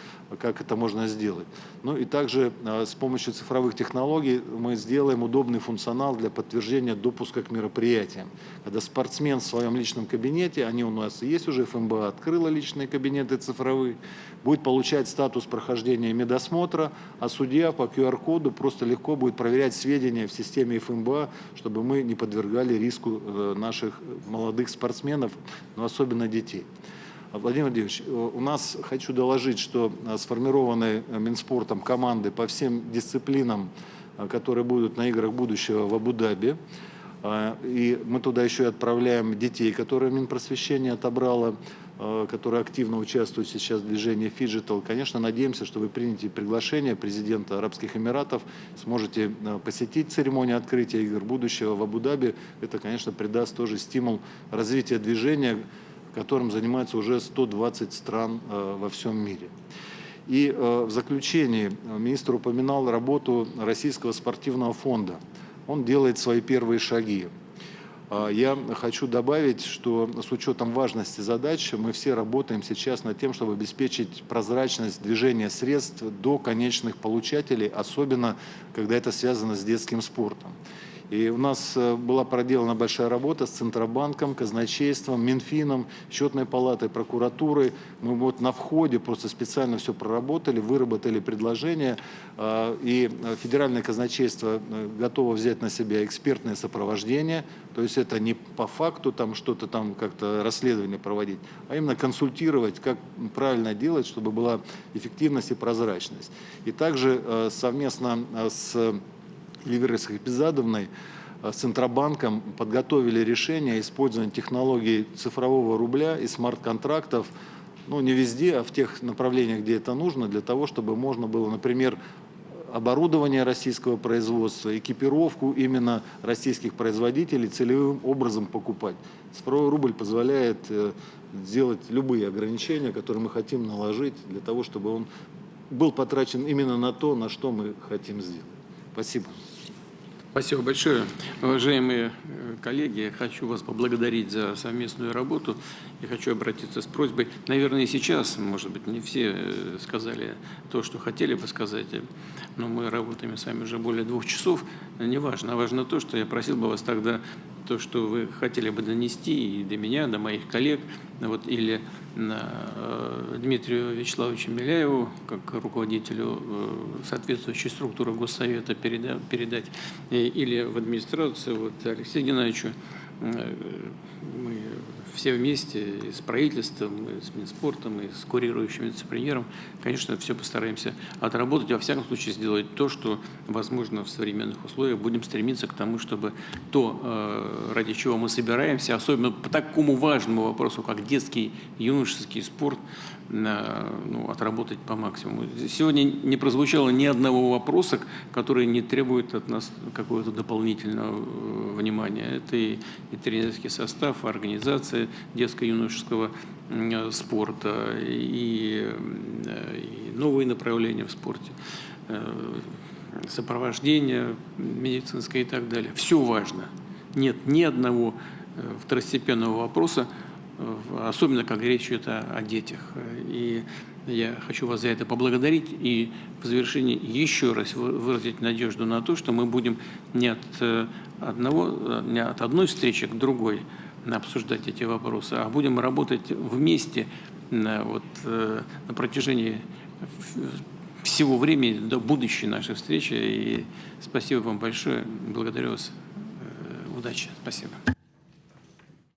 как это можно сделать. Ну и также с помощью цифровых технологий мы сделаем удобный функционал для подтверждения допуска к мероприятиям. Когда спортсмен в своем личном кабинете, они у нас есть уже, ФМБА открыла личные кабинеты цифровые, будет получать статус прохождения медосмотра, а судья по QR-коду просто легко будет проверять сведения в системе ФМБА, чтобы мы не подвергали риску наших молодых спортсменов, но особенно детей. Владимир Владимирович, у нас, хочу доложить, что сформированы Минспортом команды по всем дисциплинам, которые будут на играх будущего в Абу-Даби. И мы туда еще и отправляем детей, которые Минпросвещение отобрало, которые активно участвуют сейчас в движении Фиджитал. Конечно, надеемся, что вы примете приглашение президента Арабских Эмиратов, сможете посетить церемонию открытия игр будущего в Абу-Даби. Это, конечно, придаст тоже стимул развития движения, которым занимается уже 120 стран во всем мире. И в заключении министр упоминал работу Российского спортивного фонда. Он делает свои первые шаги. Я хочу добавить, что с учетом важности задач мы все работаем сейчас над тем, чтобы обеспечить прозрачность движения средств до конечных получателей, особенно когда это связано с детским спортом. И у нас была проделана большая работа с Центробанком, казначейством, Минфином, Счетной палатой, прокуратурой. Мы вот на входе просто специально все проработали, выработали предложения. И Федеральное казначейство готово взять на себя экспертное сопровождение. То есть это не по факту там что-то там как-то расследование проводить, а именно консультировать, как правильно делать, чтобы была эффективность и прозрачность. И также совместно с Эльвирой Сахипизадовной, с Центробанком подготовили решение использования технологий цифрового рубля и смарт-контрактов, ну не везде, а в тех направлениях, где это нужно, для того, чтобы можно было, например, оборудование российского производства, экипировку именно российских производителей целевым образом покупать. Цифровой рубль позволяет сделать любые ограничения, которые мы хотим наложить, для того, чтобы он был потрачен именно на то, на что мы хотим сделать. Спасибо. Спасибо большое. Уважаемые коллеги, хочу вас поблагодарить за совместную работу и хочу обратиться с просьбой. Наверное, и сейчас, может быть, не все сказали то, что хотели бы сказать, но мы работаем с вами уже более 2 часов. Не важно, а важно то, что я просил бы вас тогда, то, что вы хотели бы донести и до меня, до моих коллег, вот, или Дмитрию Вячеславовичу Миляеву, как руководителю соответствующей структуры Госсовета, передать, или в администрацию вот, Алексею Геннадьевичу. Мы все вместе, и с правительством, и с Минспортом, и с курирующим вице-премьером, конечно, все постараемся отработать, во всяком случае сделать то, что возможно в современных условиях. Будем стремиться к тому, чтобы то, ради чего мы собираемся, особенно по такому важному вопросу, как детский, юношеский спорт, ну, отработать по максимуму. Сегодня не прозвучало ни одного вопроса, который не требует от нас какого-то дополнительного внимания. Это и тренерский состав, организация детско-юношеского спорта, и новые направления в спорте, сопровождение медицинское и так далее. Все важно. Нет ни одного второстепенного вопроса, особенно как речь идет о детях. И я хочу вас за это поблагодарить и в завершении еще раз выразить надежду на то, что мы будем не от одной встречи к другой обсуждать эти вопросы, а будем работать вместе на протяжении всего времени до будущей нашей встречи. И спасибо вам большое. Благодарю вас. Удачи. Спасибо.